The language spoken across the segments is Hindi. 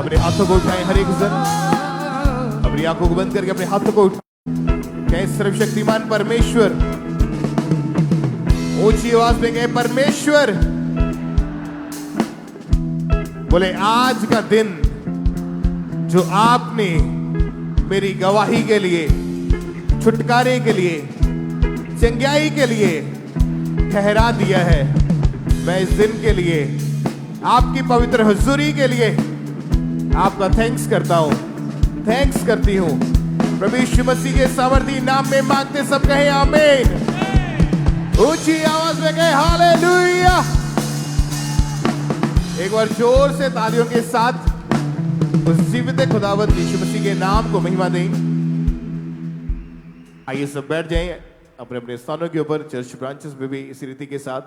अपने हाथों को उठाएं हर एक जन, अपनी आंखों को बंद करके अपने हाथों को उठाएं। कहें सर्वशक्तिमान परमेश्वर, ऊंची आवाज में कहे परमेश्वर। बोले आज का दिन जो आपने मेरी गवाही के लिए, छुटकारे के लिए, चंगाई के लिए ठहरा दिया है, मैं इस दिन के लिए आपकी पवित्र हुजूरी के लिए आपका थैंक्स करता हूं, थैंक्स करती हूं। प्रभु यीशु मसीह के सामर्थी नाम में मांगते सब कहे आमीन। ऊंची आवाज में कहे हालेलुया। एक बार जोर से तालियों के साथ उस जीवित खुदावंत यीशु मसीह के नाम को महिमा दें। आइए सब बैठ जाएं अपने अपने स्थानों के ऊपर। चर्च ब्रांचेस में भी इसी रीति के साथ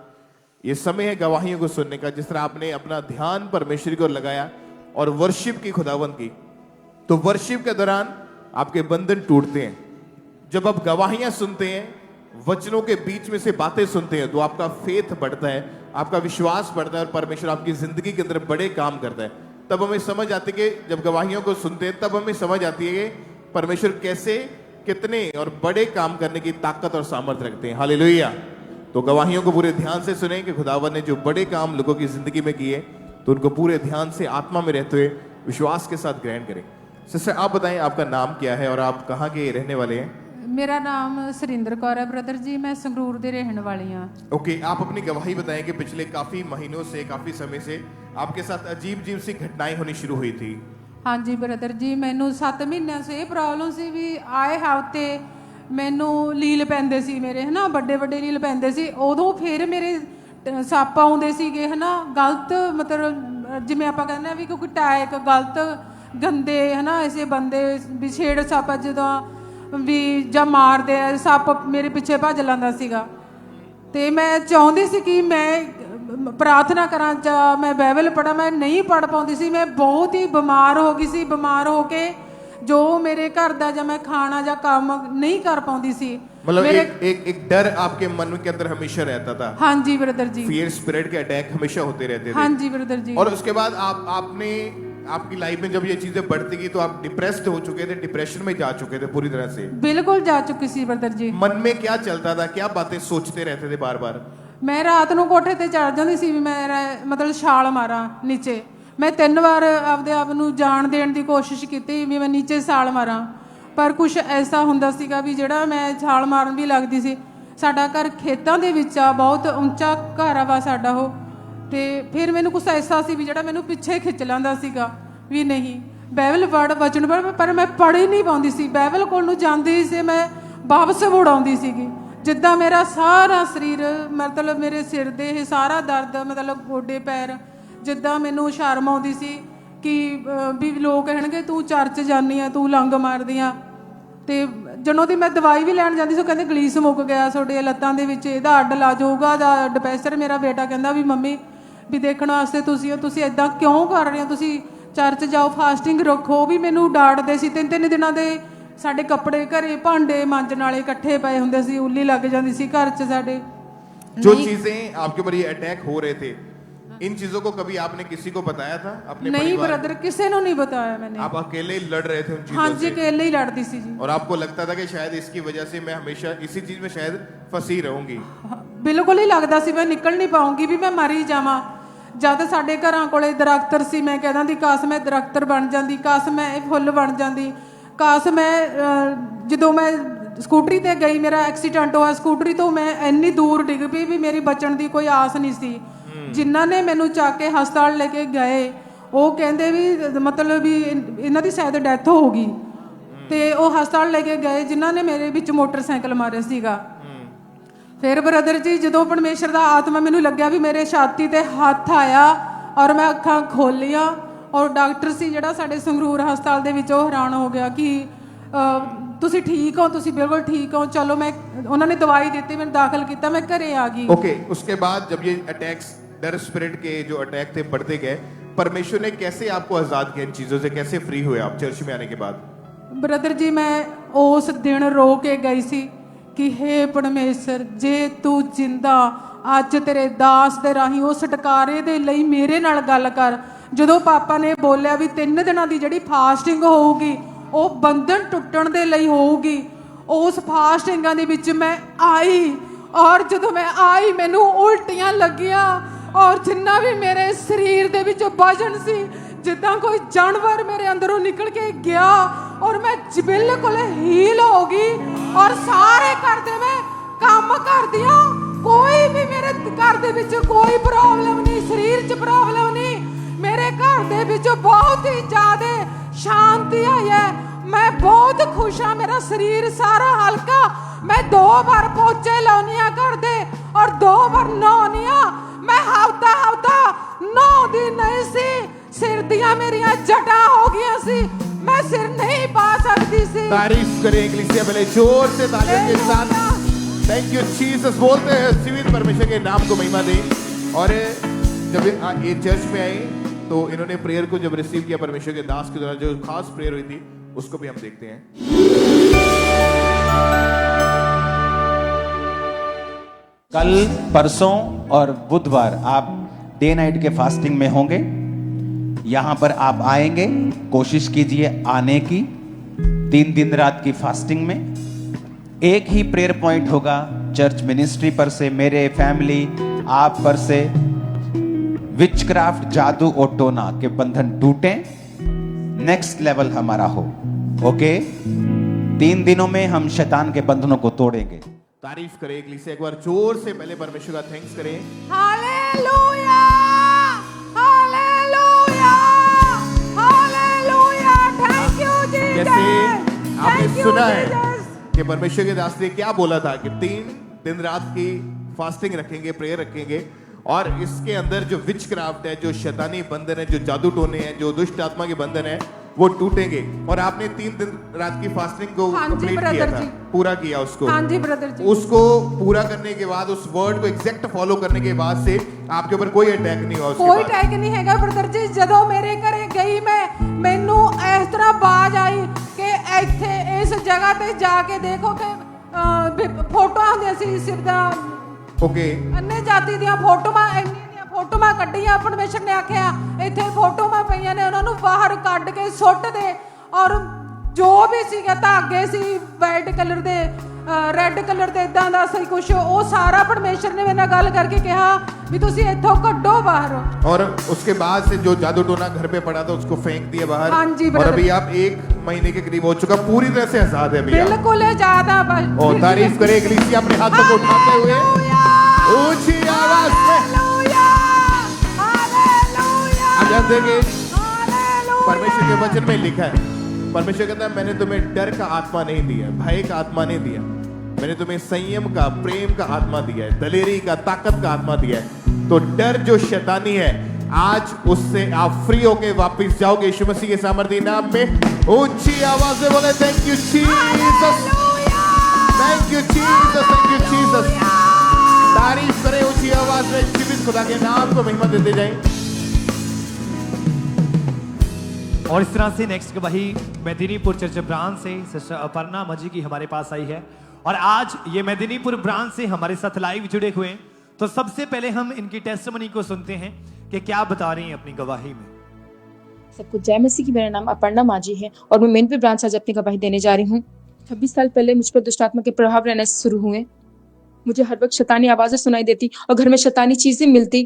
ये समय है गवाहियों को सुनने का। जिस तरह आपने अपना ध्यान परमेश्वर की ओर लगाया और वर्शिप की खुदावंत की, तो वर्शिप के दौरान आपके बंधन टूटते हैं। जब आप गवाहियां सुनते हैं, वचनों के बीच में से बातें सुनते हैं, तो आपका फेथ बढ़ता है, आपका विश्वास बढ़ता है और परमेश्वर आपकी जिंदगी के अंदर बड़े काम करता है। तब हमें समझ आती है कि जब गवाहियों को सुनते हैं तब हमें समझ आती है कि परमेश्वर कैसे, कितने और बड़े काम करने की ताकत और सामर्थ्य रखते हैं। हालेलुया। तो गवाहियों को पूरे ध्यान से सुने कि खुदावन ने जो बड़े काम लोगों की जिंदगी में किए, तो उनको पूरे ध्यान से आत्मा में रहते हुए विश्वास के साथ ग्रहण करें। सिस्टर आप बताएं आपका नाम क्या है और आप कहाँ के रहने वाले हैं? मेरा नाम सुरिंदर कौर है ब्रदर जी, मैं संगरूर दे रहने वाली हाँ। ओके, आप अपनी गवाही बताएं कि पिछले काफी महीनों से, काफी समय से आपके साथ अजीब अजीब सी घटनाएं होनी शुरू हुई थी। हाँ जी ब्रदर जी, मैनू 7 ਮਹੀਨਿਆਂ से ਇਹ प्रॉब्लम सी भी आए हफ्ते मैनू लील पैंदे सी मेरे, है ना, बड़े बड़े लील पैंदे सी। उदों फिर मेरे सੱਪ आउंदे सीगे, है ना, गलत मतलब जिवें आपां कहंदे आ भी कोई अटैक गलत गंदे, है ना, ऐसे बंदे भी छेड़ सੱਪ जदों भी ਜਾਂ ਮਾਰਦੇ ਆ ਸੱਪ ਮੇਰੇ ਪਿੱਛੇ ਭੱਜ ਲੈਂਦਾ ਸੀਗਾ। ਤੇ ਮੈਂ ਚਾਹੁੰਦੀ ਸੀ ਕਿ ਮੈਂ ਪ੍ਰਾਰਥਨਾ ਕਰਾਂ ਜਾਂ ਮੈਂ ਬਾਈਬਲ ਪੜ੍ਹਾਂ, ਮੈਂ ਨਹੀਂ ਪੜ੍ਹ ਪਾਉਂਦੀ ਸੀ। ਮੈਂ ਬਹੁਤ ਹੀ ਬਿਮਾਰ ਹੋ ਗਈ ਸੀ। ਬਿਮਾਰ ਹੋ ਕੇ जो मेरे घर ਦਾ ਜਾਂ मैं खाना ਜਾਂ काम नहीं कर पाਉਂਦੀ ਸੀ। मतलब एक डर आपके मन के अंदर हमेशा रहता था। हाँ जी ब्रदर जी, फियर स्पिरिट के अटैक हमेशा होते रहते थे। हाँ जी ब्रदर जी। और उसके बाद आपने आपकी लाइफ में जब ये चीजें बढ़ती गई तो आप डिप्रेस्ड हो चुके थे, डिप्रेशन में जा चुके थे पूरी तरह से। बिल्कुल जा चुकी सी ब्रदर जी। मन में क्या चलता था, क्या बातें सोचते रहते थे बार बार? मैं रात ਨੂੰ ਕੋਠੇ ਤੇ ਚੜ ਜਾਂਦੀ ਸੀ ਵੀ ਮੈਂ ਮਤਲਬ ਛਾਲ ਮਾਰਾਂ ਨੀਚੇ। ਮੈਂ 3 ਵਾਰ ਆਪਦੇ ਆਪ ਨੂੰ ਜਾਣ ਦੇਣ ਦੀ ਕੋਸ਼ਿਸ਼ ਕੀਤੀ ਵੀ ਮੈਂ ਨੀਚੇ ਛਾਲ ਮਾਰਾਂ, ਪਰ ਕੁਝ ਐਸਾ ਹੁੰਦਾ ਸੀਗਾ ਵੀ ਜਿਹੜਾ ਮੈਂ ਛਾਲ ਮਾਰਨ ਵੀ ਲੱਗਦੀ ਸੀ। ਸਾਡਾ ਘਰ ਖੇਤਾਂ ਦੇ ਵਿੱਚ ਆ, ਬਹੁਤ ਉੱਚਾ ਘਰ ਆ ਵਾ ਸਾਡਾ ਉਹ। ਤੇ ਫਿਰ ਮੈਨੂੰ ਕੁਝ ਐਸਾ ਸੀ ਵੀ ਜਿਹੜਾ ਮੈਨੂੰ ਪਿੱਛੇ ਖਿੱਚ ਲੈਂਦਾ ਸੀਗਾ ਵੀ ਨਹੀਂ ਬਾਈਬਲ ਪੜ੍ਹ, ਵਚਨ ਪੜ੍ਹ, ਪਰ ਮੈਂ ਪੜ੍ਹ ਹੀ ਨਹੀਂ ਪਾਉਂਦੀ ਸੀ। ਬਾਈਬਲ ਕੋਲ ਨੂੰ ਜਾਂਦੀ ਸੀ, ਮੈਂ ਵਾਪਸ ਮੁੜ ਆਉਂਦੀ ਸੀਗੀ। ਜਿੱਦਾਂ ਮੇਰਾ ਸਾਰਾ ਸਰੀਰ, ਮਤਲਬ ਮੇਰੇ ਸਿਰ ਦੇ ਇਹ ਸਾਰਾ ਦਰਦ, ਮਤਲਬ ਗੋਡੇ ਪੈਰ, ਜਿੱਦਾਂ ਮੈਨੂੰ ਸ਼ਰਮ ਆਉਂਦੀ ਸੀ ਕਿ ਵੀ ਲੋਕ ਕਹਿਣਗੇ ਤੂੰ ਚਰਚ ਜਾਂਦੀ ਆ, ਤੂੰ ਲੰਗ ਮਾਰਦੀ ਆ। ਤੇ ਜਦੋਂ ਦੀ ਮੈਂ ਦਵਾਈ ਵੀ ਲੈਣ ਜਾਂਦੀ ਸੀ, ਉਹ ਕਹਿੰਦੇ ਗਲੀਸ ਮੁੱਕ ਗਿਆ ਤੁਹਾਡੇ ਲੱਤਾਂ ਦੇ ਵਿੱਚ, ਇਹਦਾ ਅੱਡ ਲਾ ਜਾਊਗਾ ਦਾ ਡਿਪੈਸਰ। ਮੇਰਾ ਬੇਟਾ ਕਹਿੰਦਾ ਵੀ ਮੰਮੀ ਵੀ ਦੇਖਣ ਵਾਸਤੇ ਤੁਸੀਂ ਇਦਾਂ ਕਿਉਂ ਕਰ ਰਹੇ ਹੋ, ਤੁਸੀਂ ਚਰਚ ਜਾਓ, ਫਾਸਟਿੰਗ ਰੱਖੋ। ਵੀ ਮੈਨੂੰ ਡਾਂਟਦੇ ਸੀ। 3-3 ਦਿਨਾਂ ਦੇ ਸਾਡੇ ਕੱਪੜੇ ਘਰੇ ਭਾਂਡੇ ਮਾਂਜਣ ਵਾਲੇ ਇਕੱਠੇ ਪਏ ਹੁੰਦੇ ਸੀ, ਉੱਲੀ ਲੱਗ ਜਾਂਦੀ ਸੀ ਘਰ 'ਚ ਸਾਡੇ। जो चीजें आपके ऊपर ये अटैक हो रहे थे, इन चीजों को कभी आपने किसी को बताया था अपने नहीं परिवार? ब्रदर, किसी ने नहीं बताया मैंने। आप अकेले ही लड़ रहे थे उन चीजों हाँ जी, से? अकेले ही लड़ती सी जी। और आपको लगता था कि शायद इसकी वजह से मैं हमेशा इसी चीज में शायद फंसी रहूंगी? बिल्कुल ही लगता सी मैं निकल नहीं पाऊंगी, भी मैं मर ही जावां। जद साडे घरां कोले दरख्तर सी, मैं कहदा दी काश मैं दरख्तर बन जांदी, काश मैं फुੱਲ बन जांदी, काश मैं जदों मैं स्कूटरी ते गई, मेरा एक्सीडेंट होया स्कूटरी तो, मैं इन्नी दूर डिग पई भी मेरी बचण दी कोई आस नहीं सी। जिन्हां ने मैनू चक के हस्पताल लेके गए, वो कहंदे भी मतलब भी इन्हां दी शायद डैथ हो गई। ते वो हस्पताल लेके गए जिन्हां ने मेरे विच मोटरसाइकिल मारे सीगा। फिर ब्रदर जी जदों परमेश्वर दा आत्मा मैनू लग्या भी मेरे छाती ते हत्थ आया और मैं अखां खोलियां, और डॉक्टर सी जिहड़ा साडे संगरूर हस्पताल दे विच ओह हैरान हो गया कि तुसी ठीक हो, तुसी बिल्कुल ठीक हो, चलो। मैं उन्होंने दवाई दी, मैंने दाखिल किया, मैं घरे आ गई। ओके, उसके बाद जब ये अटैक्स, डर स्पिरिट के जो अटैक थे बढ़ते गए, परमेश्वर ने कैसे आपको आजाद किया इन चीजों से? कैसे फ्री हुए आप चर्च में आने के बाद? ब्रदर जी मैं उस दिन रो के गई सी कि हे परमेश्वर, जे तू जिंदा ਅੱਜ ਤੇਰੇ ਦਾਸ ਦੇ ਰਾਹੀਂ ਉਹ ਛੁਟਕਾਰੇ ਦੇ ਲਈ ਮੇਰੇ ਨਾਲ ਗੱਲ ਕਰ। ਜਦੋਂ ਪਾਪਾ ਨੇ ਬੋਲਿਆ ਵੀ 3 ਦਿਨਾਂ ਦੀ ਜਿਹੜੀ ਫਾਸਟਿੰਗ ਹੋਊਗੀ ਉਹ ਬੰਧਨ ਟੁੱਟਣ ਦੇ ਲਈ ਹੋਊਗੀ, ਉਸ ਫਾਸਟਿੰਗਾਂ ਦੇ ਵਿੱਚ ਮੈਂ ਆਈ ਔਰ ਜਦੋਂ ਮੈਂ ਆਈ ਮੈਨੂੰ ਉਲਟੀਆਂ ਲੱਗੀਆਂ ਔਰ ਜਿੰਨਾ ਵੀ ਮੇਰੇ ਸਰੀਰ ਦੇ ਵਿੱਚ ਵਜਨ ਸੀ ਜਿੱਦਾਂ ਕੋਈ ਜਾਨਵਰ ਮੇਰੇ ਅੰਦਰੋਂ ਨਿਕਲ ਕੇ ਗਿਆ ਔਰ ਮੈਂ ਬਿਲਕੁਲ ਹੀਲ ਹੋ ਗਈ ਔਰ ਸਾਰੇ ਘਰ ਦੇ ਮੈਂ ਕੰਮ ਕਰਦੀ ਹਾਂ। ਕੋਈ ਵੀ ਮੇਰੇ ਘਰ ਦੇ ਵਿੱਚ ਕੋਈ ਪ੍ਰੋਬਲਮ ਨਹੀਂ, ਸਰੀਰ 'ਚ ਪ੍ਰੋਬਲਮ ਨਹੀਂ, ਮੇਰੇ ਘਰ ਦੇ ਵਿੱਚ ਬਹੁਤ ਹੀ ਜ਼ਿਆਦਾ ਸ਼ਾਂਤੀ ਆਈ ਹੈ। मैं बहुत खुश हाँ, मेरा शरीर सारा हल्का। मैं 2 बार पोचे लाउनी घर दे और 2 बार नहानी हाँ। मैं हफ्ता नहाती नहीं सी, सिर दियां मेरियां जटा हो गई सी, मैं सिर नहीं पा सकती सी। तारीफ करें इक्लेसिया पहले जोर से तालियों के साथ। थैंक यू जीसस बोलते हैं जीवित परमेश्वर के नाम को महिमा दें। और जब ये चर्च में आए तो इन्होंने प्रेयर को जब रिसीव किया परमेश्वर के दास के द्वारा, जो खास प्रेयर हुई थी उसको भी हम देखते हैं। कल, परसों और बुधवार आप डे नाइट के फास्टिंग में होंगे। यहां पर आप आएंगे, कोशिश कीजिए आने की। 3 दिन रात की फास्टिंग में एक ही प्रेयर पॉइंट होगा चर्च मिनिस्ट्री पर से, मेरे फैमिली आप पर से, विचक्राफ्ट जादू और टोना के बंधन टूटे, नेक्स्ट लेवल हमारा हो। ओके, 3 दिनों में हम शैतान के बंधनों को तोड़ेंगे। तारीफ करें इक्लेसिया, एक बार जोर से पहले परमेश्वर का थैंक्स करें। Hallelujah, hallelujah, hallelujah, thank you Jesus. जैसे आपने सुना है कि परमेश्वर के दास ने क्या बोला था कि 3 दिन रात की फास्टिंग रखेंगे, प्रेयर रखेंगे और इसके अंदर जो विच क्राफ्ट है, जो शैतानी बंधन है, जो जादू टोने हैं, जो दुष्ट आत्मा के बंधन है, वो टूटेंगे। और आपने 3 दिन रात की फास्टिंग को कंप्लीट किया था, पूरा किया उसको। हाँ जी ब्रदर जी। उसको पूरा करने के बाद, उस वर्ड को एग्जैक्ट फॉलो करने के बाद से आपके ऊपर कोई अटैक नहीं हुआ। कोई अटैक नहीं हैगा ब्रदर जी। ਜਦੋਂ ਮੇਰੇ ਘਰੇ ਗਈ ਮੈਨੂੰ ਇਸ ਤਰ੍ਹਾਂ ਬਾਜ਼ ਆਈ ਕਿ ਇੱਥੇ ਇਸ ਜਗ੍ਹਾ ਤੇ ਜਾ ਕੇ ਦੇਖੋ ਕਿ ਫੋਟੋਆਂ ਹੁੰਦੀਆਂ ਸੀ ਸਿੱਧਾ ओके अन्य जाति ਦੀਆਂ ਫੋਟੋਆਂ, ਇੰਨੀਆਂ ਫੋਟੋਆਂ ਕੱਢੀਆਂ। ਪਰਮੇਸ਼ਰ ਨੇ ਆਖਿਆ ਇੱਥੇ ਫੋਟੋਆਂ ਪਈਆਂ ਨੇ, ਉਹਨਾਂ ਨੂੰ ਬਾਹਰ ਕੱਢ ਕੇ ਸੁੱਟ ਦੇ। ਔਰ ਜੋ ਵੀ ਸੀਗਾ ਧਾਗੇ ਸੀ ਵਾਈਟ ਕਲਰ ਦੇ, ਰੈੱਡ ਕਲਰ ਦੇ, ਇਦਾਂ ਦਾ ਸਹੀ ਕੁਛ, ਉਹ ਸਾਰਾ ਪਰਮੇਸ਼ਰ ਨੇ ਮੇਰੇ ਨਾਲ ਗੱਲ ਕਰਕੇ ਕਿਹਾ ਵੀ ਤੁਸੀਂ ਇੱਥੋਂ ਕੱਢੋ ਬਾਹਰ। और उसके बाद से जो जादू टोना घर पे पड़ा था उसको फेंक दिया बाहर। हाँ जी, और अभी आप 1 महीने के करीब हो चुका, पूरी तरह से आजाद है अभी आप। बिल्कुल ज्यादा। और तारीफ करें इक्लेसिया अपने हाथों को उठाते हुए ऊंची आवाज में। आप जानते हैं कि परमेश्वर के वचन में लिखा है, परमेश्वर कहता है मैंने तुम्हें डर का आत्मा नहीं दिया, भय का आत्मा नहीं दिया, मैंने तुम्हें संयम का, प्रेम का आत्मा दिया है, दलेरी का, ताकत का आत्मा दिया है। तो डर जो शैतानी है, आज उससे आप फ्री होके वापस जाओगे यीशु मसीह के सामर्थ्य नाम में। ऊंची आवाज से बोले thank you Jesus, thank you Jesus, thank you Jesus. तारीफ करें ऊंची आवाज में, जीवित खुदा के नाम को महिमा देते जाएं। और इस तरह से नेक्स्ट गवाही मेदिनीपुर चर्च ब्रांच से सिस्टर अपर्णा मजी की हमारे पास आई है और आज ये मेदिनीपुर ब्रांच से हमारे साथ लाइव जुड़े हुए हैं। तो सबसे पहले हम इनकी टेस्टिमनी को सुनते हैं कि क्या बता रही हैं अपनी गवाही में। सबको जय मसीह की। मेरा नाम अपर्णा माजी है और मैं मेदिनीपुर ब्रांच से आज अपनी गवाही देने जा रही हूँ। 26 साल पहले मुझ पर दुष्ट आत्मा के प्रभाव रहने से शुरू हुए। मुझे हर वक्त शैतानी आवाजें सुनाई देती और घर में शैतानी चीजें मिलती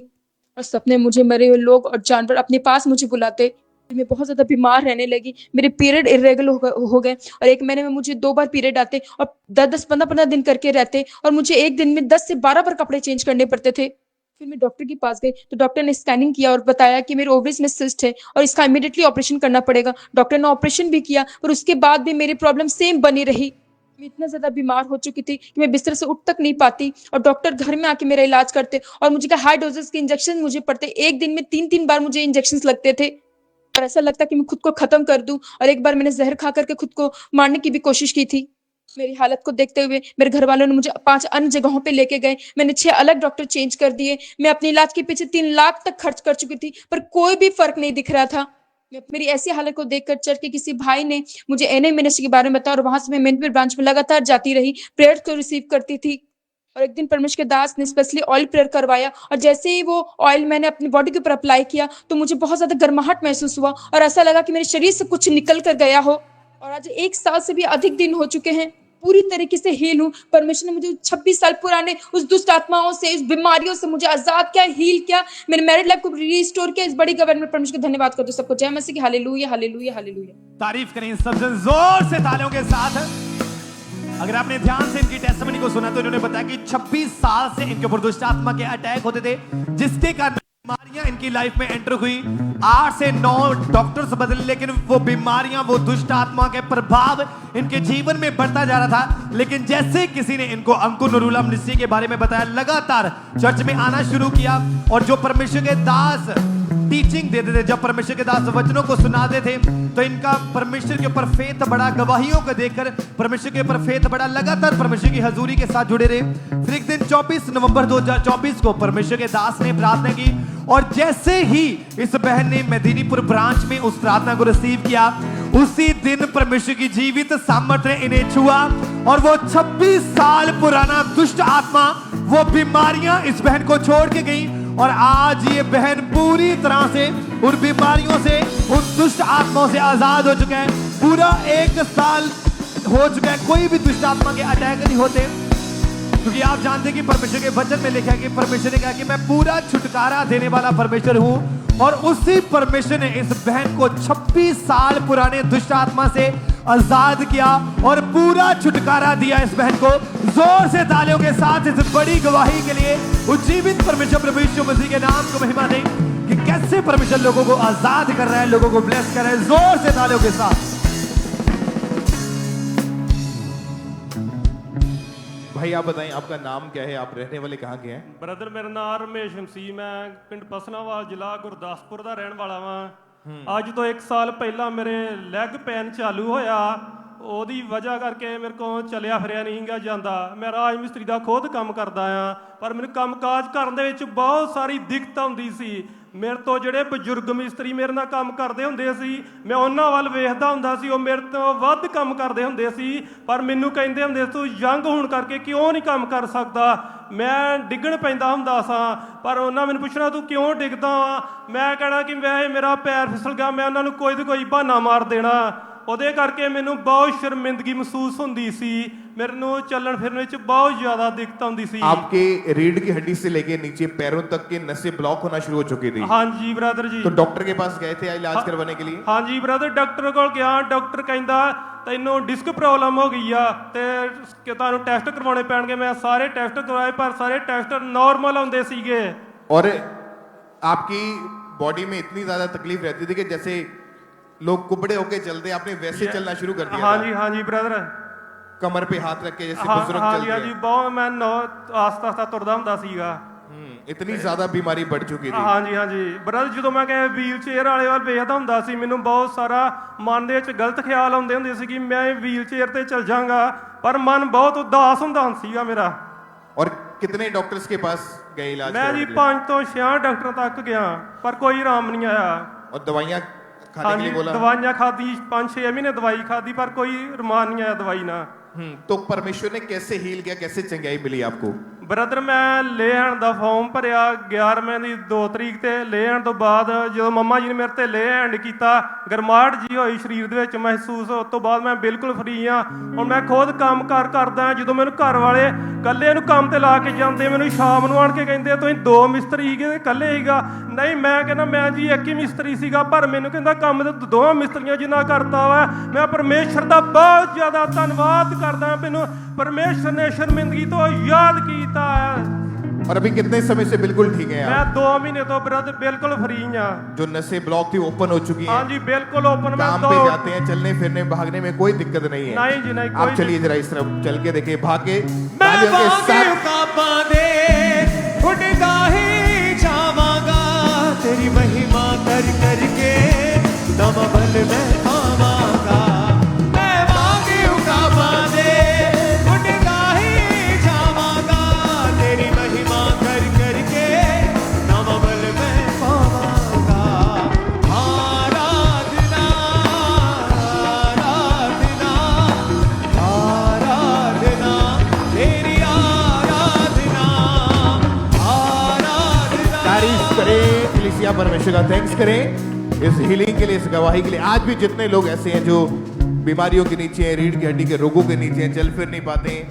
और सपने मुझे मरे हुए लोग और जानवर अपने पास मुझे बुलाते। मैं बहुत ज्यादा बीमार रहने लगी, मेरे पीरियड इरेगुलर हो गए और 1 महीने में मुझे 2 बार पीरियड आते और 10-10, 15-15 दिन करके रहते और मुझे एक दिन में 10 से 12 बार कपड़े चेंज करने पड़ते थे। फिर मैं डॉक्टर के पास गई तो डॉक्टर ने स्कैनिंग किया और बताया कि मेरे ओवरीज में सिस्ट है और इसका इमीडिएटली ऑपरेशन करना पड़ेगा। डॉक्टर ने ऑपरेशन भी किया पर उसके बाद भी मेरी प्रॉब्लम सेम बनी रही। मैं इतना ज्यादा बीमार हो चुकी थी कि मैं बिस्तर से उठ तक नहीं पाती और डॉक्टर घर में आके मेरा इलाज करते और मुझे हाई डोजेस के इंजेक्शन मुझे पड़ते। एक दिन में 3-3 बार मुझे इंजेक्शन लगते थे और ऐसा लगता कि मैं खुद को खत्म कर दूं। और एक बार मैंने जहर खा करके खुद को मारने की भी कोशिश की थी। मेरी हालत को देखते हुए मेरे घर वालों ने मुझे 5 अन्य जगहों पे लेके गए। मैंने 6 अलग डॉक्टर चेंज कर दिए। मैं अपने इलाज के पीछे 3 लाख तक खर्च कर चुकी थी पर कोई भी फर्क नहीं दिख रहा था। मेरी ऐसी हालत को देखकर चर्च के किसी भाई ने मुझे एनए मिनिस्ट्री के बारे में बताया और वहां से मैं मेदिनीपुर ब्रांच में लगातार जाती रही, प्रेयर को रिसीव करती थी और एक दिन परमेश्वर के दास ने स्पेशली ऑयल प्रेयर करवाया और जैसे ही वो ऑयल मैंने अपनी बॉडी के ऊपर अप्लाई किया तो मुझे बहुत ज्यादा गर्माहट महसूस हुआ और ऐसा लगा कि मेरे शरीर से कुछ निकल कर गया हो। और आज 1 साल से भी अधिक दिन हो चुके हैं, पूरी तरीके से हील हूँ। परमेश्वर ने मुझे 26 साल पुराने उस दुष्ट आत्माओं से, इस बीमारियों से मुझे आजाद किया, हील किया, मेरे मैरिड लाइफ को रिस्टोर किया। इस बड़ी गवर्नमेंट में परमेश्वर का धन्यवाद करते सबको। जय मसीह की। Hallelujah hallelujah hallelujah. तारीफ करें सब जन जोर से तालियों के साथ। अगर आपने ध्यान से इनकी टेस्टिमनी को सुना तो इन्होंने बताया कि 26 साल से इनके ऊपर दुष्ट आत्मा के अटैक होते थे, जिसके कारण बीमारियां इनकी लाइफ में एंटर हुई। 8 से 9 डॉक्टर्स बदले, लेकिन वो बीमारियां, वो दुष्ट आत्मा के प्रभाव इनके जीवन में बढ़ता जा रहा था। लेकिन जैसे किसी ने इनको अंकुर नरूला मिनिस्ट्री के बारे में बताया, लगातार चर्च में आना शुरू किया और जो परमेश्वर के दास टीचिंग देते थे, जब परमेश्वर के दास वचनों को सुनाते थे, तो इनका परमेश्वर के ऊपर फेथ बढ़ा। गवाहियों को देखकर परमेश्वर के ऊपर फेथ बढ़ा, लगातार परमेश्वर की हजूरी के साथ जुड़े रहे। फिर एक दिन 24 नवंबर 2024 को परमेश्वर के दास ने प्रार्थना की और जैसे ही इस बहन ने मेदिनीपुर ब्रांच में उस प्रार्थना को रिसीव किया, उसी दिन परमेश्वर की जीवित सामर्थ्य ने इन्हें छुआ और वो 26 साल पुराना दुष्ट आत्मा, वो बीमारियां इस बहन को छोड़ के गई और आज ये बहन पूरी तरह से उन बीमारियों से, उन दुष्ट आत्माओं से आजाद हो चुके हैं। पूरा 1 साल हो चुका है, कोई भी दुष्ट आत्मा के अटैक नहीं होते, क्योंकि आप जानते हैं कि परमेश्वर के वचन में लिखा है कि परमेश्वर ने कहा कि मैं पूरा छुटकारा देने वाला परमेश्वर हूं। और उसी परमेश्वर ने इस बहन को 26 साल पुराने दुष्ट आत्मा से आजाद किया और पूरा छुटकारा दिया इस बहन को। जोर से तालियों के साथ इस बड़ी गवाही के लिए उज्जीवित परमेश्वर प्रभु यीशु मसीह के नाम को महिमा दें कि कैसे परमेश्वर लोगों को आजाद कर रहा है, लोगों को ब्लेस कर रहा है। जोर से तालियों के साथ। भाई आप बताएं, आपका नाम क्या है, आप रहने वाले कहाँ के हैं? ਬ੍ਰਦਰ ਮੇਰਾ ਨਾਮ ਰਮੇਸ਼ ਮਸੀਹ, ਮੈਂ ਪਿੰਡ ਪਸਨਾਵਾਲ ਜ਼ਿਲ੍ਹਾ ਗੁਰਦਾਸਪੁਰ ਦਾ ਰਹਿਣ ਵਾਲਾ ਵਾਂ। ਅੱਜ ਤੋਂ 1 ਸਾਲ ਪਹਿਲਾਂ ਮੇਰੇ ਲੈਗ ਪੈਨ ਚਾਲੂ ਹੋਇਆ, ਉਹਦੀ ਵਜ੍ਹਾ ਕਰਕੇ ਮੇਰੇ ਕੋਲ ਚੱਲਿਆ ਫਿਰਿਆ ਨਹੀਂ ਗਾ ਜਾਂਦਾ। ਮੈਂ ਰਾਜ ਮਿਸਤਰੀ ਦਾ ਖੁਦ ਕੰਮ ਕਰਦਾ ਆ, ਪਰ ਮੈਨੂੰ ਕੰਮਕਾਜ ਕਰਨ ਦੇ ਵਿੱਚ ਬਹੁਤ ਸਾਰੀ ਦਿੱਕਤ ਆਉਂਦੀ ਸੀ। ਮੇਰੇ ਤੋਂ ਜਿਹੜੇ ਬਜ਼ੁਰਗ ਮਿਸਤਰੀ ਮੇਰੇ ਨਾਲ ਕੰਮ ਕਰਦੇ ਹੁੰਦੇ ਸੀ, ਮੈਂ ਉਹਨਾਂ ਵੱਲ ਵੇਖਦਾ ਹੁੰਦਾ ਸੀ, ਉਹ ਮੇਰੇ ਤੋਂ ਵੱਧ ਕੰਮ ਕਰਦੇ ਹੁੰਦੇ ਸੀ, ਪਰ ਮੈਨੂੰ ਕਹਿੰਦੇ ਹੁੰਦੇ ਸੀ ਤੂੰ ਯੰਗ ਹੋਣ ਕਰਕੇ ਕਿਉਂ ਨਹੀਂ ਕੰਮ ਕਰ ਸਕਦਾ। ਮੈਂ ਡਿੱਗਣ ਪੈਂਦਾ ਹੁੰਦਾ ਸਾਂ, ਪਰ ਉਹਨਾਂ ਮੈਨੂੰ ਪੁੱਛਣਾ ਤੂੰ ਕਿਉਂ ਡਿੱਗਦਾ ਵਾ, ਮੈਂ ਕਹਿਣਾ ਕਿ ਵੈਸੇ ਮੇਰਾ ਪੈਰ ਫਿਸਲ ਗਿਆ, ਮੈਂ ਉਹਨਾਂ ਨੂੰ ਕੋਈ ਨਾ ਕੋਈ ਬਹਾਨਾ ਮਾਰ ਦੇਣਾ। ਉਹਦੇ ਕਰਕੇ ਮੈਨੂੰ ਬਹੁਤ ਸ਼ਰਮਿੰਦਗੀ ਮਹਿਸੂਸ ਹੁੰਦੀ ਸੀ, ਮੈਨੂੰ ਚੱਲਣ ਫਿਰਨ ਵਿੱਚ बहुत ज्यादा दिक्कत आती सी। आपके रीढ़ की हड्डी से लेके नीचे पैरों तक के नसें ब्लॉक होना शुरू हो चुकी थी। हाँ जी ब्रदर जी। तो डॉक्टर के पास गए थे इलाज करवाने के लिए? हाँ जी ब्रदर, डॉक्टर को गया, डॉक्टर कहता ਤੈਨੂੰ ਡਿਸਕ ਪ੍ਰੋਬਲਮ ਹੋ ਗਈ ਆ ਤੇ ਕਿ ਤੁਹਾਨੂੰ ਟੈਸਟ ਕਰਵਾਉਣੇ ਪੈਣਗੇ। ਮੈਂ ਸਾਰੇ ਟੈਸਟ ਕਰਵਾਏ ਪਰ ਸਾਰੇ ਟੈਸਟ नॉर्मल आते ਸੀਗੇ। और आपकी बॉडी में इतनी ज्यादा तकलीफ रहती थी कि जैसे लोग कुबड़े होके चलते, आपने वैसे चलना शुरू कर दिया? हाँ जी ब्रदर। कमर पे हाथ रख के जैसे हाँ बुजुर्ग हाँ चलते जी हाँ जी, बहुत मैं आस्ता आस्ता तुरदा ਹੁੰਦਾ ਸੀਗਾ। इतनी ज्यादा बीमारी बढ़ चुकी थी। हाँ जी हाँ जी ब्रदर, ਜਦੋਂ ਮੈਂ ਕਿ ਵੀਲ ਚੇਅਰ ਵਾਲੇ ਵੱਲ ਵੇਖਦਾ ਹੁੰਦਾ ਸੀ, ਮੈਨੂੰ ਬਹੁਤ ਸਾਰਾ ਮਨ ਦੇ ਵਿੱਚ ਗਲਤ ਖਿਆਲ ਆਉਂਦੇ ਹੁੰਦੇ ਸੀ ਕਿ ਮੈਂ ਵੀਲ ਚੇਅਰ ਤੇ ਚੱਲ ਜਾਵਾਂਗਾ, ਪਰ ਮਨ ਬਹੁਤ ਉਦਾਸ ਹੁੰਦਾ ਸੀਗਾ ਮੇਰਾ। और कितने डॉक्टर्स के पास गए इलाज मैं कराने जी के लिए? 5 ਤੋਂ 6 ਡਾਕਟਰਾਂ ਤੱਕ ਗਿਆ, ਪਰ ਕੋਈ ਆਰਾਮ ਨਹੀਂ ਆਇਆ। और दवाइयाँ खाने हाँ के जी, लिए बोला? दवाइयाँ खादी, 5-6 महीने दवाई खादी, पर कोई रमान नहीं आया दवाई ना। तो परमेश्वर ने कैसे हील किया, कैसे चंगाई मिली आपको? ਬ੍ਰਦਰ ਮੈਂ ਲੈ ਆਣ ਦਾ ਫਾਰਮ ਭਰਿਆ 11ਵੇਂ ਦੀ 2 ਤਰੀਕ ਤੇ। ਲੈ ਆਣ ਤੋਂ ਬਾਅਦ ਜਦੋਂ ਮੰਮਾ ਜੀ ਨੇ ਮੇਰੇ ਤੇ ਲੈ ਹੈਂਡ ਕੀਤਾ, ਗਰਮਾਹਟ ਜੀ ਹੋਈ ਸਰੀਰ ਦੇ ਵਿੱਚ ਮਹਿਸੂਸ। ਉਸ ਤੋਂ ਬਾਅਦ ਮੈਂ ਬਿਲਕੁਲ ਫਰੀ ਆ। ਹੁਣ ਮੈਂ ਖੁਦ ਕੰਮ ਕਾਰ ਕਰਦਾ। ਜਦੋਂ ਮੈਨੂੰ ਘਰ ਵਾਲੇ ਇਕੱਲੇ ਨੂੰ ਕੰਮ ਤੇ ਲਾ ਕੇ ਜਾਂਦੇ, ਮੈਨੂੰ ਸ਼ਾਮ ਨੂੰ ਆਣ ਕੇ ਕਹਿੰਦੇ ਤੁਸੀਂ 2 ਮਿਸਤਰੀ ਸੀਗੇ ਇਕੱਲੇ ਸੀਗਾ। ਨਹੀਂ, ਮੈਂ ਕਹਿੰਦਾ ਮੈਂ ਜੀ ਇੱਕ ਹੀ ਮਿਸਤਰੀ ਸੀਗਾ, ਪਰ ਮੈਨੂੰ ਕਹਿੰਦਾ ਕੰਮ ਤੇ 2 ਮਿਸਤਰੀਆਂ ਜਿੰਨਾ ਕਰਤਾ ਵਾ। ਮੈਂ ਪਰਮੇਸ਼ਰ ਦਾ ਬਹੁਤ ਜ਼ਿਆਦਾ ਧੰਨਵਾਦ ਕਰਦਾ। ਮੈਨੂੰ परमेश्वर ने शर्मिंदगी तो याद किया है। और अभी कितने समय से बिल्कुल ठीक है मैं आप? 2 महीने तो ब्रदर बिल्कुल फ्री हूं। जो नसें ब्लॉक थी ओपन हो चुकी हैं? हाँ जी बिल्कुल ओपन। काम पे जाते हैं, चलने फिरने भागने में कोई दिक्कत नहीं है? नहीं जी नहीं। आप चलिए जरा इस तरफ चल के देखिए, भाग के तेरी महिमा कर करके दम बल में आवागा। परमेश्वर का थैंक्स करें इस हीलिंग के लिए, इस गवाही के लिए। आज भी जितने लोग ऐसे हैं जो बीमारियों के नीचे हैं, रीढ़ की हड्डी के रोगों के नीचे हैं, चल फिर नहीं पाते हैं,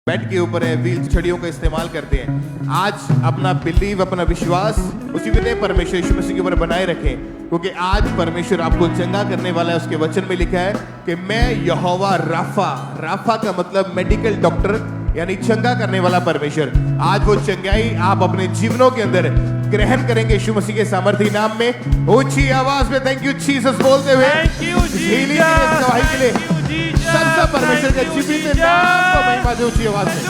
बेड के ऊपर है, व्हील छड़ियों का इस्तेमाल करते हैं, आज अपना बिलीव, अपना विश्वास उसी विधि परमेश्वर यीशु मसीह के ऊपर बनाए रखें, क्योंकि आज परमेश्वर आपको चंगा करने वाला है। उसके वचन में लिखा है कि मैं यहोवा राफा, राफा का मतलब मेडिकल डॉक्टर, यानी चंगा करने वाला परमेश्वर। आज वो चंगाई आप अपने जीवनों के अंदर ग्रहण करेंगे यीशु मसीह के सामर्थी नाम में। ऊंची आवाज में थैंक यू जीसस बोलते हुए हीलिंग के गवाही के लिए सब परमेश्वर के जीवित नाम को महिमा दे। ऊंची आवाज में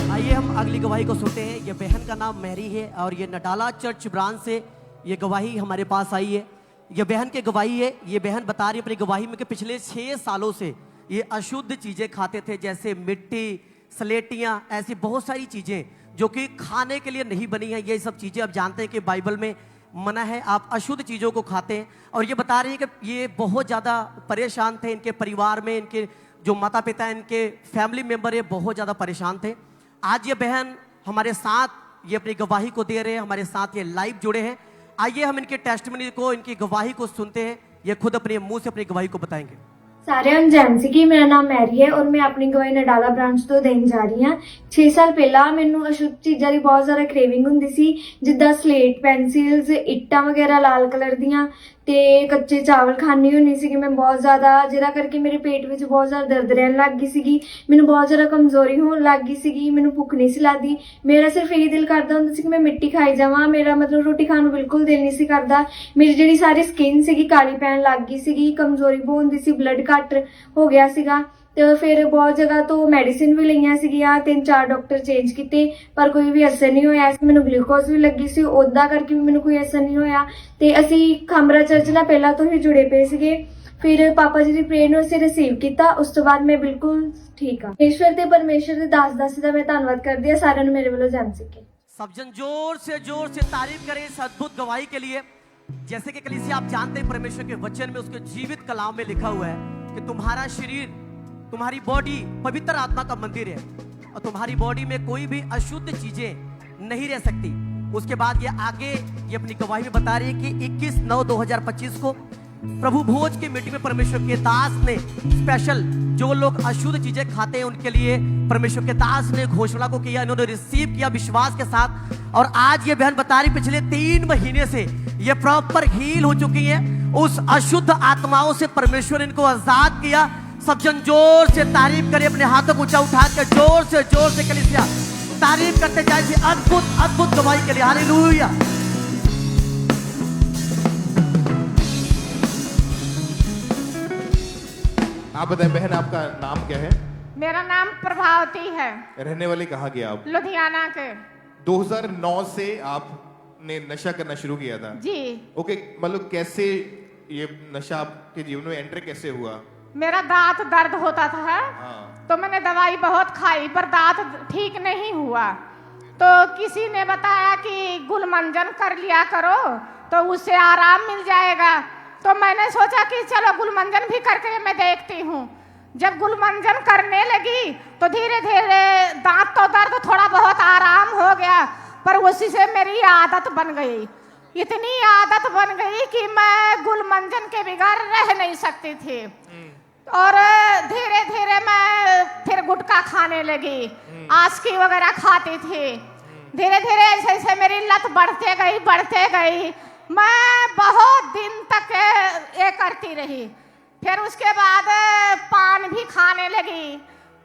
आइए हम अगली गवाही को सुनते हैं। ये बहन का नाम मैरी है और ये नडाला चर्च ब्रांच से ये गवाही हमारे पास आई है। ये बहन की गवाही है। ये बहन बता रही है अपनी गवाही में कि पिछले 6 सालों से ये अशुद्ध चीजें खाते थे, जैसे मिट्टी, स्लेटियां, ऐसी बहुत सारी चीजें जो कि खाने के लिए नहीं बनी है। ये सब चीजें आप जानते हैं कि बाइबल में मना है, आप अशुद्ध चीजों को खाते हैं। और ये बता रही है कि ये बहुत ज्यादा परेशान थे, इनके परिवार में इनके जो माता पिता, इनके फैमिली मेंबर ये बहुत ज्यादा परेशान थे। आज ये बहन हमारे साथ ये अपनी गवाही को दे रहे हैं, हमारे साथ ये लाइव जुड़े हैं। आइए हम इनके टेस्टिमनी को, इनकी गवाही को सुनते हैं। ये खुद अपने मुंह से अपनी गवाही को बताएंगे। सारे हम जैमसी की, मेरा नाम मैरी है और मैं अपनी गवाही नडाला ब्रांच ਤੋਂ ਦੇਣ ਜਾ ਰਹੀ ਹਾਂ। 6 ਸਾਲ ਪਹਿਲਾਂ ਮੈਨੂੰ ਅਸ਼ੁੱਧ ਚੀਜ਼ਾਂ ਦੀ ਬਹੁਤ ਜ਼ਿਆਦਾ ਕ੍ਰੇਵਿੰਗ ਹੁੰਦੀ ਸੀ, ਜਿੱਦਾਂ ਸਲੇਟ ਪੈਨਸਿਲਸ, ਇੱਟਾਂ ਵਗੈਰਾ ਲਾਲ ਕਲਰ ਦੀਆਂ, ਤੇ ਕੱਚੇ ਚਾਵਲ ਖਾਣੀ ਹੁੰਦੀ ਸੀ ਮੈਂ ਬਹੁਤ ਜ਼ਿਆਦਾ, ਜਿਹਦਾ ਕਰਕੇ ਮੇਰੇ ਪੇਟ ਵਿੱਚ ਬਹੁਤ ਜ਼ਿਆਦਾ ਦਰਦ ਰਹਿਣ ਲੱਗ ਗਈ ਸੀਗੀ। ਮੈਨੂੰ ਬਹੁਤ ਜ਼ਿਆਦਾ ਕਮਜ਼ੋਰੀ ਹੋਣ ਲੱਗ ਗਈ ਸੀਗੀ, ਮੈਨੂੰ ਭੁੱਖ ਨਹੀਂ ਸੀ ਲੱਗਦੀ। ਮੇਰਾ ਸਿਰਫ ਇਹੀ ਦਿਲ ਕਰਦਾ ਹੁੰਦਾ ਸੀ ਕਿ ਮੈਂ ਮਿੱਟੀ ਖਾਈ ਜਾਵਾਂ। ਮੇਰਾ ਮਤਲਬ ਰੋਟੀ ਖਾਣ ਨੂੰ ਬਿਲਕੁਲ ਦਿਲ ਨਹੀਂ ਸੀ ਕਰਦਾ। ਮੇਰੀ ਜਿਹੜੀ ਸਾਰੀ ਸਕਿਨ ਸੀਗੀ ਕਾਲੀ ਪੈਣ ਲੱਗ ਗਈ ਸੀਗੀ, ਕਮਜ਼ੋਰੀ ਬਹੁਤ ਹੁੰਦੀ ਸੀ, ਬਲੱਡ ਘੱਟ ਹੋ ਗਿਆ ਸੀਗਾ। ਤੇ ਫਿਰ ਬਹੁਤ ਜਗ੍ਹਾ ਤੋਂ ਮੈਡੀਸਿਨ ਵੀ ਲਈਆਂ ਸੀਗੀਆਂ, 3-4 ਡਾਕਟਰ ਚੇਂਜ ਕੀਤੇ, ਪਰ ਕੋਈ ਵੀ ਅਸਰ ਨਹੀਂ ਹੋਇਆ। ਮੈਨੂੰ ਗਲੂਕੋਜ਼ ਵੀ ਲੱਗੀ ਸੀ, ਉਹਦਾ ਕਰਕੇ ਵੀ ਮੈਨੂੰ ਕੋਈ ਅਸਰ ਨਹੀਂ ਹੋਇਆ। ਤੇ ਅਸੀਂ ਖਾਮਰਾ ਚਰਚ ਨਾਲ ਪਹਿਲਾਂ ਤੋਂ ਹੀ ਜੁੜੇ ਪਏ ਸੀਗੇ। ਫਿਰ ਪਾਪਾ ਜੀ ਦੀ ਪ੍ਰੇਅਰ ਨੂੰ ਅਸੀਂ ਰਿਸੀਵ ਕੀਤਾ, ਉਸ ਤੋਂ ਬਾਅਦ ਮੈਂ ਬਿਲਕੁਲ ਠੀਕ ਹਾਂ। ਈਸ਼ਵਰ ਤੇ ਪਰਮੇਸ਼ਰ ਦੇ ਦਾਸ ਦਾ ਮੈਂ ਧੰਨਵਾਦ ਕਰਦੀ ਹਾਂ। ਸਾਰਿਆਂ ਨੂੰ ਮੇਰੇ ਵੱਲੋਂ ਜਨ ਸਿੱਕੇ। सब जन जोर से तारीफ करें इस अद्भुत गवाही के लिए। जैसे कि कलीसिया आप जानते हैं, परमेश्वर के वचन में, उसके जीवित कलाम में लिखा हुआ है कि तुम्हारा शरीर, तुम्हारी बॉडी पवित्र आत्मा का मंदिर है और तुम्हारी बॉडी में कोई भी अशुद्ध चीजें नहीं रह सकती। उसके बाद ये आगे ये अपनी गवाही में बता रही है कि 21/9/2025 को प्रभु भोज की मीटिंग में परमेश्वर के दास ने स्पेशल, जो लोग अशुद्ध चीजें खाते हैं उनके लिए परमेश्वर के दास ने घोषणा को किया, इन्होंने रिसीव किया विश्वास के साथ। और आज ये बहन बता रही पिछले 3 महीने से ये प्रॉपर हील हो चुकी है। उस अशुद्ध आत्माओं से परमेश्वर इनको आजाद किया। सब जन जोर से तारीफ करें, अपने हाथों को ऊंचा उठा कर जोर से कलीसिया तारीफ करते जाए अद्भुत अद्भुत गवाही के लिए। हालेलुया। आप बताएं बहन, आपका नाम क्या है? मेरा नाम प्रभावती है, रहने वाले कहाँ के आप? लुधियाना के। 2009 से आपने नशा करना शुरू किया था? जी। ओके, मतलब कैसे ये नशा आपके जीवन में एंटर कैसे हुआ? मेरा दांत दर्द होता था, हाँ। तो मैंने दवाई बहुत खाई पर दांत ठीक नहीं हुआ। तो किसी ने बताया कि गुलमंजन कर लिया करो तो उससे आराम मिल जाएगा। तो मैंने सोचा कि चलो गुलमंजन भी करके मैं देखती हूँ। जब गुलमंजन करने लगी तो धीरे धीरे दांत तो दर्द थोड़ा बहुत आराम हो गया, पर उसी से मेरी आदत बन गई। इतनी आदत बन गई कि मैं गुलमंजन के बगैर रह नहीं सकती थी। और धीरे धीरे मैं फिर गुटखा खाने लगी, आस्की वगैरह खाती थी। धीरे धीरे ऐसे ऐसे मेरी लत बढ़ते गई। मैं बहुत दिन तक ये करती रही। फिर उसके बाद पान भी खाने लगी।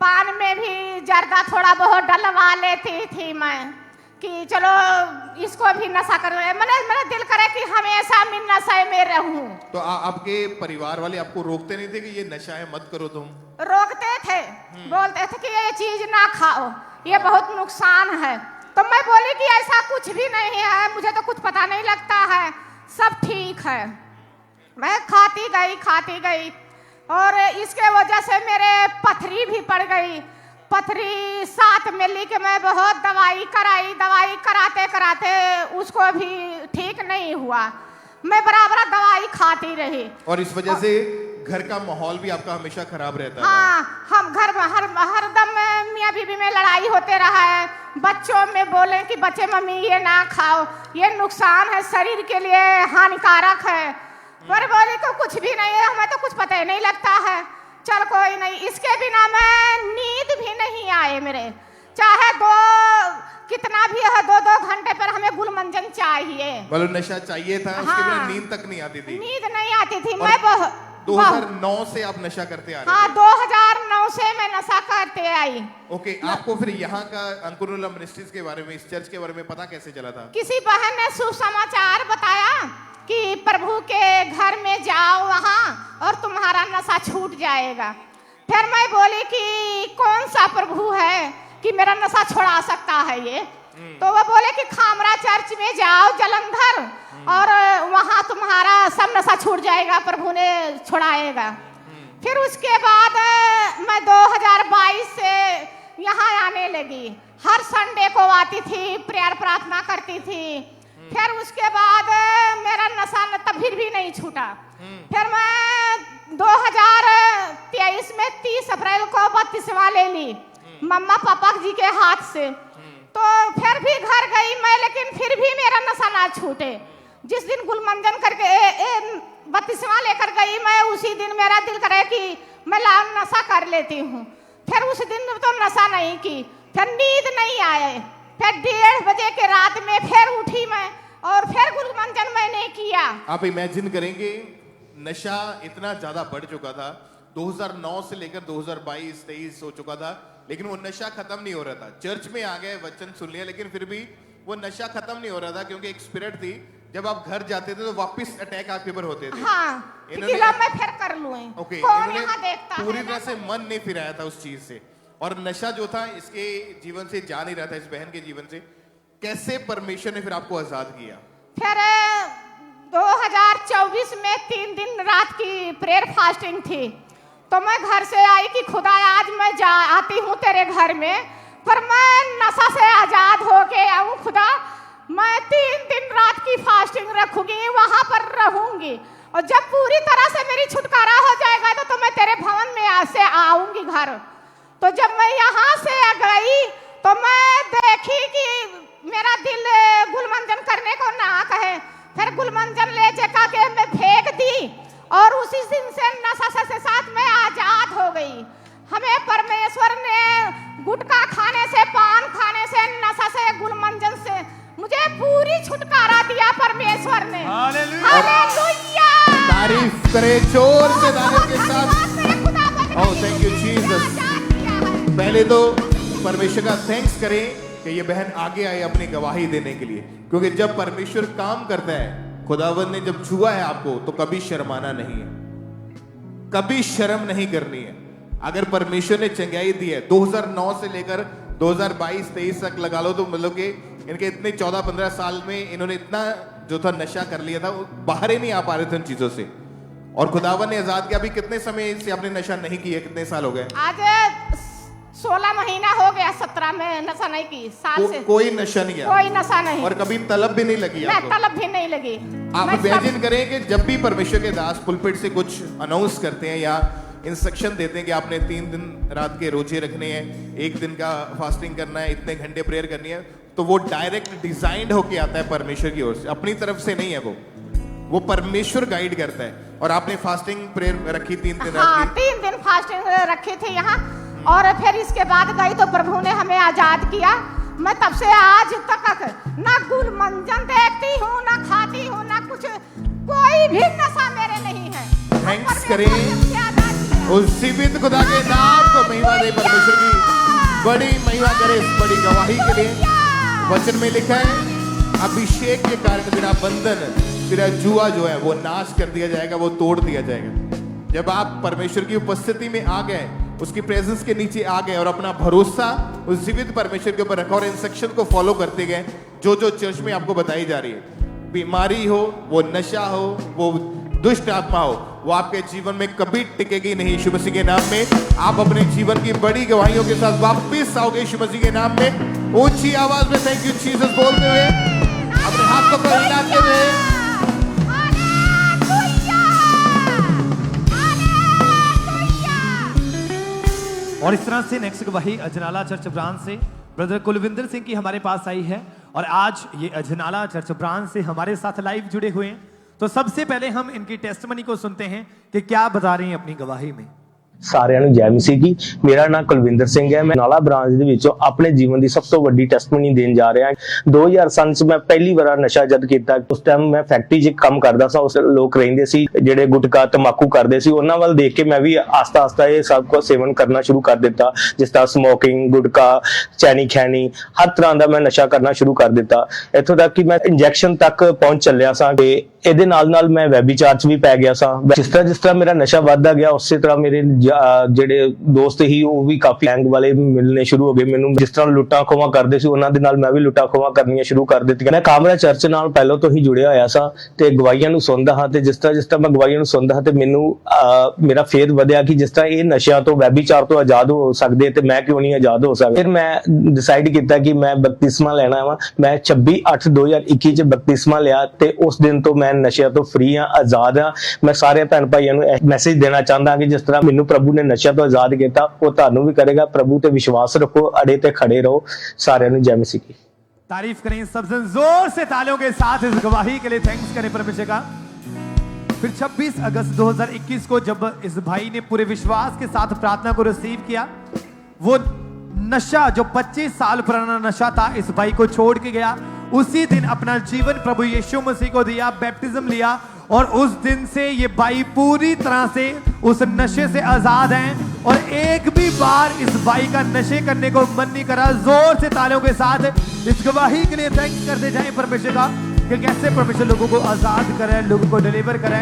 पान में भी जर्दा थोड़ा बहुत डलवा लेती थी मैं, कि चलो इसको भी नशा कर। मेरा दिल करे कि हमेशा मैं नशे में रहूं। तो आपके परिवार वाले आपको रोकते नहीं थे कि ये नशा है मत करो? तुम रोकते थे, बोलते थे कि ये चीज ना खाओ, ये बहुत नुकसान है। तो मैं बोली कि ऐसा कुछ भी नहीं है, मुझे तो कुछ पता नहीं लगता है, सब ठीक है। मैं खाती गई और इसके वजह से मेरे पथरी भी पड़ गई। पथरी 7 मिली के मैं बहुत दवाई कराते उसको भी ठीक नहीं हुआ। मैं बराबर दवाई खाती रही और इस वजह से घर का माहौल भी आपका हमेशा खराब रहता था। हाँ, हम घर में हरदम मियाँ बीवी में लड़ाई होते रहा है। बच्चों में बोले कि बच्चे मम्मी ये ना खाओ, ये नुकसान है, शरीर के लिए हानिकारक है। पर बोली तो कुछ भी नहीं है, हमें तो कुछ पता ही नहीं लगता है। चल कोई नहीं, इसके बिना मैं नींद भी नहीं आए मेरे, चाहे कितना भी है 2-2 घंटे पर हमें गुलमंजन चाहिए। मतलब नशा चाहिए था, उसके हाँ, बिना नींद तक नहीं आती थी। नींद नहीं आती थी। मैं 2009 से आप नशा करते आ रहे हाँ, थे। 2009 से मैं नशा करते आई। ओके, आपको फिर यहाँ का अंकुरुल्लाह मिनिस्ट्रीज के बारे में, इस चर्च के बारे में पता कैसे चला था? किसी बहन ने सुसमाचार बताया कि प्रभु के घर में जाओ वहाँ और तुम्हारा नशा छूट जाएगा। फिर मैं बोली कि कौन सा प्रभु है कि मेरा नशा छुड़ा सकता है ये? तो वो बोले कि खामरा चर्च में जाओ जलंधर और वहाँ तुम्हारा सब नशा छूट जाएगा, प्रभु ने छुड़ाएगा। फिर उसके बाद मैं 2022 से यहाँ आने लगी, हर संडे को आती थी, प्रेयर प्रार्थना करती थी। फिर उसके बाद मेरा नशा तब फिर भी नहीं छूटा। फिर मैं 2023 में 30 अप्रैल को 32वां ले ली मम्मा पापा जी के हाथ से। तो फिर भी घर गई मैं, लेकिन फिर भी मेरा नशा ना छूटे। जिस दिन गुलमंजन करके 32वां लेकर गई मैं, उसी दिन मेरा दिल करे कि मैं नशा कर लेती हूँ। फिर उस दिन तो नशा नहीं की, फिर नींद नहीं आए। फिर 1:30 बजे के रात में फिर उठी मैं और फिर गुलमंजन मैंने किया। आप इमेजिन करेंगे, नशा इतना ज्यादा बढ़ चुका था, 2009 से लेकर 2022-23 हो चुका था, लेकिन वो नशा खत्म नहीं हो रहा था। चर्च में आ गए, वचन सुन लिया, लेकिन फिर भी वो नशा खत्म नहीं हो रहा था, क्योंकि एक स्पिरिट थी, जब आप घर जाते थे तो वापस अटैक आपके ऊपर होते थे। हाँ, इन्होंने मैं फिर कर लूं। ओके, कौन यहाँ देखता पूरी है तरह से मन नहीं फिराया था उस चीज से, और नशा जो था इसके जीवन से जा नहीं रहा था, इस बहन के जीवन से। कैसे परमेश्वर ने फिर आपको आजाद किया? फिर 2024 में 3 दिन रात की प्रेयर फास्टिंग थी, तो मैं घर से आई कि खुदा आज मैं आती हूँ तेरे घर में, पर मैं नशा से आजाद होके आऊँ खुदा। मैं 3 दिन रात की फास्टिंग रखूंगी, वहां पर रहूंगी, और जब पूरी तरह से मेरी छुटकारा हो जाएगा तो मैं तेरे भवन में से आऊंगी घर। तो जब मैं यहाँ से गई तो मैं देखी कि मेरा दिल गुलमंजन करने को ना कहे। फिर गुलमंजन ले जाकर के मैं फेंक दी, और उसी दिन से नशा से साथ में आजाद हो गई। हमें परमेश्वर ने गुटखा खाने से, पान खाने से, नशा से, गुलमंजन से मुझे पूरी छुटकारा दिया परमेश्वर ने। हालेलुया! तारीफ करे जोर से तारीफ के साथ। Oh thank you Jesus. पहले तो परमेश्वर का थैंक्स करें कि ये बहन आगे आई अपनी गवाही देने के लिए, क्योंकि जब परमेश्वर काम करता है, खुदावंद ने जब छुआ है आपको, तो कभी शर्माना नहीं है, कभी शर्म नहीं करनी है। अगर परमेश्वर ने चंगाई दी है 2009 से लेकर 2022-23 तक लगा लो, तो मतलब कि इनके इतने 14-15 साल में इन्होंने इतना जो था नशा कर लिया था, वो बाहर ही नहीं आ पा रहे थे उन चीजों से, और खुदावन ने आजाद किया। अभी कितने समय से आपने नशा नहीं किया? कितने साल हो गए? आज 16 महीना हो गया, 17 में नशा नहीं की साल से। कोई नशा नहीं किया? कोई नशा नहीं। और कभी तलब भी नहीं लगी आपको? तलब भी नहीं लगी। आप इमेजिन करें कि जब भी परमेश्वर के दास पुलपिट से कुछ अनाउंस करते हैं या इंस्ट्रक्शन देते हैं कि आपने 3 दिन रात के रोजे रखने हैं, 1 दिन का फास्टिंग करना है, इतने घंटे प्रेयर करनी है, तो वो डायरेक्ट डिजाइंड होके आता है परमेश्वर की ओर से, अपनी तरफ से नहीं है। वो परमेश्वर गाइड करता है। और आपने फास्टिंग प्रेयर रखी 3 दिन रात की? 3 दिन फास्टिंग रखी थी यहाँ, और फिर इसके बाद गई तो प्रभु ने हमें आजाद किया। मैं तब से आज तक ना गुलमंजन देखती हूँ, ना खाती हूँ, ना कुछ, कोई भी नशा मेरे नहीं है। थैंक्स करें उस जीवित खुदा के नाम को महिमा दे, परमेश्वर की बड़ी महिमा करे इस बड़ी गवाही के लिए। वचन में लिखा है, अभिषेक के कारण तेरा बंधन, तेरा जुआ जो है वो नाश कर दिया जाएगा, वो तोड़ दिया जाएगा। जब आप परमेश्वर की उपस्थिति में आ गए, उसकी प्रेजेंस के नीचे आ गए और अपना भरोसा उस जीवित परमेश्वर के ऊपर रखा और इंस्ट्रक्शन को फॉलो करते गए, जो जो चर्च में आपको बताई जा रही है, बीमारी हो, वो नशा हो, वो दुष्ट आत्मा हो, वो आपके जीवन में कभी टिकेगी नहीं। यीशु मसीह के नाम में आप अपने जीवन की बड़ी गवाहियों के साथ वापस आओगे यीशु मसीह के नाम में। ऊंची आवाज में थैंक यू जीसस बोलते हुए, अपने हाथों को हिलाते हुए। और इस तरह से नेक्स्ट गवाही अजनाला चर्च ब्रांच से ब्रदर कुलविंदर सिंह की हमारे पास आई है और आज ये अजनाला चर्च ब्रांच से हमारे साथ लाइव जुड़े हुए हैं। तो सबसे पहले हम इनकी टेस्टमनी को सुनते हैं कि क्या बता रही हैं अपनी गवाही में। ਸਾਰਿਆਂ ਨੂੰ ਜੈ ਮਸੀਹ ਕੀ। ਮੇਰਾ ਨਾਮ ਕੁਲਵਿੰਦਰ ਸਿੰਘ ਹੈ। ਮੈਂ ਨਾਲਾ ਬ੍ਰਾਂਚ ਦੇ ਵਿੱਚੋਂ ਆਪਣੇ ਜੀਵਨ ਦੀ ਸਭ ਤੋਂ ਵੱਡੀ ਟੈਸਟਮਨੀ ਦੇਣ ਜਾ ਰਿਹਾ ਹਾਂ। 2000 ਚ ਮੈਂ ਪਹਿਲੀ ਵਾਰ ਨਸ਼ਾ ਜਦ ਕੀਤਾ। ਉਸ ਟਾਈਮ ਮੈਂ ਫੈਕਟਰੀ 'ਚ ਕੰਮ ਕਰਦਾ ਸੀ। ਉਸ ਲੋਕ ਰਹਿੰਦੇ ਸੀ ਜਿਹੜੇ ਗੁਟਕਾ ਤੰਬਾਕੂ ਕਰਦੇ ਸੀ, ਉਹਨਾਂ ਵੱਲ ਦੇਖ ਕੇ ਮੈਂ ਵੀ ਆਸਤਾ ਆਸਤਾ ਇਹ ਸਭ ਕੁਝ ਸੇਵਨ ਕਰਨਾ ਸ਼ੁਰੂ ਕਰ ਦਿੱਤਾ। ਜਿਸ ਤਰ੍ਹਾਂ ਸਮੋਕਿੰਗ, ਗੁਟਕਾ, ਚੈਨੀ ਖੈਨੀ, ਹਰ ਤਰ੍ਹਾਂ ਦਾ ਮੈਂ ਨਸ਼ਾ ਕਰਨਾ ਸ਼ੁਰੂ ਕਰ ਦਿੱਤਾ। ਇੱਥੋਂ ਤੱਕ ਕਿ ਮੈਂ ਇੰਜੈਕਸ਼ਨ ਤੱਕ ਪਹੁੰਚ ਚੱਲਿਆ ਸਾਂ ਤੇ ਇਹਦੇ ਨਾਲ ਮੈਂ ਵੈਬੀਚਾਰ 'ਚ ਵੀ ਪੈ ਗਿਆ ਸਾਂ। ਜਿਸ ਤਰ੍ਹਾਂ ਮੇਰਾ ਨਸ਼ਾ ਵੱਧਦਾ ਗਿਆ, ਉਸੇ ਤਰ੍ਹਾਂ ਮੇਰੇ ਜਿਹੜੇ ਦੋਸਤ ਹੀ ਉਹ ਵੀ ਕਾਫੀ ਗੈਂਗ ਵਾਲੇ ਮਿਲਣੇ ਸ਼ੁਰੂ ਹੋ ਗਏ ਮੈਨੂੰ। ਜਿਸ ਤਰ੍ਹਾਂ ਲੁੱਟਾਂ ਖੋਹਾਂ ਕਰਦੇ ਸੀ, ਉਹਨਾਂ ਦੇ ਨਾਲ ਮੈਂ ਵੀ ਲੁੱਟਾਂ ਖੋਹਾਂ ਕਰਨੀਆਂ ਸ਼ੁਰੂ ਕਰ ਦਿੱਤੀਆਂ। ਮੈਂ ਕਾਮਰਾ ਚਰਚ ਨਾਲ ਪਹਿਲਾਂ ਤੋਂ ਹੀ ਜੁੜਿਆ ਹੋਇਆ ਸਾਂ ਤੇ ਗਵਾਹੀਆਂ ਨੂੰ ਸੁਣਦਾ ਹਾਂ ਤੇ ਜਿਸ ਤਰ੍ਹਾਂ ਮੈਂ ਗਵਾਹੀਆਂ ਨੂੰ ਸੁਣਦਾ ਹਾਂ ਤੇ ਮੈਨੂੰ ਮੇਰਾ ਫੇਥ ਵਧਿਆ ਕਿ ਜਿਸ ਤਰ੍ਹਾਂ ਇਹ ਨਸ਼ਿਆਂ ਤੋਂ, ਵੈਬੀਚਾਰ ਤੋਂ ਆਜ਼ਾਦ ਹੋ ਸਕਦੇ ਤੇ ਮੈਂ ਕਿਉਂ ਨਹੀਂ ਆਜ਼ਾਦ ਹੋ ਸਕਦਾ। ਫਿਰ ਮੈਂ ਡਿਸਾਈਡ ਕੀਤਾ ਕਿ ਮੈਂ ਬਪਤਿਸਮਾ ਲੈਣਾ ਵਾ। ਮੈਂ 26/8/2021 ਚ ਬਪਤਿਸਮਾ ਲਿਆ ਤੇ ਉਸ ਦਿਨ ਤੋਂ ਮੈਂ ਨਸ਼ਿਆਂ ਤੋਂ ਫ੍ਰੀ ਹਾਂ, ਆਜ਼ਾਦ ਹਾਂ। ਮੈਂ ਸਾਰੇ ਭੈਣ ਭਾਈਆਂ ਨੂੰ ਮੈਸੇਜ ਦੇਣਾ ਚਾਹੁੰਦਾ ਕਿ ਜਿਸ ਤਰ੍ਹਾਂ ਮੈਨੂੰ ਪ੍ਰਭੂ ਨੇ ਨਸ਼ਿਆਂ ਤੋਂ ਆਜ਼ਾਦ ਕੀਤਾ, ਉਹ ਤੁਹਾਨੂੰ ਵੀ ਕਰੇਗਾ। प्रभु पे विश्वास रखो, अड़े ते खड़े रहो। सारे जय मसीह की। तारीफ करें सब जन जोर से तालियों के साथ इस गवाही के लिए थैंक्स करें परमेश्वर का। फिर 26 अगस्त 2021 को जब इस भाई ने पूरे विश्वास के साथ प्रार्थना को रिसीव किया, वो नशा जो 25 साल पुराना नशा था इस भाई को छोड़ के गया। उसी दिन अपना जीवन प्रभु यीशु मसीह को दिया, बैप्टिज्म लिया और उस दिन से ये भाई पूरी तरह से उस नशे से आजाद हैं और एक भी बार इस भाई का नशे करने को मन नहीं करा। जोर से तालियों के साथ इस गवाही के लिए थैंक्स करते जाएं परमेश्वर का कि कैसे परमेश्वर लोगों को आजाद करे, लोगों को डिलीवर करे।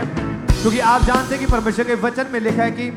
क्योंकि आप जानते हैं कि परमेश्वर के वचन में लिखा है कि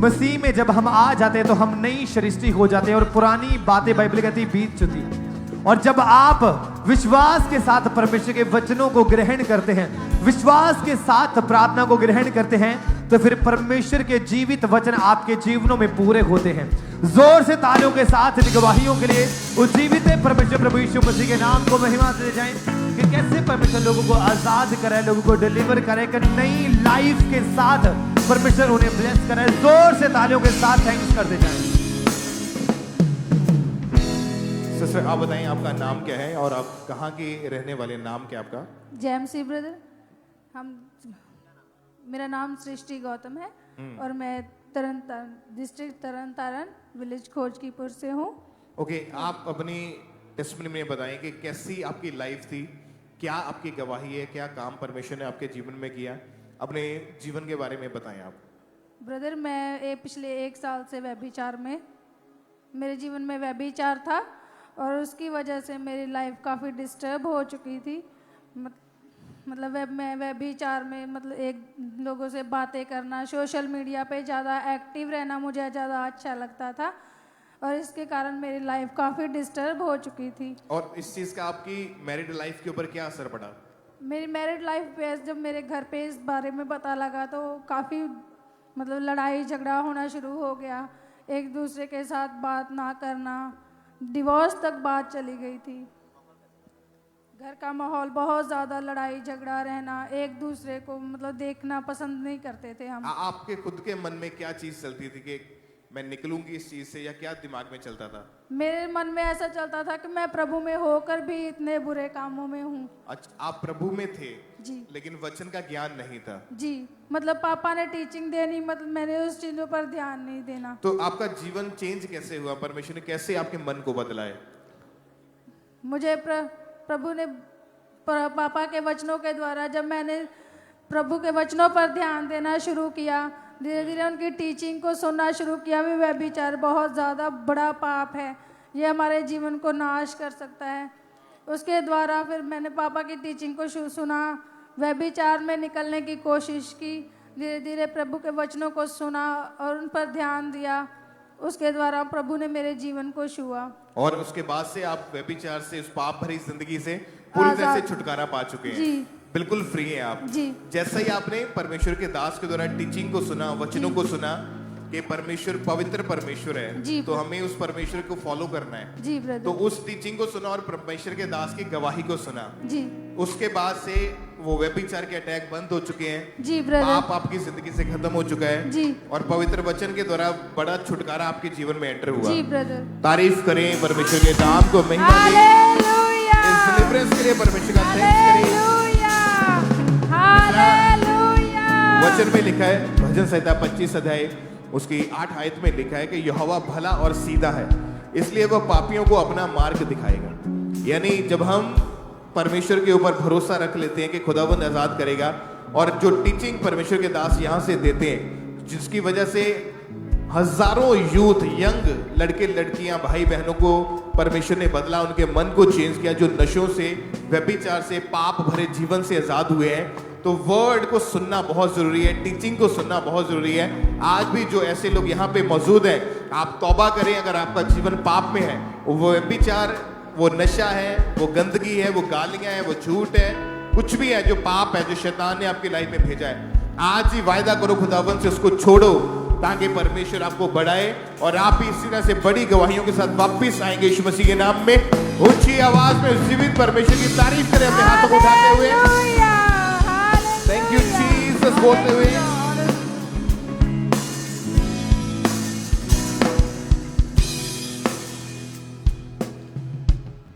मसीह में जब हम आ जाते हैं तो हम नई सृष्टि हो जाते हैं और पुरानी बातें बाइबल कहती बीत चुकी है। और जब आप विश्वास के साथ परमेश्वर के वचनों को ग्रहण करते हैं, विश्वास के साथ प्रार्थना को ग्रहण करते हैं, तो फिर परमेश्वर के जीवित वचन आपके जीवनों में पूरे होते हैं। जोर से तालियों के साथ इन गवाहियों के लिए उस जीवित परमेश्वर प्रभु यीशु मसीह के नाम को महिमा दे जाएं कि कैसे परमेश्वर लोगों को आजाद करे, लोगों को डिलीवर करे, कि नई लाइफ के साथ परमेश्वर उन्हें ब्लेस करे। जोर से तालियों के साथ थैंक्स करते जाएं। सिस्टर आप बताएं आपका नाम क्या है और आप कहाँ के रहने वाले, नाम क्या आपका? जेएमसी ब्रदर, मेरा नाम सृष्टि गौतम है और मैं डिस्ट्रिक्ट तरन तारण विलेज खोजकीपुर से हूँ। ओके, आप अपनी टेस्टमनी में बताएं कि कैसी आपकी लाइफ थी, क्या आपकी गवाही है, क्या काम परमेश्वर ने आपके जीवन में किया, अपने जीवन के बारे में बताएं आप। ब्रदर, मैं पिछले 1 साल से व्यभिचार में, मेरे जीवन में व्यभिचार था और उसकी वजह से मेरी लाइफ काफ़ी डिस्टर्ब हो चुकी थी। मतलब मैं व्यभिचार में एक लोगों से बातें करना, सोशल मीडिया पे ज़्यादा एक्टिव रहना मुझे ज़्यादा अच्छा लगता था और इसके कारण मेरी लाइफ काफ़ी डिस्टर्ब हो चुकी थी। और इस चीज़ का आपकी मैरिड लाइफ के ऊपर क्या असर पड़ा? मेरी मैरिड लाइफ पे जब मेरे घर पे इस बारे में पता लगा तो काफ़ी लड़ाई झगड़ा होना शुरू हो गया। एक दूसरे के साथ बात ना करना, डिवोर्स तक बात चली गई थी। घर का माहौल बहुत ज़्यादा लड़ाई झगड़ा रहना, एक दूसरे को देखना पसंद नहीं करते थे हम। आपके खुद के मन में क्या चीज़ चलती थी कि मैं निकलूंगी इस चीज़ से, या क्या दिमाग में चलता था? मेरे मन में ऐसा चलता था कि मैं प्रभु में होकर भी इतने बुरे कामों में हूँ। अच्छा, आप प्रभु में थे जी, लेकिन वचन का ज्ञान नहीं था। जी, पापा ने टीचिंग देनी, मैंने उस चीजों पर ध्यान नहीं देना। तो आपका जीवन चेंज कैसे हुआ? परमेश्वर ने कैसे आपके मन को बदला है? मुझे प्रभु ने पापा के वचनों के द्वारा, जब मैंने प्रभु के वचनों पर ध्यान देना शुरू किया, धीरे धीरे उनकी टीचिंग को सुनना शुरू किया। भी व्यभिचार बहुत ज़्यादा बड़ा पाप है, ये हमारे जीवन को नाश कर सकता है। उसके द्वारा फिर मैंने पापा की टीचिंग को सुना, व्यभिचार में निकलने की कोशिश की, धीरे धीरे प्रभु के वचनों को सुना और उन पर ध्यान दिया। उसके द्वारा प्रभु ने मेरे जीवन को छुआ और उसके बाद से आप व्यभिचार से, उस पाप भरी जिंदगी से पूरी तरह से छुटकारा पा चुके हैं। जी, बिल्कुल फ्री हैं आप। जी, जैसे ही आपने परमेश्वर के दास के द्वारा टीचिंग को सुना, वचनों को सुना, कि परमेश्वर पवित्र परमेश्वर है, जी। तो हमें उस परमेश्वर को फॉलो करना है। जी ब्रदर। तो उस टीचिंग को सुना और परमेश्वर के दास की गवाही को सुना। जी। उसके बाद से वो व्यभिचार के अटैक बंद हो चुके हैं। जी ब्रदर। पाप आपकी जिंदगी से खत्म हो चुका है। जी। और पवित्र वचन के द्वारा बड़ा छुटकारा आपके जीवन में एंटर हुआ। जी ब्रदर। तारीफ करें परमेश्वर के नाम को, महिमा दें। हालेलुया। इस डिलीवरेंस के लिए परमेश्वर का थैंक्स करें। हालेलुया। वचन में लिखा है, भजन संहिता 25 अध्याय उसकी 8 आयत में लिखा है कि यहोवा भला और सीधा है, इसलिए वह पापियों को अपना मार्ग दिखाएगा। यानी जब हम परमेश्वर के ऊपर भरोसा रख लेते हैं कि खुदावंद आजाद करेगा, और जो टीचिंग परमेश्वर के दास यहाँ से देते हैं, जिसकी वजह से हजारों यूथ, यंग लड़के लड़कियां, भाई बहनों को परमेश्वर ने बदला, उनके मन को चेंज किया, जो नशों से, व्यभिचार से, पाप भरे जीवन से आजाद हुए हैं। तो वर्ड को सुनना बहुत जरूरी है, टीचिंग को सुनना बहुत जरूरी है। आज भी जो ऐसे लोग यहाँ पे मौजूद हैं, आप तौबा करें। अगर आपका जीवन पाप में है, वो व्यभिचार, वो नशा है, वो गंदगी है, वो गालियां हैं, वो झूठ है, कुछ भी है जो पाप है, जो शैतान ने आपकी लाइफ में भेजा है, आज ही वायदा करो खुदावन से, उसको छोड़ो, ताकि परमेश्वर आपको बढ़ाए और आप भी इसी तरह से बड़ी गवाहियों के साथ वापस आएंगे यीशु मसीह के नाम में। ऊंची आवाज में जीवित परमेश्वर की तारीफ करें अपने हाथों को उठाते हुए, थैंक यू जीसस बोलते हुए।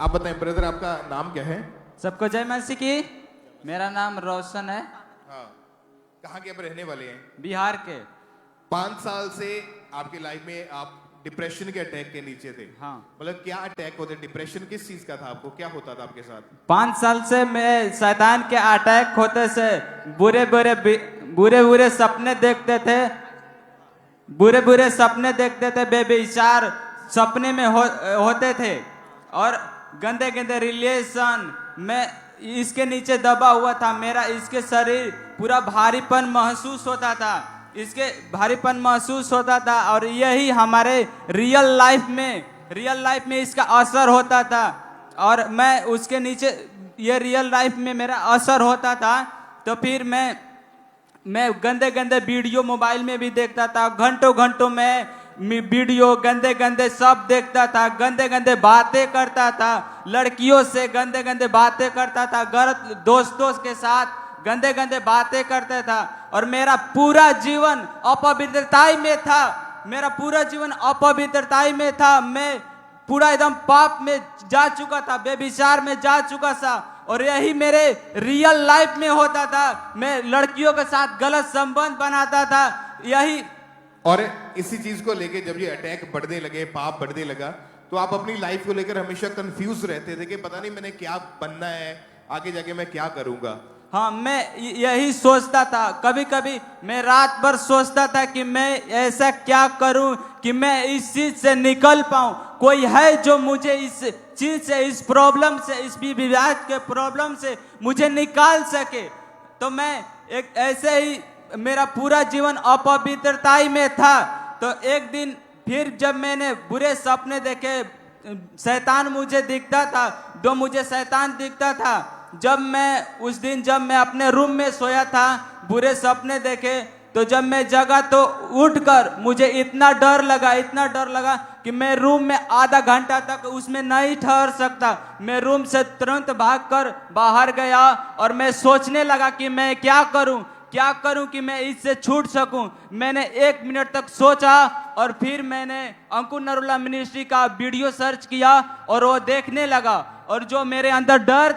आप बताएं ब्रदर, आपका नाम क्या है? सबको जय मसीह की। मेरा नाम रोशन है। हाँ, कहाँ के आप रहने वाले हैं? बिहार के। 5 साल से आपकी लाइफ में आप डिप्रेशन के अटैक के नीचे थे। हाँ। मतलब क्या अटैक होते? डिप्रेशन किस चीज का था आपको? क्या होता था आपके साथ? 5 साल से मैं शैतान के अटैक होते से बुरे सपने देखते थे। बुरे सपने देखते थे, बेविचार सपने में होते थे, और गंदे रिलेशन में इसके नीचे दबा हुआ था। मेरा इसके शरीर पूरा भारीपन महसूस होता था, इसके भारीपन महसूस होता था, और यही हमारे रियल लाइफ में इसका असर होता था। और मैं उसके नीचे, ये रियल लाइफ में मेरा असर होता था, तो फिर मैं गंदे वीडियो मोबाइल में भी देखता था। घंटों में वीडियो गंदे सब देखता था, गंदे बातें करता था, लड़कियों से गंदे बातें करता था, गलत दोस्तों के साथ गंदे बातें करता था, और मेरा पूरा जीवन अपवित्रताई में था। मेरा पूरा जीवन अपवित्रताई में था। मैं पूरा एकदम पाप में जा चुका था, बेविचार में जा चुका था, और यही मेरे रियल लाइफ में होता था। मैं लड़कियों के साथ गलत संबंध बनाता था, यही। और इसी चीज को लेके जब ये अटैक बढ़ने लगे, पाप बढ़ने लगा, तो आप अपनी लाइफ को लेकर हमेशा कंफ्यूज रहते थे कि पता नहीं मैंने क्या बनना है, आगे जाके मैं क्या करूंगा। हाँ, मैं यही सोचता था। कभी मैं रात भर सोचता था कि मैं ऐसा क्या करूं कि मैं इस चीज से निकल पाऊं। कोई है जो मुझे इस चीज से, इस प्रॉब्लम से, इस विवाद के प्रॉब्लम से मुझे निकाल सके। तो मैं एक ऐसे ही, मेरा पूरा जीवन अपवित्रताई में था। तो एक दिन फिर जब मैंने बुरे सपने देखे, शैतान मुझे दिखता था, मुझे शैतान दिखता था। जब मैं अपने रूम में सोया था, बुरे सपने देखे, तो जब मैं जगा तो उठकर मुझे इतना डर लगा कि मैं रूम में आधा घंटा तक उसमें नहीं ठहर सकता। मैं रूम से तुरंत भागकर बाहर गया, और मैं सोचने लगा कि मैं क्या करूं कि मैं इससे छूट सकूं। मैंने 1 मिनट तक सोचा, और फिर मैंने अंकुर नरुला मिनिस्ट्री का वीडियो सर्च किया, और वो देखने लगा, और जो मेरे अंदर डर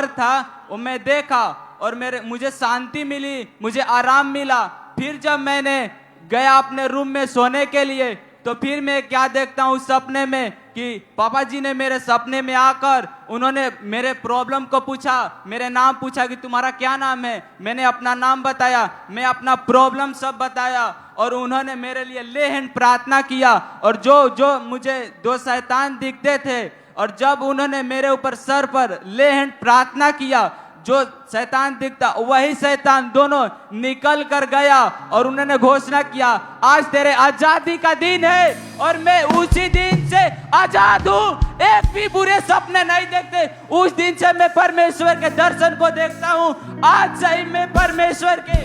था वो मैं देखा, और मुझे शांति मिली, मुझे आराम मिला। फिर जब मैंने गया अपने रूम में सोने के लिए, तो फिर मैं क्या देखता हूँ सपने में कि पापा जी ने मेरे सपने में आकर उन्होंने मेरे प्रॉब्लम को पूछा, मेरे नाम पूछा कि तुम्हारा क्या नाम है। मैंने अपना नाम बताया, मैं अपना प्रॉब्लम सब बताया, और उन्होंने मेरे लिए लेहन प्रार्थना किया। और जो मुझे 2 शैतान दिखते थे, और जब उन्होंने मेरे ऊपर सर पर लेहन प्रार्थना किया, जो शैतान दिखता वही शैतान दोनों निकल कर गया, और उन्होंने घोषणा किया, आज तेरे आजादी का दिन है, और मैं उसी दिन से आजाद हूँ। एक भी बुरे सपने नहीं देखते। उस दिन से मैं परमेश्वर के दर्शन को देखता हूँ। आज से ही मैं परमेश्वर के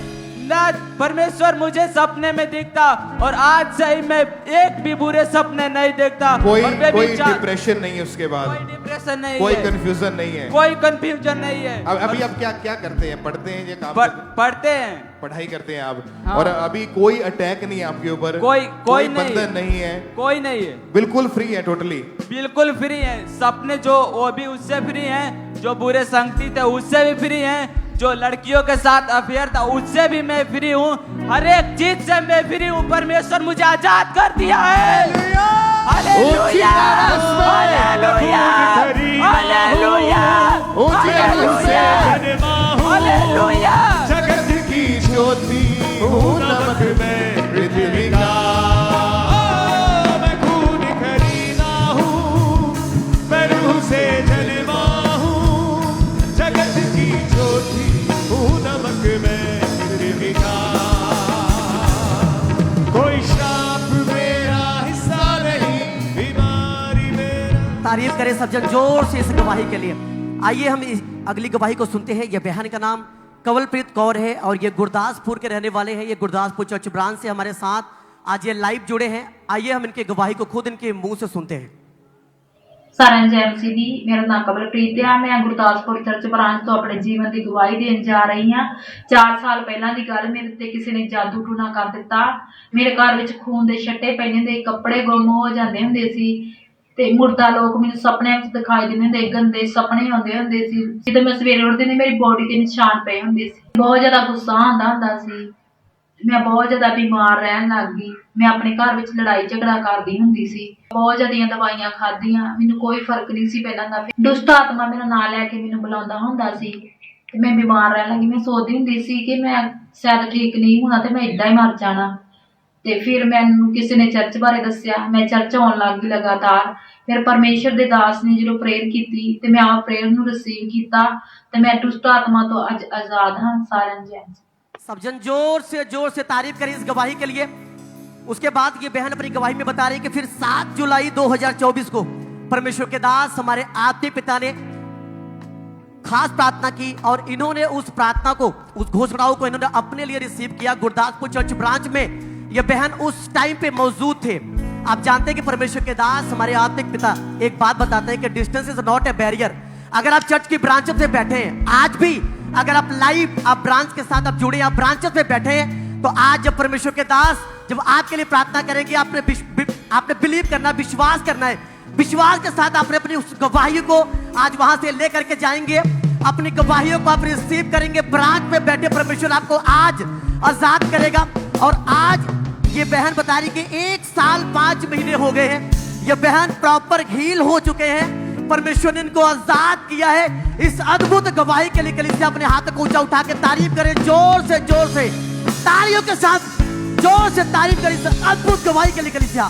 परमेश्वर मुझे सपने में दिखता और आज से ही मैं एक भी बुरे सपने नहीं देखता। कोई और मैं कोई भी चा- डिप्रेशन नहीं है उसके बाद, कोई डिप्रेशन नहीं कोई है, कंफ्यूजन नहीं है, कोई कंफ्यूजन नहीं है। अभी आप क्या क्या करते हैं? पढ़ते हैं या काम पढ़ते हैं, पढ़ाई करते हैं आप? हाँ। और अभी कोई अटैक नहीं है आपके ऊपर? कोई बंधन नहीं है? कोई नहीं है, बिल्कुल फ्री है, टोटली बिल्कुल फ्री है। सपने जो वो भी उससे फ्री हैं, जो बुरे संगति थे उससे भी फ्री हैं, जो लड़कियों के साथ अफेयर था उससे भी मैं फ्री हूँ। हर एक चीज से मैं फ्री हूँ। परमेश्वर मुझे आजाद कर दिया है। Hallelujah, hallelujah, hallelujah, hallelujah. जगत की ज्योति हूँ नमक में पृथ्वी का, मैं खून खरीदा हूँ, मैं रूह से जलवा हूँ, जगत की ज्योति हूँ नमक में पृथ्वी का। कोई श्राप मेरा हिस्सा नहीं, बीमारी मेरा। तारीफ करें सब जन जोर से इस गवाही के लिए। आइए हम अगली गवाही को सुनते हैं। यह बहन का नाम कंवलप्रीत कौर है और ये गुरदासपुर के रहने वाले हैं। ये गुरदासपुर चर्च ब्रांच से हमारे साथ आज ये लाइव जुड़े हैं। आइए हम इनकी गवाही को खुद इनके मुंह से सुनते हैं। ਸਾਰਿਆਂ ਨੂੰ ਐਮਸੀ ਦੀ ਮੇਰਾ ਨਾਮ ਕਮਲਪ੍ਰੀਤ ਆ। ਮੈਂ ਗੁਰਦਾਸਪੁਰ ਚਰਚ ਬ੍ਰਾਂਚ ਤੋਂ ਆਪਣੇ ਜੀਵਨ ਦੀ ਗਵਾਹੀ ਦੇਣ ਜਾ ਰਹੀ ਹਾਂ। 4 ਸਾਲ ਪਹਿਲਾਂ ਦੀ ਗੱਲ, ਮੇਰੇ ਤੇ ਕਿਸੇ ਨੇ ਜਾਦੂ ਟੂਣਾ ਕਰ ਦਿੱਤਾ। ਮੇਰੇ ਘਰ ਵਿੱਚ ਖੂਨ ਦੇ ਛੱਟੇ ਪੈ ਜਾਂਦੇ, ਕੱਪੜੇ ਗੁੰਮ ਹੋ ਜਾਂਦੇ ਹੁੰਦੇ ਸੀ ਤੇ ਮੁਰਦਾ ਲੋਕ ਮੈਨੂੰ ਸੁਪਨਿਆਂ ਵਿੱਚ ਦਿਖਾਈ ਦਿੰਦੇ ਹੁੰਦੇ, ਗੰਦੇ ਸੁਪਨੇ ਆਉਂਦੇ ਹੁੰਦੇ ਸੀ। ਜਦੋਂ ਮੈਂ ਸਵੇਰੇ ਉੱਠਦੀ ਸੀ ਮੇਰੀ ਬੋਡੀ ਤੇ ਨਿਸ਼ਾਨ ਪਏ ਹੁੰਦੇ ਸੀ। ਬਹੁਤ ਜ਼ਿਆਦਾ ਗੁੱਸਾ ਆਉਂਦਾ ਹੁੰਦਾ ਸੀ। ਮੈਂ ਬਹੁਤ ਜ਼ਿਆਦਾ ਬਿਮਾਰ ਰਹਿਣ ਲੱਗ ਗਈ। ਮੈਂ ਆਪਣੇ ਘਰ ਵਿੱਚ ਲੜਾਈ ਝਗੜਾ ਕਰਦੀ ਹੁੰਦੀ ਸੀ। ਬਹੁਤ ਜ਼ਿਆਦੀਆਂ ਦਵਾਈਆਂ ਖਾਧੀਆਂ, ਮੈਨੂੰ ਕੋਈ ਫਰਕ ਨਹੀਂ ਸੀ ਪੈਂਦਾ ਹੁੰਦਾ। ਦੁਸ਼ਟ ਆਤਮਾ ਮੇਰਾ ਨਾਂ ਲੈ ਕੇ ਮੈਨੂੰ ਬੁਲਾਉਂਦਾ ਹੁੰਦਾ ਸੀ ਤੇ ਮੈਂ ਬਿਮਾਰ ਰਹਿਣ ਲੱਗੀ। ਮੈਂ ਸੋਚਦੀ ਹੁੰਦੀ ਸੀ ਕਿ ਮੈਂ ਸ਼ਾਇਦ ਠੀਕ ਨਹੀਂ ਹੋਣਾ ਤੇ ਮੈਂ ਇੱਦਾਂ ਹੀ ਮਰ ਜਾਣਾ। ਤੇ ਫਿਰ ਮੈਨੂੰ ਕਿਸੇ ਨੇ ਚਰਚ ਬਾਰੇ ਦੱਸਿਆ। ਮੈਂ ਚਰਚ ਆਉਣ ਲੱਗ ਗਈ ਲਗਾਤਾਰ। ਫਿਰ ਪਰਮੇਸ਼ਰ ਦੇ ਦਾਸ ਨੇ ਜਦੋਂ ਪ੍ਰੇਅਰ ਕੀਤੀ ਤੇ ਮੈਂ ਆ ਪ੍ਰੇਅਰ ਨੂੰ ਰਿਸੀਵ ਕੀਤਾ ਤੇ ਮੈਂ ਦੁਸ਼ਟ ਆਤਮਾ ਤੋਂ ਅੱਜ ਆਜ਼ਾਦ ਹਾਂ। ਸਾਰਿਆਂ ਨੂੰ ਜੈ ਮਸੀਹ। सब जन जोर से तारीफ करें इस गवाही के लिए। उसके बाद ये बहन अपनी गवाही में बता रही कि फिर 7 जुलाई 2024 को परमेश्वर के दास हमारे आत्मिक पिता ने खास प्रार्थना की और इन्होंने उस प्रार्थना को, उस घोषणाओं को इन्होंने अपने लिए रिसीव किया। गुरदासपुर चर्च ब्रांच में ये बहन उस टाइम पे मौजूद थे। आप जानते हैं कि परमेश्वर के दास हमारे आत्मिक पिता एक बात बताते हैं कि distance is not a barrier. अगर आप चर्च की ब्रांच से बैठे हैं, आज भी अगर आप लाइव आप ब्रांच के साथ आप जुड़े, आप ब्रांचेस में बैठे हैं, तो आज जब परमेश्वर के दास जब आपके लिए प्रार्थना करेंगे, आपने बिलीव करना, विश्वास करना है। विश्वास के साथ आपने अपनी उस गवाही को आज वहां से लेकर के जाएंगे। अपनी गवाहियों को आप रिसीव करेंगे। ब्रांच में बैठे परमेश्वर आपको आज आजाद करेगा। और आज ये बहन बता रही कि 1 साल 5 महीने हो गए हैं। ये बहन प्रॉपर हील हो चुके हैं। परमेश्वर ने इनको आजाद किया है। इस अद्भुत गवाही के लिए कलीसिया अपने हाथ को ऊंचा उठा के तारीफ करें। जोर से तालियों के साथ जोर से तारीफ करें इस अद्भुत गवाही के लिए कलीसिया।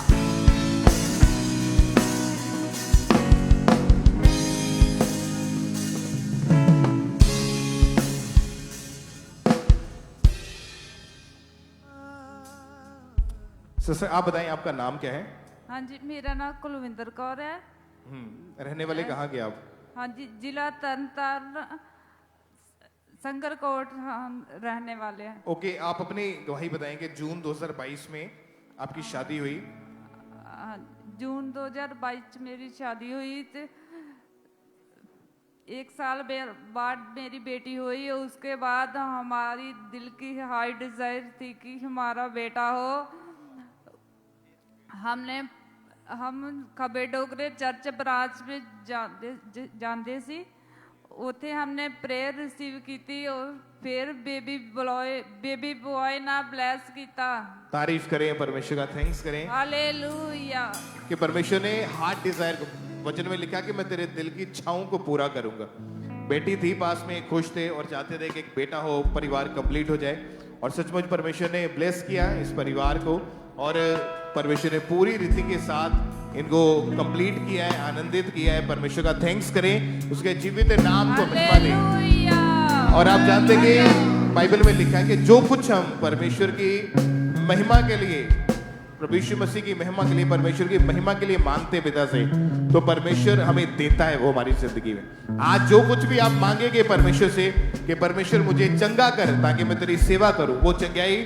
सिस्टर आप बताएं आपका नाम क्या है? हाँ जी, मेरा नाम कुलविंदर कौर है। रहने वाले कहाँ के आप? हाँ जी, जिला तरनताਰਨ संगरकोट हम रहने वाले हैं। ओके, आप अपनी गवाही बताएं कि जून 2022 में आपकी शादी हुई। जून 2022 मेरी शादी हुई तो 1 साल बाद मेरी बेटी हुई। उसके बाद हमारी दिल की हाई डिजायर थी कि हमारा बेटा हो। हम खबे डोगरे चर्च ब्रांच में जाते सी। उथे हमने प्रेयर रिसीव की थी और फिर बेबी बॉय ना ब्लेस किया। तारीफ करें परमेश्वर का, थैंक्स करें। हालेलुया कि परमेश्वर ने हार्ट डिजायर को, वचन में लिखा कि मैं तेरे दिल की इच्छाओं को पूरा करूंगा। बेटी थी पास में, खुश थे और चाहते थे कि एक बेटा हो, परिवार कंप्लीट हो जाए। और सचमुच परमेश्वर ने ब्लेस किया इस परिवार को और परमेश्वर ने पूरी रीति के साथ इनको कंप्लीट किया है, आनंदित किया है। परमेश्वर का थैंक्स करें, उसके जीवित नाम को महिमा दें। और आप जानते हैं कि बाइबल में लिखा है कि जो कुछ हम परमेश्वर की महिमा के लिए प्रभु यीशु मसीह की महिमा के लिए, परमेश्वर की महिमा के लिए मांगते पिता से, तो परमेश्वर हमें देता है वो हमारी जिंदगी में। आज जो कुछ भी आप मांगेंगे परमेश्वर से कि परमेश्वर मुझे चंगा कर ताकि मैं तेरी सेवा करूं, वो चंगाई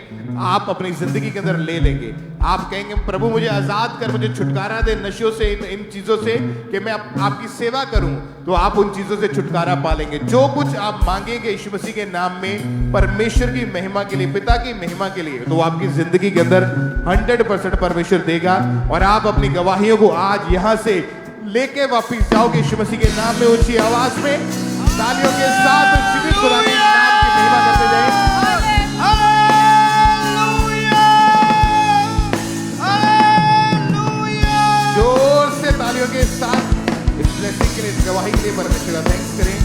आप अपनी जिंदगी के अंदर ले लेंगे। आप कहेंगे प्रभु मुझे आजाद कर, मुझे छुटकारा दे नशों से, इन चीजों से कि मैं आपकी सेवा करूं, तो आप उन चीजों से छुटकारा पालेंगे। जो कुछ आप मांगेंगे यीशु मसीह के नाम में परमेश्वर की महिमा के लिए, पिता की महिमा के लिए, तो आपकी जिंदगी के अंदर 100% परमेश्वर देगा। और आप अपनी गवाहियों को आज यहां से लेके वापिस जाओगे यीशु मसीह के नाम में। ऊंची आवाज में तालियों के साथ जीवित खुदा के नाम की महिमा करते जाएं। जोर से तालियों के साथ इस ब्लेसिंग के लिए, इस गवाही के लिए परमेश्वर का थैंक्स करें।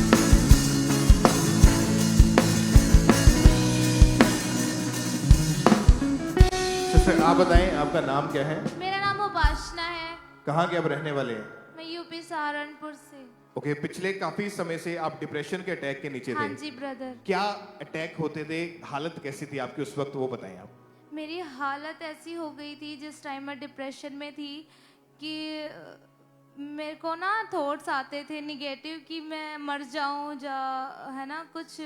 सिस्टर आप बताएं आपका नाम क्या है? मेरा नाम उपासना है। कहाँ के आप रहने वाले हैं? मैं यूपी सहारनपुर से। ओके, पिछले काफी समय से आप डिप्रेशन के अटैक के नीचे थे। हाँ जी ब्रदर। क्या अटैक होते थे, हालत कैसी थी आपकी उस वक्त, वो बताएं आप। मेरी हालत ऐसी हो गई थी जिस टाइम मैं डिप्रेशन में थी कि मेरे को ना थॉट्स आते थे निगेटिव कि मैं मर जाऊं, है ना, कुछ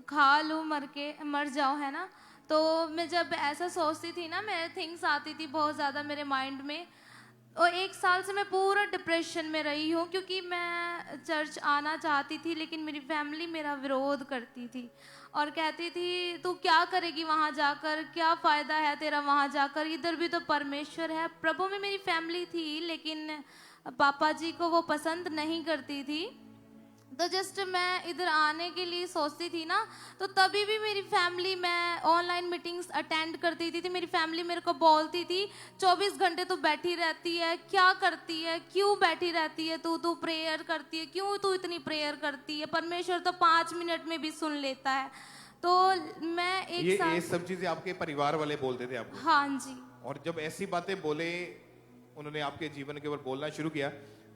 खा लूं, मर जाऊं, है ना। तो मैं जब ऐसा सोचती थी ना, मेरे थिंग्स आती थी बहुत ज़्यादा मेरे माइंड में। और 1 साल से मैं पूरा डिप्रेशन में रही हूँ क्योंकि मैं चर्च आना चाहती थी लेकिन मेरी फैमिली मेरा विरोध करती थी और कहती थी तू क्या करेगी वहाँ जाकर, क्या फ़ायदा है तेरा वहाँ जाकर, इधर भी तो परमेश्वर है। प्रभु में मेरी फैमिली थी लेकिन पापा जी को वो पसंद नहीं करती थी। तो जस्ट मैं इधर आने के लिए सोचती थी ना, तो तभी भी मेरी फैमिली, मैं ऑनलाइन मीटिंग्स अटेंड करती थी, मेरी फैमिली मेरे को बोलती थी 24 घंटे तू बैठी रहती है, क्या करती है, क्यों बैठी रहती है तू प्रेयर करती है, क्यों तू इतनी प्रेयर करती है, परमेश्वर तो 5 मिनट में भी सुन लेता है। तो मैं ये सब चीजें आपके परिवार वाले बोलते थे आपको? हाँ जी। और जब ऐसी बातें बोले, उन्होंने आपके जीवन के ऊपर बोलना शुरू किया,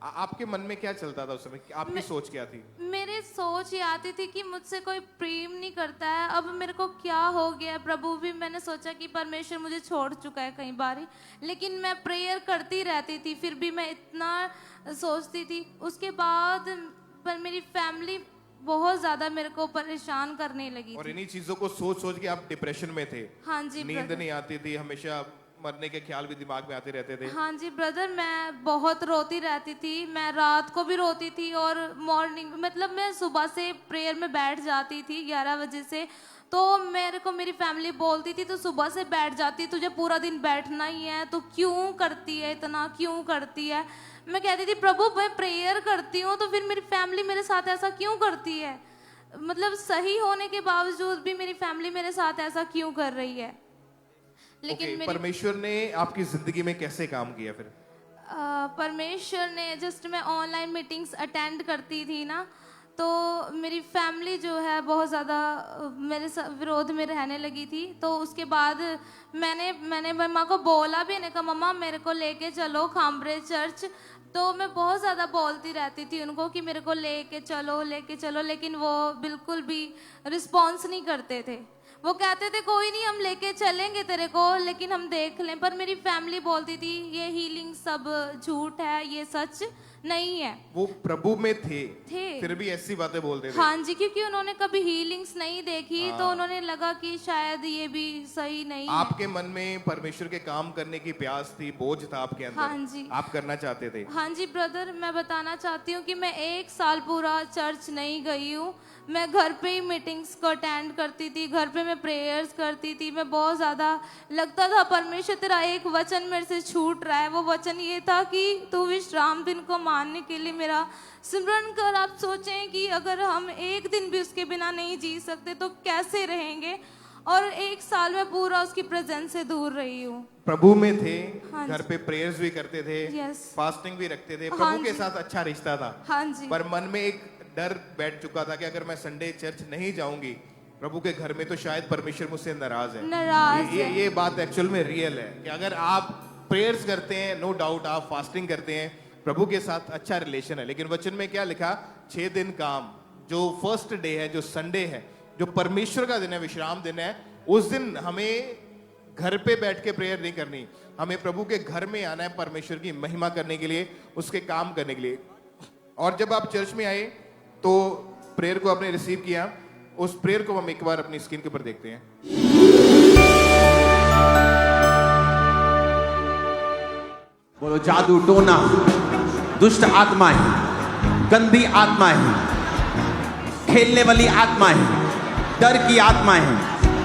आपके मन में क्या चलता था उस समय, आपकी सोच क्या थी? मेरी सोच ये आती थी कि मुझसे कोई प्रेम नहीं करता है, अब मेरे को क्या हो गया। प्रभु भी, मैंने सोचा कि परमेश्वर मुझे छोड़ चुका है कई बार, लेकिन मैं प्रेयर करती रहती थी, फिर भी मैं इतना सोचती थी। उसके बाद पर मेरी फैमिली बहुत ज्यादा मेरे को परेशान करने लगी और थी। इन्हीं चीजों को सोच सोच के आप डिप्रेशन में थे? हाँ जी। नींद नहीं आती थी, हमेशा मरने के ख्याल भी दिमाग में आते रहते थे? हाँ जी ब्रदर, मैं बहुत रोती रहती थी, मैं रात को भी रोती थी और मॉर्निंग, मतलब मैं सुबह से प्रेयर में बैठ जाती थी 11 बजे से, तो मेरे को मेरी फैमिली बोलती थी तो सुबह से बैठ जाती, तुझे पूरा दिन बैठना ही है, तो क्यों करती है इतना, क्यों करती है। मैं कहती थी प्रभु मैं प्रेयर करती हूँ तो फिर मेरी फैमिली मेरे साथ ऐसा क्यों करती है, मतलब सही होने के बावजूद भी मेरी फैमिली मेरे साथ ऐसा क्यों कर रही है। लेकिन परमेश्वर ने आपकी जिंदगी में कैसे काम किया फिर? परमेश्वर ने, जस्ट मैं ऑनलाइन मीटिंग्स अटेंड करती थी ना, तो मेरी फैमिली जो है बहुत ज़्यादा मेरे विरोध में रहने लगी थी। तो उसके बाद मैंने मम्मा को बोला भी, मैंने कहा मम्मा मेरे को लेके चलो खामरे चर्च। तो मैं बहुत ज़्यादा बोलती रहती थी उनको कि मेरे को लेके चलो, लेकिन वो बिल्कुल भी रिस्पॉन्स नहीं करते थे। वो कहते थे कोई नहीं हम लेके चलेंगे तेरे को, लेकिन हम देख लें। पर मेरी फैमिली बोलती थी ये हीलिंग सब झूठ है, ये सच नहीं है। वो प्रभु में थे फिर भी ऐसी बातें बोलते थे? हाँ जी, क्योंकि उन्होंने कभी हीलिंग्स नहीं देखी, तो उन्होंने लगा कि शायद ये भी सही नहीं है। आपके मन में परमेश्वर के काम करने की प्यास थी, बोझ था आपके अंदर? हाँ जी। आप करना चाहते थे? हाँ जी ब्रदर, मैं बताना चाहती हूँ कि मैं 1 साल पूरा चर्च नहीं गई हूँ। मैं घर पे ही मीटिंग्स को अटेंड करती थी, घर पे मैं प्रेयर्स करती थी। मैं बहुत ज़्यादा लगता था परमेश्वर तेरा एक वचन मेरे से छूट रहा है। वो वचन ये था कि तू विश्राम दिन को मानने के लिए मेरा सिमरन कर। आप सोचें कि अगर हम एक दिन भी उसके बिना नहीं जी सकते तो कैसे रहेंगे। और 1 साल में पूरा उसकी प्रेजेंस से दूर रही हूँ। प्रभु में थे, हाँ घर पे प्रेयर्स भी करते थे, फास्टिंग भी रखते थे, प्रभु के साथ अच्छा रिश्ता था। हाँ जी। पर मन में एक डर बैठ चुका था कि अगर मैं संडे चर्च नहीं जाऊंगी प्रभु के घर में तो शायद परमेश्वर मुझसे नाराज है। ये बात एक्चुअल में रियल है कि अगर आप प्रेयर्स करते हैं, नो डाउट आप फास्टिंग करते हैं, प्रभु के साथ अच्छा रिलेशन है, लेकिन वचन में क्या लिखा, 6 दिन काम, जो फर्स्ट डे है, जो संडे है, जो परमेश्वर का दिन है, विश्राम दिन है, उस दिन हमें घर पे बैठ के प्रेयर नहीं करनी, हमें प्रभु के घर में आना है परमेश्वर की महिमा करने के लिए, उसके काम करने के लिए। और जब आप चर्च में आए तो प्रेयर को आपने रिसीव किया, उस प्रेयर को हम एक बार अपनी स्क्रीन के ऊपर देखते हैं। बोलो जादू टोना, दुष्ट आत्माएं, गंदी आत्माएं, खेलने वाली आत्माएं, डर की आत्माएं,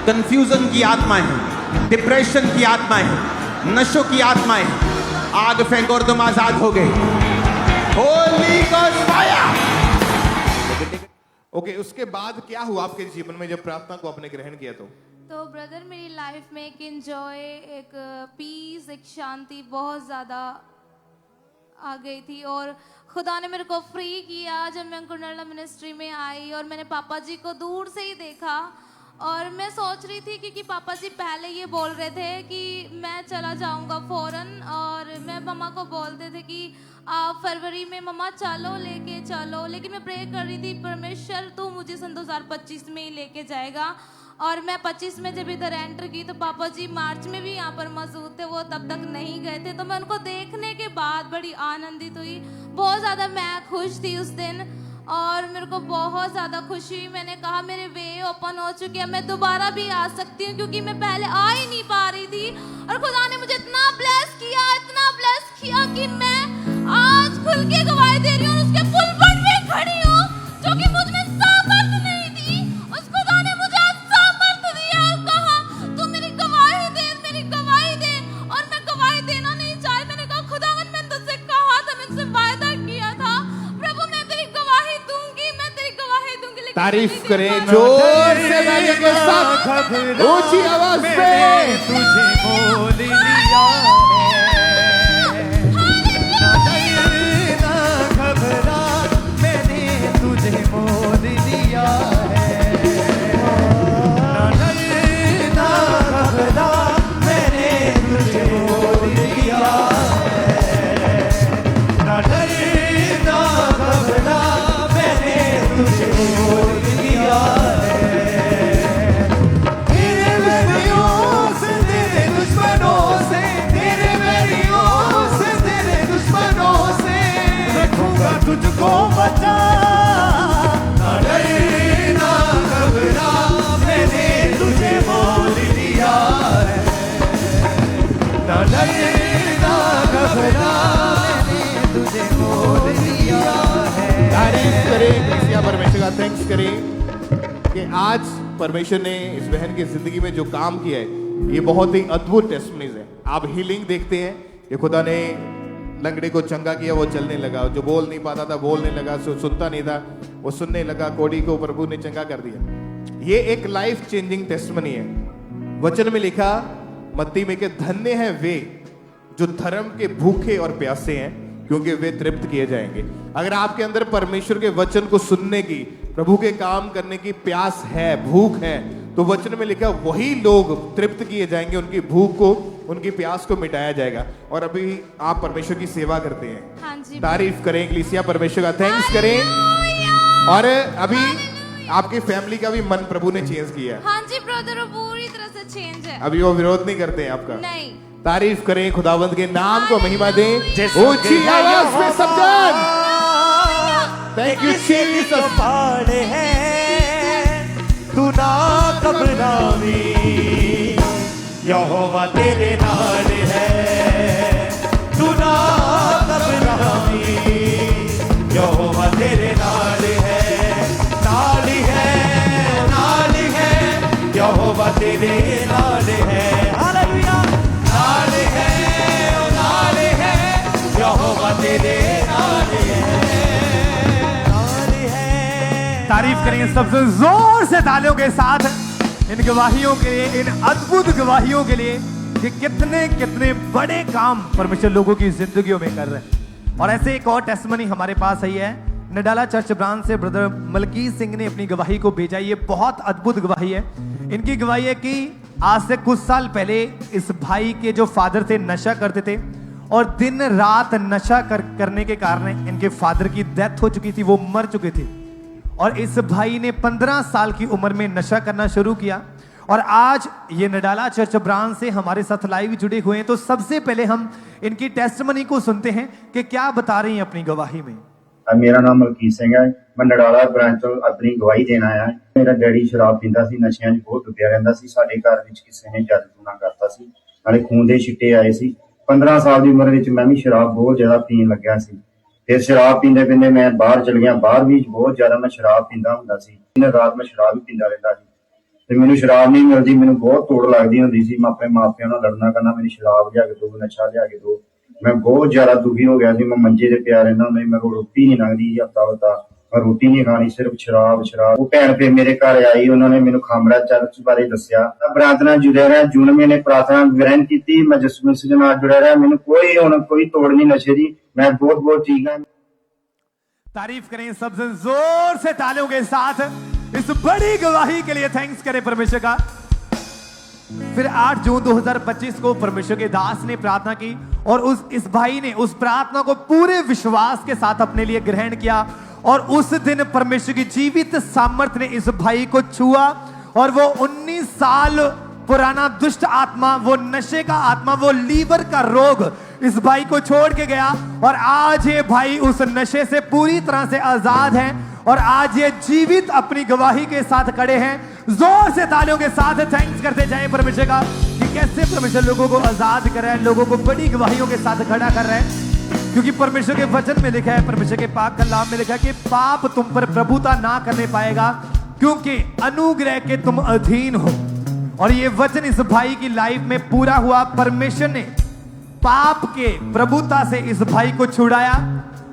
कंफ्यूजन की आत्माएं, डिप्रेशन की आत्माएं, नशों की आत्माएं, आग फेंको और तुम आजाद हो गए। Holi God fire. ओके, उसके बाद क्या हुआ आपके जीवन में जब प्रार्थना को आपने ग्रहण किया? तो ब्रदर मेरी लाइफ में एक एंजॉय, एक पीस, एक शांति बहुत ज़्यादा आ गई थी। और खुदा ने मेरे को फ्री किया जब मैं अंकुरनाला मिनिस्ट्री में आई और मैंने पापा जी को दूर से ही देखा। और मैं सोच रही थी क्योंकि पापा जी पहले ये बोल रहे थे कि मैं चला जाऊंगा फौरन, और मैं मम्मा को बोलते थे कि आप फरवरी में मम्मा चलो, लेके चलो। लेकिन मैं प्रे कर रही थी, परमेश्वर तू मुझे सन 2025 में ही लेके जाएगा। और मैं 25 में जब इधर एंटर की तो पापा जी मार्च में भी यहाँ पर मौजूद थे, वो तब तक नहीं गए थे। तो मैं उनको देखने के बाद बड़ी आनंदित हुई, बहुत ज़्यादा मैं खुश थी उस दिन और मेरे को बहुत ज़्यादा खुशी। मैंने कहा मेरे वे ओपन हो चुके हैं, मैं दोबारा भी आ सकती हूँ, क्योंकि मैं पहले आ ही नहीं पा रही थी। और खुदा ने मुझे इतना ब्लेस किया, इतना ब्लेस किया कि मैं आज खुल के गवाही दे रही हूँ, उसके पुलपट में खड़ी हूँ, जो कि मुझ में सामर्थ नहीं थी। उस खुदा ने मुझे आज सामर्थ दिया और कहा तू मेरी गवाही दे, मेरी गवाही दे। और मैं गवाही देना नहीं चाही। मैंने कहा खुदावन मैंने तुझसे कहा था, मैंने तुझसे वायदा किया था, प्रभु मैं तेरी गवाही दूंगी, मैं तेरी गवाही दूंगी। लेकिन तारीफ करें जोर से तालियों के साथ, ऊंची आवाज में। तुझे बोल लिया है, ना घबरा, मैंने तुझे मोल लिया है। ना डर ना घबरा, मैंने तुझे मोल लिया है। ना डर ना घबरा, मैंने तुझे मोल लिया है। तेरे बैरियों से, तेरे दुश्मनों से, तेरे बैरियों से, तेरे दुश्मनों से रखूंगा तुझको बचा। ना डर ना घबरा, मैंने तुझे मोल लिया है। ना डर ना घबरा, मैंने तुझे मोल लिया है। तारीफ करें कलीसिया परमेश्वर का, थैंक्स करें कि आज परमेश्वर ने इस बहन की जिंदगी में जो काम किया है ये बहुत ही अद्भुत टेस्टमनीज है। आप हीलिंग देखते हैं कि खुदा ने लंगड़े को चंगा किया, वो चलने लगा, जो बोल नहीं पाता था बोलने लगा, सुनता नहीं था वो सुनने लगा, कोढ़ी को प्रभु ने चंगा कर दिया। ये एक लाइफ चेंजिंग टेस्टमनी है। वचन में लिखा मत्ती में कि धन्य हैं वे जो धर्म के भूखे और प्यासे हैं, क्योंकि वे तृप्त किए जाएंगे। अगर आपके अंदर परमेश्वर के वचन को सुनने की, प्रभु के काम करने की प्यास है, भूख है, तो वचन में लिखा वही लोग तृप्त किए जाएंगे, उनकी भूख को, उनकी प्यास को मिटाया जाएगा। और अभी आप परमेश्वर की सेवा करते हैं। हाँ जी, तारीफ करें कलीसिया परमेश्वर का, थैंक्स करें। और अभी आपकी फैमिली का भी मन प्रभु ने चेंज किया है। हाँ जी ब्रदर, वो पूरी तरह से चेंज है। अभी वो विरोध नहीं करते हैं आपका। नहीं। तारीफ करें, खुदावंद के नाम को महिमा दें, ऊंची आवाज में सब जन। Thank you Jesus. पाड़े हैं तू ना घबरावी, यहोवा तेरे नाल है। तू ना घबरावी, यहोवा तेरे नाल है। नाल है, नाल है, यहोवा तेरे नाल है। हालेलुया। नाल है, ओ नाल है, यहोवा तेरे नाल है। तारीफ करेंगे सबसे जोर से तालियों के साथ इन गवाहियों के लिए, इन अद्भुत गवाहियों के लिए कि कितने कितने बड़े काम परमेश्वर लोगों की जिंदगियों में कर रहे हैं। और ऐसे एक और टेस्टमनी हमारे पास आई है, नडाला चर्च ब्रांच से ब्रदर मलकीत सिंह ने अपनी गवाही को भेजा। ये बहुत अद्भुत गवाही है। इनकी गवाही है कि आज से कुछ साल पहले इस भाई के जो फादर थे नशा करते थे और दिन रात नशा करने के कारण इनके फादर की डेथ हो चुकी थी, वो मर चुके थे। और इस भाई ने 15 साल की उम्र में नशा करना शुरू किया और आज ये नडाला चर्च ब्रांच से हमारे साथ लाइव जुड़े हुए हैं। तो सबसे पहले हम इनकी टेस्टमनी को सुनते हैं कि क्या बता रही हैं अपनी गवाही में। मेरा नाम मलकीत सिंह है, मैं नडाला ब्रांच ਤੋਂ ਆਪਣੀ ਗਵਾਹੀ ਦੇਣ ਆਇਆ। ਮੇਰਾ ਡੈਡੀ ਸ਼ਰਾਬ ਪੀਂਦਾ ਸੀ, ਨਸ਼ਿਆਂ 'ਚ ਬਹੁਤ ਡੁੱਬਿਆ ਰਹਿੰਦਾ ਸੀ। ਸਾਡੇ ਘਰ ਵਿੱਚ ਕਿਸੇ ਨੇ ਜਾਦੂ ਟੂਣਾ ਕਰਤਾ ਸੀ, ਨਾਲੇ ਖੂਨ ਦੇ ਛਿੱਟੇ ਆਏ ਸੀ। 15 ਸਾਲ ਦੀ ਉਮਰ ਵਿੱਚ ਮੈਂ ਵੀ ਸ਼ਰਾਬ ਬਹੁਤ ਜ਼ਿਆਦਾ ਪੀਣ ਲੱਗਿਆ ਸੀ। ਫਿਰ ਸ਼ਰਾਬ ਪੀਂਦੇ ਪੀਂਦੇ ਮੈਂ ਬਾਹਰ ਚਲ ਗਿਆ। ਬਾਹਰ ਵੀ ਬਹੁਤ ਜ਼ਿਆਦਾ ਮੈਂ ਸ਼ਰਾਬ ਪੀਂਦਾ ਹੁੰਦਾ ਸੀ। ਦਿਨ ਰਾਤ ਮੈਂ ਸ਼ਰਾਬ ਹੀ ਪੀਂਦਾ ਰਹਿੰਦਾ ਸੀ ਤੇ ਮੈਨੂੰ ਸ਼ਰਾਬ ਨਹੀਂ ਮਿਲਦੀ, ਮੈਨੂੰ ਬਹੁਤ ਤੋੜ ਲੱਗਦੀ ਹੁੰਦੀ ਸੀ। ਮੈਂ ਆਪਣੇ ਮਾਪਿਆਂ ਨਾਲ ਲੜਨਾ ਕਰਨਾ, ਮੈਨੂੰ ਸ਼ਰਾਬ ਲਿਆ ਕੇ ਦਿਓ, ਨਸ਼ਾ ਲਿਆ ਕੇ ਦਿਓ। मैं बहुत ज्यादा दुखी हो गया ਸੀ। मैं ਮੰਜੇ ਤੇ ਪਿਆ ਰਹਿੰਦਾ ਹੁੰਦਾ ਸੀ। ਮੇਰੇ ਕੋਲ ਰੋਟੀ ਨਹੀਂ ਲੰਘਦੀ ਹਫਤਾ ਹਫਤਾ, ਮੈਂ ਰੋਟੀ ਨਹੀਂ ਖਾਣੀ, ਸਿਰਫ ਸ਼ਰਾਬ ਸ਼ਰਾਬ। ਉਹ ਭੈਣ ਫਿਰ ਮੇਰੇ ਘਰ ਆਈ, ਉਹਨਾਂ ਨੇ ਮੈਨੂੰ ਖਾਮੜਾ ਚਰਚ ਬਾਰੇ ਦੱਸਿਆ। ਪ੍ਰਾਰਥਨਾ ਜੁੜਿਆ ਰਿਹਾ, ਜੂਨ ਮਹੀਨੇ ਪ੍ਰਾਰਥਨਾ ਗ੍ਰਹਿਣ ਕੀਤੀ। ਮੈਂ ਜਸਮਿਸ ਦੇ ਨਾਲ ਜੁੜਿਆ ਰਿਹਾ। ਮੈਨੂੰ ਕੋਈ ਤੋੜ ਨਹੀਂ ਨਸ਼ੇ ਦੀ। मैं बहुत बहुत ठीक है। तारीफ करें सबसे जोर से तालियों के साथ इस बड़ी गवाही के लिए। थैंक्स करें परमेश्वर का। फिर 8 जून 2025 को परमेश्वर के दास ने प्रार्थना की और इस भाई ने उस प्रार्थना को पूरे विश्वास के साथ अपने लिए ग्रहण किया और उस दिन परमेश्वर की जीवित सामर्थ्य ने इस भाई को छुआ और वो 19 साल पुराना दुष्ट आत्मा, वो नशे का आत्मा, वो लीवर का रोग इस भाई को छोड़ के गया और आज ये भाई उस नशे से पूरी तरह से आजाद है और आज ये जीवित अपनी गवाही के साथ खड़े हैं। जोर से तालियों के साथ थैंक्स करते जाएं परमेश्वर का कि कैसे परमेश्वर लोगों को आजाद कर रहा है, लोगों को बड़ी गवाहियों के साथ खड़ा कर रहा है। क्योंकि परमेश्वर के वचन में लिखा है, परमेश्वर के पाक कलाम में लिखा है कि पाप तुम पर प्रभुता ना करने पाएगा क्योंकि अनुग्रह के तुम अधीन हो। और ये वचन इस भाई की लाइफ में पूरा हुआ। परमेश्वर ने पाप के प्रभुता से इस भाई को छुड़ाया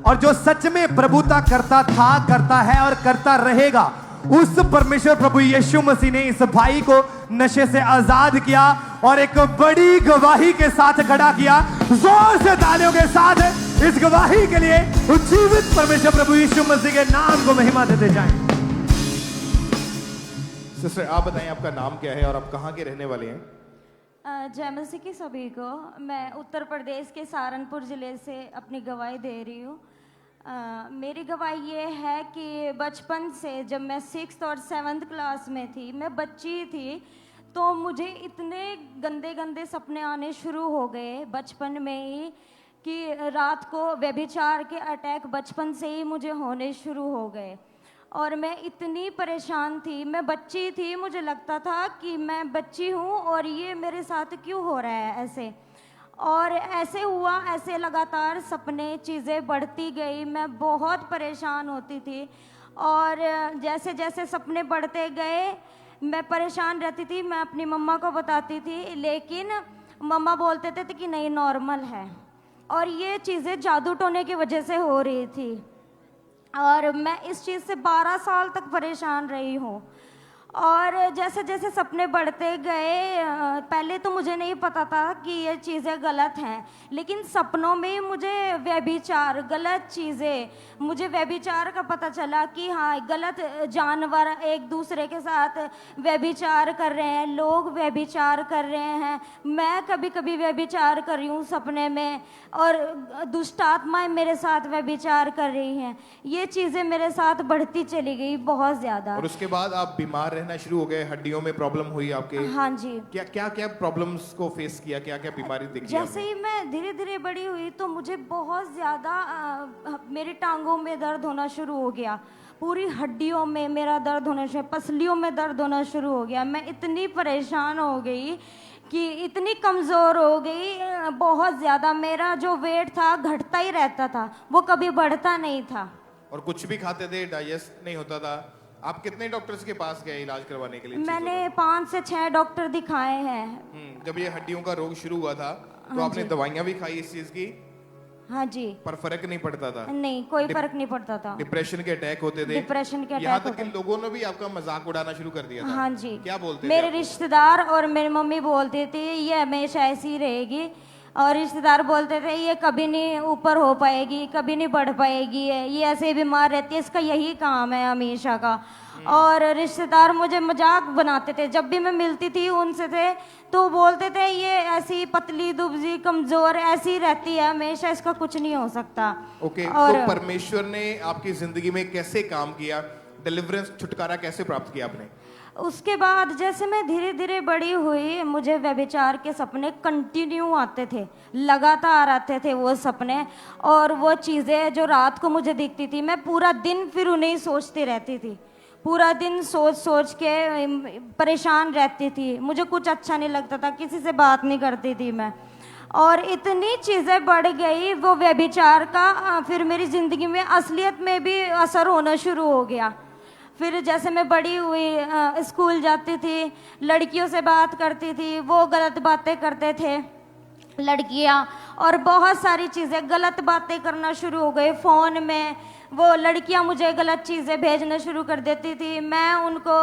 और जो सच में प्रभुता करता था, करता है और करता रहेगा, उस परमेश्वर प्रभु यीशु मसीह ने इस भाई को नशे से आजाद किया और एक बड़ी गवाही के साथ खड़ा किया। जोर से तालियों के साथ इस गवाही के लिए जीवित परमेश्वर प्रभु यीशु मसीह के नाम को महिमा देते जाएं। सिस्टर आप बताएं आपका नाम क्या है और आप कहाँ के रहने वाले हैं? जय मसीह की सभी को। मैं उत्तर प्रदेश के सहारनपुर ज़िले से अपनी गवाही दे रही हूँ। मेरी गवाही ये है कि बचपन से जब मैं 6th और 7th क्लास में थी, मैं बच्ची थी, तो मुझे इतने गंदे गंदे सपने आने शुरू हो गए बचपन में ही कि रात को व्यभिचार के अटैक बचपन से ही मुझे होने शुरू हो गए और मैं इतनी परेशान थी। मैं बच्ची थी, मुझे लगता था कि मैं बच्ची हूँ और ये मेरे साथ क्यों हो रहा है ऐसे। और ऐसे हुआ, ऐसे लगातार सपने चीज़ें बढ़ती गई। मैं बहुत परेशान होती थी और जैसे जैसे सपने बढ़ते गए मैं परेशान रहती थी। मैं अपनी मम्मा को बताती थी लेकिन मम्मा बोलते थे कि नहीं नॉर्मल है और ये चीज़ें जादू टोने की वजह से हो रही थी और मैं इस चीज़ से 12 साल तक परेशान रही हूँ। और जैसे जैसे सपने बढ़ते गए, पहले तो मुझे नहीं पता था कि ये चीज़ें गलत हैं, लेकिन सपनों में मुझे व्यभिचार, गलत चीज़ें, मुझे व्यभिचार का पता चला कि हाँ गलत जानवर एक दूसरे के साथ व्यभिचार कर रहे हैं, लोग व्यभिचार कर रहे हैं, मैं कभी कभी व्यभिचार कर रही हूँ सपने में और दुष्ट आत्माएं मेरे साथ व्यभिचार कर रही हैं। ये चीज़ें मेरे साथ बढ़ती चली गई बहुत ज़्यादा। और उसके बाद आप बीमार रहना शुरू हो गए, हड्डियों में प्रॉब्लम हुई आपके? हाँ जी। क्या क्या क्या प्रॉब्लम्स को फेस किया, क्या क्या बीमारी दिखी? जैसे ही मैं धीरे धीरे बड़ी हुई तो मुझे बहुत ज़्यादा मेरी टांगों में दर्द होना शुरू हो गया, पूरी हड्डियों में मेरा दर्द होना शुरू, पसलियों में दर्द होना शुरू हो गया। मैं इतनी परेशान हो गई कि इतनी कमज़ोर हो गई बहुत ज़्यादा। मेरा जो वेट था घटता ही रहता था, वो कभी बढ़ता नहीं था। और कुछ भी खाते थे डाइजेस्ट नहीं होता था। आप कितने डॉक्टर्स के पास गए इलाज करवाने के लिए? मैंने 5 से 6 डॉक्टर दिखाए हैं। जब ये हड्डियों का रोग शुरू हुआ था तो आपने दवाइयाँ भी खाई इस चीज की? हाँ जी। पर फर्क नहीं पड़ता था? नहीं, कोई फर्क नहीं पड़ता था। डिप्रेशन के अटैक होते थे? डिप्रेशन के यहाँ तक कि लोगों ने भी आपका मजाक उड़ाना शुरू कर दिया था। हाँ जी। क्या बोलते थे? मेरे रिश्तेदार और मेरी मम्मी बोलते थे ये हमेशा ऐसी ही रहेगी और रिश्तेदार बोलते थे ये कभी नहीं ऊपर हो पाएगी, कभी नहीं बढ़ पाएगी, ये ऐसे बीमार रहती है, इसका यही काम है हमेशा का। और रिश्तेदार मुझे मजाक बनाते थे, जब भी मैं मिलती थी उनसे थे तो बोलते थे ये ऐसी पतली दुबजी कमजोर ऐसी रहती है हमेशा, इसका कुछ नहीं हो सकता। ओके, और तो परमेश्वर ने आपकी जिंदगी में कैसे काम किया? डिलीवरेंस, छुटकारा कैसे प्राप्त किया आपने? उसके बाद जैसे मैं धीरे धीरे बड़ी हुई, मुझे व्यभिचार के सपने कंटिन्यू आते थे, लगातार आते थे वो सपने। और वो चीज़ें जो रात को मुझे दिखती थी, मैं पूरा दिन फिर उन्हें ही सोचती रहती थी, पूरा दिन सोच सोच के परेशान रहती थी। मुझे कुछ अच्छा नहीं लगता था, किसी से बात नहीं करती थी मैं। और इतनी चीज़ें बढ़ गई वो व्यभिचार का, फिर मेरी ज़िंदगी में असलियत में भी असर होना शुरू हो गया। फिर जैसे मैं बड़ी हुई, स्कूल जाती थी, लड़कियों से बात करती थी, वो गलत बातें करते थे लड़कियां, और बहुत सारी चीज़ें गलत बातें करना शुरू हो गई। फ़ोन में वो लड़कियां मुझे गलत चीज़ें भेजना शुरू कर देती थी, मैं उनको,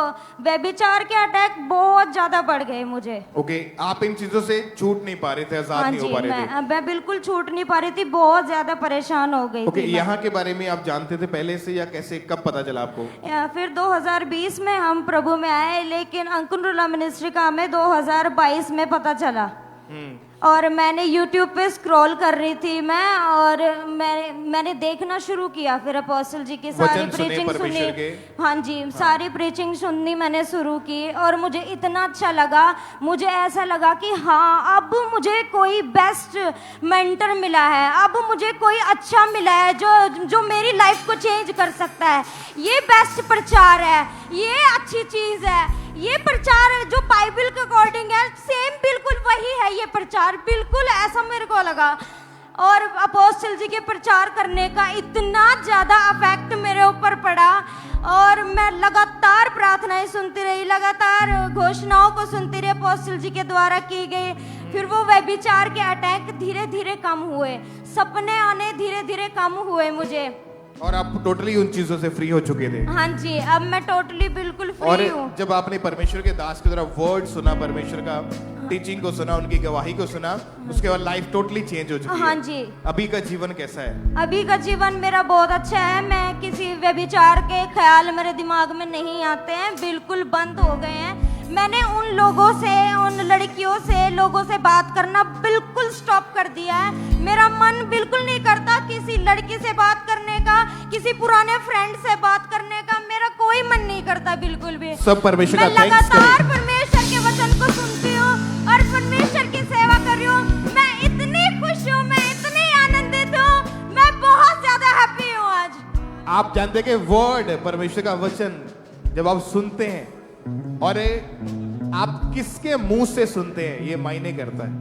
व्यभिचार के अटैक बहुत ज़्यादा बढ़ गए मुझे। ओके, आप इन चीजों से छूट नहीं पा रहे थे, आजाद नहीं हो पा रहे थे। मैं बिल्कुल छूट नहीं पा रही थी, बहुत ज़्यादा परेशान हो गई ओके, थी। यहाँ के बारे में आप जानते थे पहले से या कैसे, कब पता चला आपको? फिर 2020 में हम प्रभु में आए, लेकिन अंकुरुला मिनिस्ट्री का हमें 2022 में पता चला। और मैंने YouTube पे स्क्रॉल कर रही थी मैं, और मैंने देखना शुरू किया। फिर अपोस्टल जी की सारी प्रीचिंग सुनी, हाँ जी, सारी प्रीचिंग सुननी मैंने शुरू की, और मुझे इतना अच्छा लगा। मुझे ऐसा लगा कि हाँ, अब मुझे कोई बेस्ट मेंटर मिला है, अब मुझे कोई अच्छा मिला है जो मेरी लाइफ को चेंज कर सकता है। ये बेस्ट प्रचार है, ये अच्छी चीज़ है, ये प्रचार जो बाइबल के अकॉर्डिंग है, सेम बिल्कुल वही है ये प्रचार, बिल्कुल ऐसा मेरे को लगा। और अपोस्टल जी के प्रचार करने का इतना ज़्यादा अफेक्ट मेरे ऊपर पड़ा, और मैं लगातार प्रार्थनाएं सुनती रही, लगातार घोषणाओं को सुनती रही अपोस्टल जी के द्वारा की गई। फिर वो व्यभिचार के अटैक धीरे धीरे कम हुए, सपने आने धीरे धीरे कम हुए मुझे, और आप टोटली उन चीजों से फ्री हो चुके थे। हाँ जी, अब मैं टोटली बिल्कुल और फ्री हूँ। जब आपने परमेश्वर के दास की तरफ वर्ड सुना, परमेश्वर का टीचिंग को सुना, उनकी गवाही को सुना, उसके बाद लाइफ टोटली चेंज हो चुकी है। हाँ जी। अभी का जीवन कैसा है? अभी का जीवन मेरा बहुत अच्छा है। मैं किसी व्यभिचार के ख्याल मेरे दिमाग में नहीं आते हैं, बिल्कुल बंद हो गए हैं। मैंने उन लोगों से, उन लड़कियों से, लोगों से बात करना बिल्कुल स्टॉप कर दिया है। मेरा मन बिल्कुल नहीं करता किसी लड़की से बात करने का, किसी पुराने फ्रेंड से बात करने का, मेरा कोई मन नहीं करता बिल्कुल भी। सब परमेश्वर का मैं लगातार परमेश्वर के वचन को सुनती हूँ और परमेश्वर की सेवा कर रही हूँ। मैं इतनी खुश हूँ, मैं इतनी आनंदित हूँ, मैं बहुत ज्यादा हैप्पी हूँ आज। आप जानते हैं कि वर्ड, परमेश्वर का वचन जब आप सुनते हैं, और आप किसके मुंह से सुनते हैं, ये मायने करता है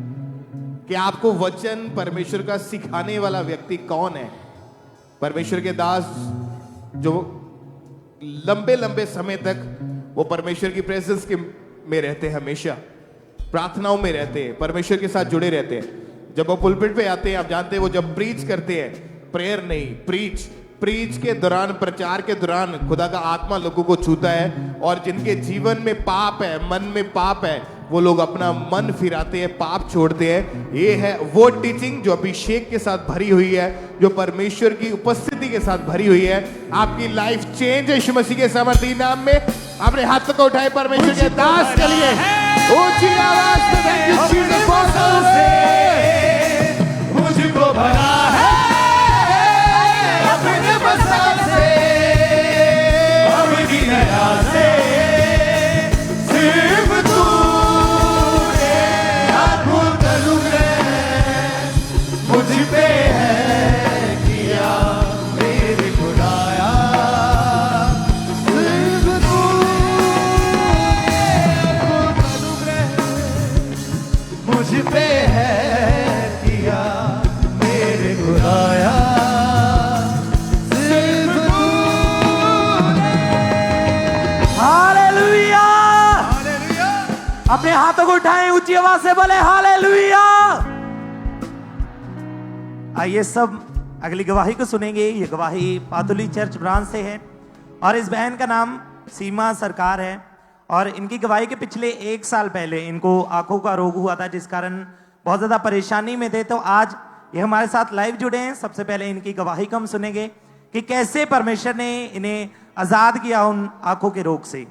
कि आपको वचन परमेश्वर का सिखाने वाला व्यक्ति कौन है। परमेश्वर के दास जो लंबे लंबे समय तक वो परमेश्वर की प्रेजेंस के में रहते हैं, हमेशा प्रार्थनाओं में रहते हैं, परमेश्वर के साथ जुड़े रहते हैं। जब वो पुलपिट पे आते हैं, आप जानते हैं, वो जब प्रीच करते हैं, प्रेयर नहीं, प्रीच के दौरान, प्रचार के दौरान खुदा का आत्मा लोगों को छूता है, और जिनके जीवन में पाप है, मन में पाप है, वो लोग अपना मन फिराते हैं, पाप छोड़ते हैं। ये है वो टीचिंग जो अभिषेक के साथ भरी हुई है, जो परमेश्वर की उपस्थिति के साथ भरी हुई है। आपकी लाइफ चेंज है यीशु मसीह के सामर्थी नाम में। अपने हाथ को उठाए परमेश्वर के दास के लिए ऊंची आवाज में थैंक यू जीसस मुझको भरा है अपने मसाल से, अपनी दया से, सिर्फ तूने अद्भुत अनुग्रह मुझ पे है किया, मेरे खुदाया, सिर्फ तूने अद्भुत अनुग्रह मुझ पे है किया, मेरे खुदाया। अपने हाथों को उठाएं, ऊंची आवाज से बोले हालेलुया। आइए सब अगली गवाही को सुनेंगे। ये गवाही पातुली चर्च ब्रांच से है, और इस बहन का नाम सीमा सरकार है, और इनकी गवाही के पिछले 1 साल पहले इनको आंखों का रोग हुआ था, जिस कारण बहुत ज्यादा परेशानी में थे। तो आज ये हमारे साथ लाइव जुड़े हैं। सबसे पहले इनकी गवाही को हम सुनेंगे कि कैसे परमेश्वर ने इन्हें आजाद किया उन आंखों के रोग से।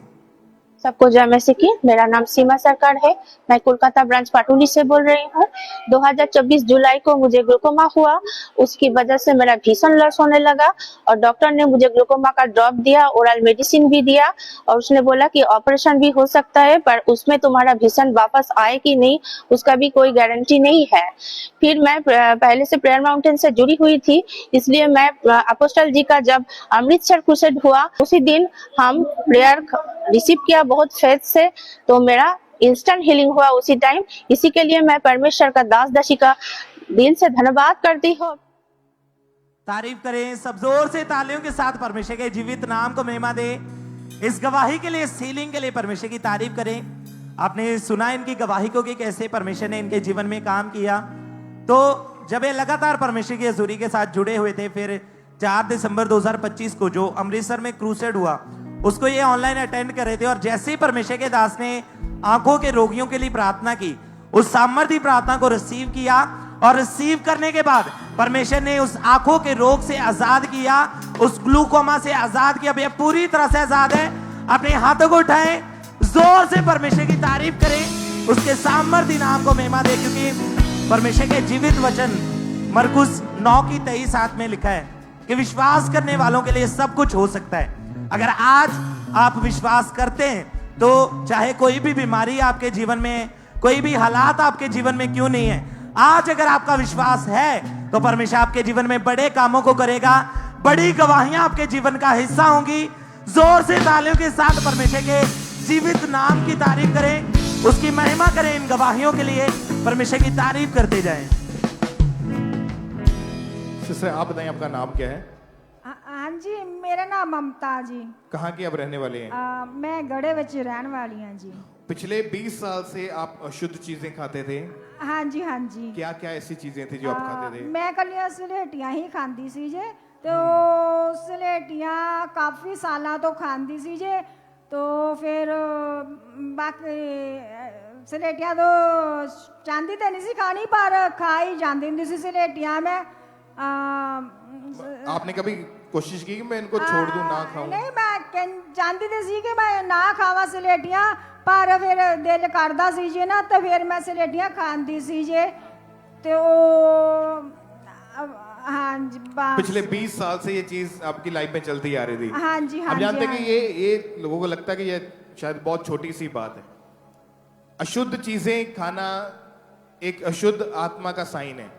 सबको जय मसीह की। मेरा नाम सीमा सरकार है। मैं कोलकाता ब्रांच पाटुली से बोल रही हूँ। 2024 जुलाई को मुझे ग्लूकोमा हुआ। उसकी वजह से मेरा भीषण लॉस होने लगा और डॉक्टर ने मुझे ग्लूकोमा का ड्रॉप दिया, ओरल मेडिसिन भी दिया और उसने बोला कि ऑपरेशन भी हो सकता है, पर उसमें तुम्हारा भीषण वापस आए कि नहीं उसका भी कोई गारंटी नहीं है। फिर मैं पहले से प्रेयर माउंटेन से जुड़ी हुई थी, इसलिए मैं अपोस्टल जी का जब अमृतसर क्रूसेड हुआ उसी दिन हम प्रेयर रिसीव किया बहुत फेथ से, तो मेरा इंस्टेंट हीलिंग हुआ उसी टाइम। इसी के लिए मैं परमेश्वर का दास दासी का दिल से धन्यवाद करती हूँ। तारीफ करें सब जोर से तालियों के साथ, परमेश्वर के जीवित नाम को महिमा दे। इस गवाही के लिए, इस हीलिंग के लिए परमेश्वर की तारीफ करें। आपने सुना इनकी गवाही को कि कैसे परमेश्वर ने इनके जीवन में काम किया। तो जब ये लगातार परमेश्वर की हजूरी के साथ जुड़े हुए थे, फिर 4 दिसंबर 2025 को जो अमृतसर में क्रूसेड हुआ उसको ये ऑनलाइन अटेंड कर रहे थे और जैसे ही परमेश्वर के दास ने आंखों के रोगियों के लिए प्रार्थना की, उस सामर्थ्य प्रार्थना को रिसीव किया और रिसीव करने के बाद परमेश्वर ने उस आंखों के रोग से आजाद किया, उस ग्लूकोमा से आजाद किया। भैया पूरी तरह से आजाद है। अपने हाथों को उठाएं, जोर से परमेश्वर की तारीफ करें, उसके सामर्थ्य नाम को महिमा दे, क्योंकि परमेश्वर के जीवित वचन मरकुस 9:23 में लिखा है कि विश्वास करने वालों के लिए सब कुछ हो सकता है। अगर आज आप विश्वास करते हैं तो चाहे कोई भी बीमारी आपके जीवन में, कोई भी हालात आपके जीवन में क्यों नहीं है, आज अगर आपका विश्वास है तो परमेश्वर आपके जीवन में बड़े कामों को करेगा, बड़ी गवाहियां आपके जीवन का हिस्सा होंगी। जोर से तालियों के साथ परमेश्वर के जीवित नाम की तारीफ करें, उसकी महिमा करें। इन गवाहियों के लिए परमेश्वर की तारीफ करते जाएं। सिस्टर आप बताएं आपका नाम क्या है? हाँ जी, मेरा नाम ममता जी। कहाँ की आप रहने वाले हैं? मैं गड़े विच रहने वाली हाँ जी। पिछले 20 साल से आप अशुद्ध चीजें खाते थे? हाँ जी हाँ जी। क्या क्या ऐसी चीजें थी जो आप खाते थे? मैं कलियां सलेटियां ही खाती सी जे, तो सलेटियां काफी साल तो खाती सी जे, तो फिर बाकी सलेटियां तो चाहती तो नहीं सी खानी, पर खा ही जाती हुंदी सी सलेटियां। मैं आपने कभी कोशिश की कि मैं इनको छोड़ दूं, ना खाऊं? नहीं, मैं जानती तो सी कि मैं ना खावा सलेटियां, पर फिर दिल करदा सी जे ना, तो फिर मैं सलेटियां खांदी सी जे। तो हाँ जी, पिछले 20 साल से ये चीज आपकी लाइफ में चलती आ रही थी। हाँ जी हाँ आप जी। जानते हैं कि ये लोगों को लगता है कि ये शायद बहुत छोटी सी बात है। अशुद्ध चीजें खाना एक अशुद्ध आत्मा का साइन है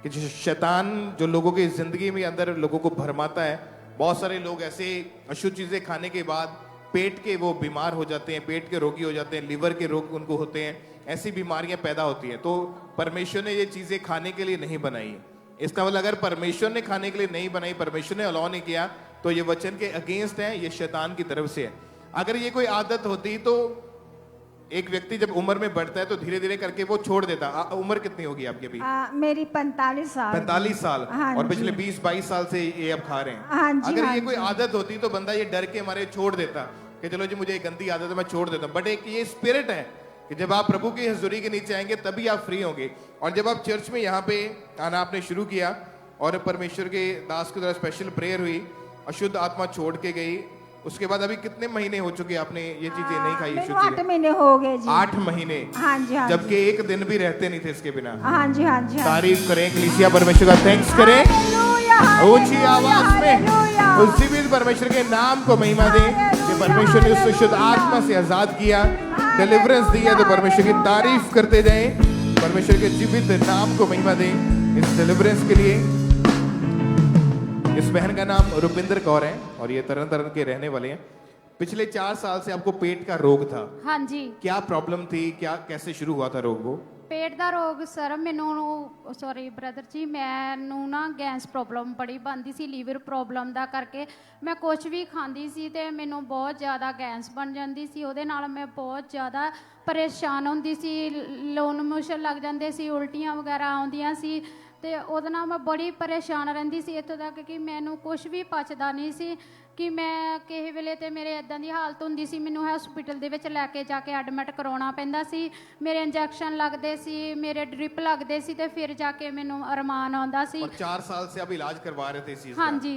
कि जो शैतान जो लोगों की जिंदगी में अंदर लोगों को भरमाता है। बहुत सारे लोग ऐसे अशुद्ध चीजें खाने के बाद पेट के वो बीमार हो जाते हैं, पेट के रोगी हो जाते हैं, लिवर के रोग उनको होते हैं, ऐसी बीमारियां पैदा होती हैं। तो परमेश्वर ने ये चीजें खाने के लिए नहीं बनाई है। इसका मतलब अगर परमेश्वर ने खाने के लिए नहीं बनाई, परमेश्वर ने अलाउ नहीं किया, तो ये वचन के अगेंस्ट है, ये शैतान की तरफ से है। अगर ये कोई आदत होती तो एक व्यक्ति जब उम्र में बढ़ता है तो धीरे धीरे करके वो छोड़ देता। उम्र कितनी होगी आपकी अभी? मेरी 45 साल। 45 साल। हाँ और पिछले 20-22 साल से ये अब खा रहे हैं। हाँ जी, अगर हाँ ये कोई जी। आदत होती तो बंदा ये डर के मारे छोड़ देता कि चलो जी मुझे एक गंदी आदत है, मैं छोड़ देता हूँ। बट एक ये स्पिरिट है कि जब आप प्रभु की हजूरी के नीचे आएंगे तभी आप फ्री होंगे। और जब आप चर्च में यहाँ पे आना आपने शुरू किया और परमेश्वर के दास की तरह स्पेशल प्रेयर हुई, अशुद्ध आत्मा छोड़ के गई, उसके बाद अभी कितने महीने हो चुके आपने ये चीजें नहीं खाई? 8 महीने हो गए जी। 8 महीने। हाँ जी हाँ जबकि एक दिन भी रहते नहीं थे इसके बिना। हाँ जी हाँ जी। तारीफ करें, कलीसिया परमेश्वर का थैंक्स करें ऊंची आवाज में, उस जीवित परमेश्वर के नाम को महिमा दें कि परमेश्वर ने उस शुद्ध आत्मा से आजाद किया, डिलीवरेंस दी है। तो परमेश्वर की तारीफ करते जाएं, परमेश्वर के जीवित नाम को महिमा दें इस डिलीवरेंस के लिए। इस बहन का नाम रुपिंदर कौर है और ये तरन तरन के रहने वाले हैं। पिछले 4 साल से आपको पेट का रोग था। हाँ जी। क्या प्रॉब्लम थी, क्या कैसे शुरू हुआ था रोग? वो पेट ਦਾ ਰੋਗ ਸਰ ਮੈਨੂੰ ਸੌਰੀ ਬ੍ਰਦਰ ਜੀ, ਮੈਨੂੰ ਨਾ ਗੈਸ ਪ੍ਰੋਬਲਮ ਬੜੀ ਬਣਦੀ ਸੀ, ਲੀਵਰ ਪ੍ਰੋਬਲਮ ਦਾ ਕਰਕੇ ਮੈਂ ਕੁਝ ਵੀ ਖਾਂਦੀ ਸੀ ਤੇ ਮੈਨੂੰ ਬਹੁਤ ਜ਼ਿਆਦਾ ਗੈਸ ਬਣ ਜਾਂਦੀ ਸੀ। ਉਹਦੇ ਨਾਲ ਮੈਂ ਬਹੁਤ ਜ਼ਿਆਦਾ ਪਰੇਸ਼ਾਨ ਹੁੰਦੀ ਸੀ, ਲੂਣ ਮੋਸ਼ਨ ਲੱਗ ਜਾਂਦੇ ਸੀ, ਉਲਟੀਆਂ ਵਗੈਰਾ ਆਉਂਦੀਆਂ ਸੀ ਤੇ ਉਹਦੇ ਨਾਲ ਮੈਂ ਬੜੀ ਪਰੇਸ਼ਾਨ ਰਹਿੰਦੀ ਸੀ, ਇੱਥੋਂ ਤੱਕ ਕਿ ਮੈਨੂੰ ਕੁਝ ਵੀ ਪਚਦਾ ਨਹੀਂ ਸੀ ਕਿ ਮੈਂ ਕਿਸੇ ਵੇਲੇ ਤੇ ਮੇਰੇ ਇਦਾਂ ਦੀ ਹਾਲਤ ਹੁੰਦੀ ਸੀ, ਮੈਨੂੰ ਹਸਪੀਟਲ ਦੇ ਵਿੱਚ ਲੈ ਕੇ ਜਾ ਕੇ ਐਡਮਿਟ ਕਰਾਉਣਾ ਪੈਂਦਾ ਸੀ। ਮੇਰੇ ਇੰਜੈਕਸ਼ਨ ਲੱਗਦੇ ਸੀ, ਮੇਰੇ ਡ੍ਰਿਪ ਲੱਗਦੇ ਸੀ ਤੇ ਫਿਰ ਜਾ ਕੇ ਮੈਨੂੰ ਅਰਮਾਨ ਆਉਂਦਾ ਸੀ। और 4 साल से आप इलाज करवा रहे थे इसी हाँ इसका? जी।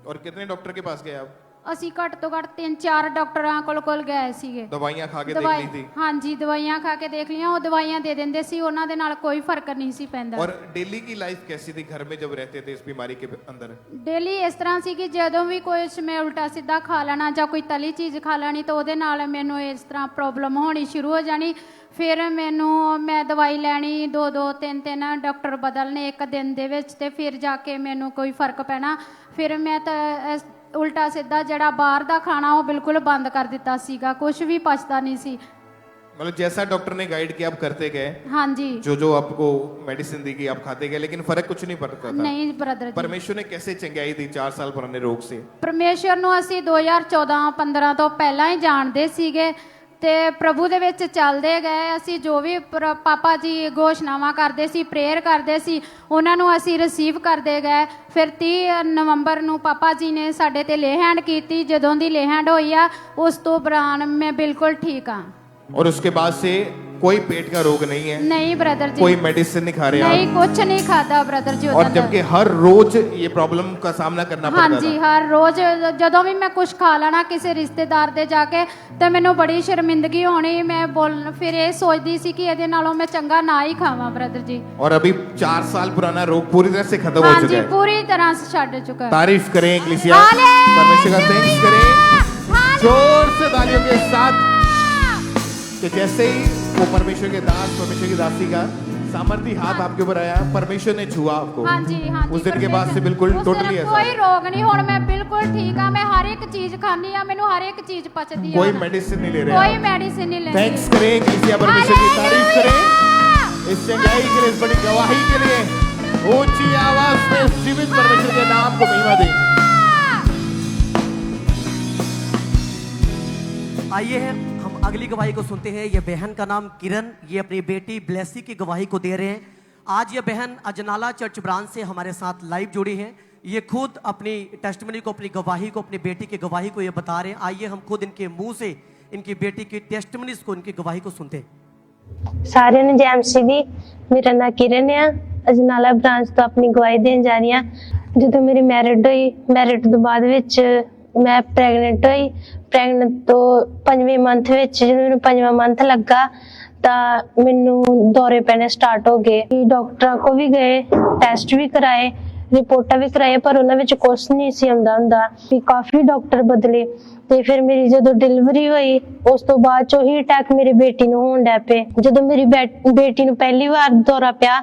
और कितने डॉक्टर के पास गए आप? ਅਸੀਂ ਘੱਟ ਤੋਂ ਘੱਟ 3-4 ਡਾਕਟਰਾਂ ਕੋਲ ਗਏ ਸੀਗੇ। दवाइयां खा के देख ली थी? ਹਾਂਜੀ ਦਵਾਈਆਂ ਖਾ ਕੇ ਦੇਖ ਲੀਆਂ, ਉਹ ਦਵਾਈਆਂ ਦੇ ਦਿੰਦੇ ਸੀ, ਉਹਨਾਂ ਦੇ ਨਾਲ ਕੋਈ ਫਰਕ ਨਹੀਂ ਸੀ ਪੈਂਦਾ। और डेली की लाइफ कैसी थी घर में जब रहते थे इस बीमारी के अंदर? ਡੇਲੀ ਇਸ ਤਰ੍ਹਾਂ ਸੀ ਕਿ ਜਦੋਂ ਵੀ ਕੁਛ ਮੈਂ ਉਲਟਾ ਸਿੱਧਾ ਖਾ ਲੈਣਾ ਜਾਂ ਕੋਈ ਤਲੀ ਚੀਜ਼ ਖਾ ਲੈਣੀ ਤਾਂ ਉਹਦੇ ਨਾਲ ਮੈਨੂੰ ਇਸ ਤਰ੍ਹਾਂ ਪ੍ਰੋਬਲਮ ਹੋਣੀ ਸ਼ੁਰੂ ਹੋ ਜਾਣੀ। ਫਿਰ ਮੈਂ ਦਵਾਈ ਲੈਣੀ 2-2 3-3 ਡਾਕਟਰ ਬਦਲਨੇ ਇੱਕ ਦਿਨ ਦੇ ਵਿੱਚ, ਤੇ ਫਿਰ ਜਾ ਕੇ ਮੈਨੂੰ ਕੋਈ ਫਰਕ ਪੈਣਾ। ਫਿਰ ਮੈਂ ਤਾਂ ਉਲਟਾ ਸਿੱਧਾ ਜਿਹੜਾ ਬਾਹਰ ਦਾ ਖਾਣਾ ਉਹ ਬਿਲਕੁਲ ਬੰਦ ਕਰ ਦਿੱਤਾ ਸੀਗਾ, ਕੁਝ ਵੀ ਪਚਦਾ ਨਹੀਂ ਸੀ। मतलब जैसा डॉक्टर ने गाइड किया आप करते गए? हाँ जी। जो आपको मेडिसिन दी गई आप खाते गए, लेकिन फर्क कुछ नहीं पड़ता था? नहीं ब्रदर जी। परमेश्वर ने कैसे चंगाई दी 4 साल पुराने रोग से? ਪਰਮੇਸ਼ਰ ਨੂੰ ਅਸੀਂ 2014-15 ਤੋਂ ਪਹਿਲਾਂ ਹੀ ਜਾਣਦੇ ਸੀਗੇ ਤੇ ਪ੍ਰਭੂ ਦੇ ਵਿੱਚ ਚੱਲਦੇ ਗਏ। ਅਸੀਂ ਜੋ ਵੀ ਪਾਪਾ ਜੀ ਘੋਸ਼ਣਾਵਾਂ ਕਰਦੇ ਸੀ, ਪ੍ਰੇਅਰ ਕਰਦੇ ਸੀ, ਉਹਨਾਂ ਨੂੰ ਅਸੀਂ ਰਿਸੀਵ ਕਰਦੇ ਗਏ। ਫਿਰ 30 ਨਵੰਬਰ ਨੂੰ ਪਾਪਾ ਜੀ ਨੇ ਸਾਡੇ ਤੇ ਲੇ ਹੈਂਡ ਕੀਤੀ। ਜਦੋਂ ਦੀ ਲੇ ਹੈਂਡ ਹੋਈ ਆ ਉਸ ਤੋਂ ਬਾਅਦ ਮੈਂ ਬਿਲਕੁਲ ठीक हाँ। और उसके बाद से कोई पेट का रोग नहीं है? नहीं ब्रदर जी। कोई मेडिसिन नहीं खा रहे नहीं, आप? कुछ नहीं खाता ब्रदर जी। और जबकि हर रोज ये प्रॉब्लम का सामना करना हाँ पड़ता जी, था? हर रोज ਜਦੋਂ ਵੀ ਮੈਂ ਕੁਝ ਖਾ ਲੈਣਾ ਕਿਸੇ ਰਿਸ਼ਤੇਦਾਰ ਦੇ ਜਾ ਕੇ ਤੇ ਮੈਨੂੰ ਬੜੀ ਸ਼ਰਮਿੰਦਗੀ ਹੋਣੀ। ਮੈਂ ਫਿਰ ਇਹ ਸੋਚਦੀ ਸੀ ਕਿ ਇਹਦੇ ਨਾਲੋਂ ਮੈਂ ਚੰਗਾ ਨਾ ਹੀ ਖਾਵਾਂ ब्रदर जी। और अभी 4 साल पुराना रोग पूरी तरह से खत्म हो हाँ चुका जी, है? पूरी तरह से छड़ चुका है। तारीफ करें इक्लेसिया, परमेश्वर का थैंक्स करें जोर से तालियों के साथ कि जैसे ही वो परमेश्वर के दास, परमेश्वर की दासी का सामर्थी हाथ आपके ऊपर आया, परमेश्वर ने छुआ आपको। हाँ जी, हाँ जी। उस दिन के बाद से बिल्कुल उस दिन टोटली ऐसा कोई रोग नहीं, हुण मैं बिल्कुल ठीक हाँ। मैं हर एक चीज खानी हाँ, मैनू हर एक चीज पचदी है। कोई मेडिसिन नहीं ले रहे कोई आप? मेडिसिन नहीं ले। थैंक्स करें इक्लेसिया, परमेश्वर की तारीफ करें इस चंगाई के लिए, इस बड़ी गवाही के लिए। ऊंची आवाज में इस जीवित परमेश्वर के नाम को महिमा दें। आइए हम अगली गवाही को सुनते हैं। ये बहन का नाम किरण, ये अपनी बेटी ब्लेसी की गवाही को दे रहे हैं। आज ये बहन अजनाला चर्च ब्रांच से हमारे साथ लाइव जुड़ी है। ये खुद अपनी टेस्टमनी को, अपनी गवाही को, अपनी बेटी की गवाही को ये बता रहे हैं। आइए हम खुद इनके मुंह से इनकी बेटी की टेस्टमनीज को, इनकी गवाही को सुनते हैं। सारे ने जय मसीह दी। मेरा नाम किरण है, अजनाला ब्रांच तो अपनी गवाही देन जा रही हूं। जो मेरी मैरिड हुई, मैरिड तो बाद विच मैं प्रैगनेंट हुई। प्रैगनेंट तो 5वें मंथ विच जो मैनूं 5वां मंथ लगा तो मैनू दौरे पैने स्टार्ट हो गए। डॉक्टर को भी गए, टेस्ट भी कराए, रिपोर्टा भी कराई, पर उन्हां विच कुछ नहीं सी आंदा हुंदा। काफी डॉक्टर बदले ते फिर मेरी जो डिलीवरी हुई उस तो बाद चो ही अटैक मेरी बेटी नूं होण लग पे। जो मेरी बेटी नूं पहली बार दौरा पिया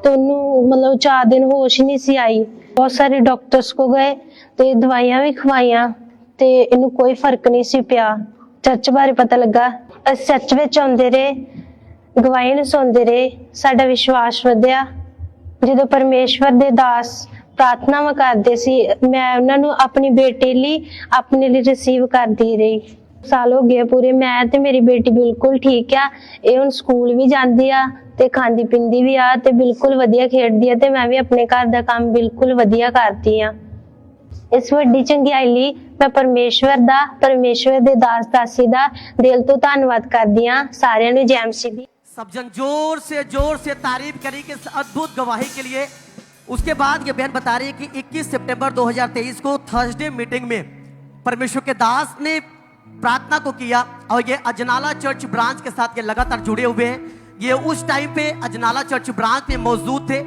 तो उन्होंने मतलब 4 दिन होश नहीं सी आई। बहुत सारे डॉक्टर्स को गए ते दवाइयां भी खवाइयां ते इनू कोई फर्क नहीं सी पिया। चर्च बारे पता लगा, अस चर्च विच आउंदे रहे, गवाही नूं सुणदे रहे, साडा विश्वास वधिया। जो परमेश्वर दे दास प्रार्थनावां करदे सी, मैं उन्हां नूं अपनी बेटी लई अपने लिए रिसीव करदी रही। साल हो गए पूरे, मैं ते मेरी बेटी बिल्कुल ठीक आ। ये हुण स्कूल भी जांदी आ ते खांदी पींदी भी आ ते बिल्कुल वधिया खेडदी आ ते मैं भी अपने घर दा काम बिल्कुल वधिया करदी आ। इस वड्डी चंगियाई लई मैं परमेश्वर दा, परमेश्वर दे दास दासी दा दिल तो धन्नवाद करदी आ। सारिआं नूं जय मसीह दी। सब जन जोर से तारीफ करी कि इस अद्भुत गवाही के लिए। उसके बाद ये बहन बता रही है कि 21 सितंबर 2023 को थर्सडे मीटिंग में परमेश्वर के दास ने प्रार्थना को किया और ये अजनाला चर्च ब्रांच के साथ ये लगातार जुड़े हुए हैं। ये उस टाइम पे अजनाला चर्च ब्रांच में मौजूद थे।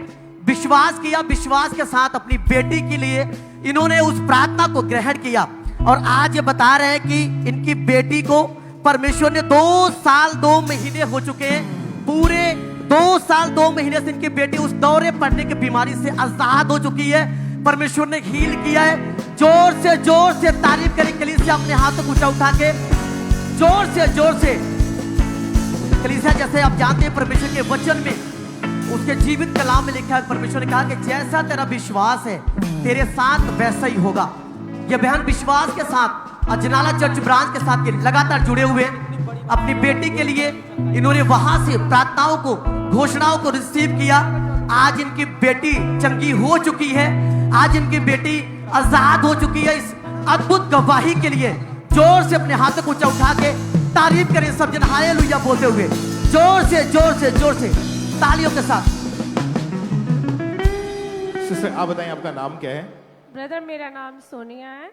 विश्वास किया, विश्वास के साथ अपनी बेटी के लिए इन्होंने उस प्रार्थना को ग्रहण किया। और आज ये बता रहे हैं कि इनकी बेटी को परमेश्वर ने 2 साल 2 महीने हो चुके हैं, पूरे 2 साल 2 महीने से इनकी बेटी उस दौरे पड़ने की बीमारी से आजाद हो चुकी है। परमेश्वर ने हील किया है। जोर से तारीफ करें कलीसिया, अपने हाथों को ऊंचा उठा के जोर से कलीसिया। जैसे आप जानते हैं परमेश्वर के वचन में, उसके जीवित कलाम में लिखा है, परमेश्वर ने कहा कि जैसा तेरा विश्वास है तेरे साथ वैसा ही होगा। यह बहन विश्वास के साथ अजनाला चर्च ब्रांच के साथ लगातार जुड़े हुए हैं। अपनी बेटी के लिए इन्होंने वहां से प्रार्थनाओं को, घोषणाओं को रिसीव किया। आज इनकी बेटी चंगी हो चुकी है, आज इनकी बेटी आजाद हो चुकी है। इस अद्भुत गवाही के लिए जोर से अपने हाथों को ऊंचा उठा के तारीफ करें सब जन, हालेलुया बोलते हुए जोर से तालियों के साथ। सिस्टर आप बताएं आपका नाम क्या है? ब्रदर मेरा नाम सोनिया है।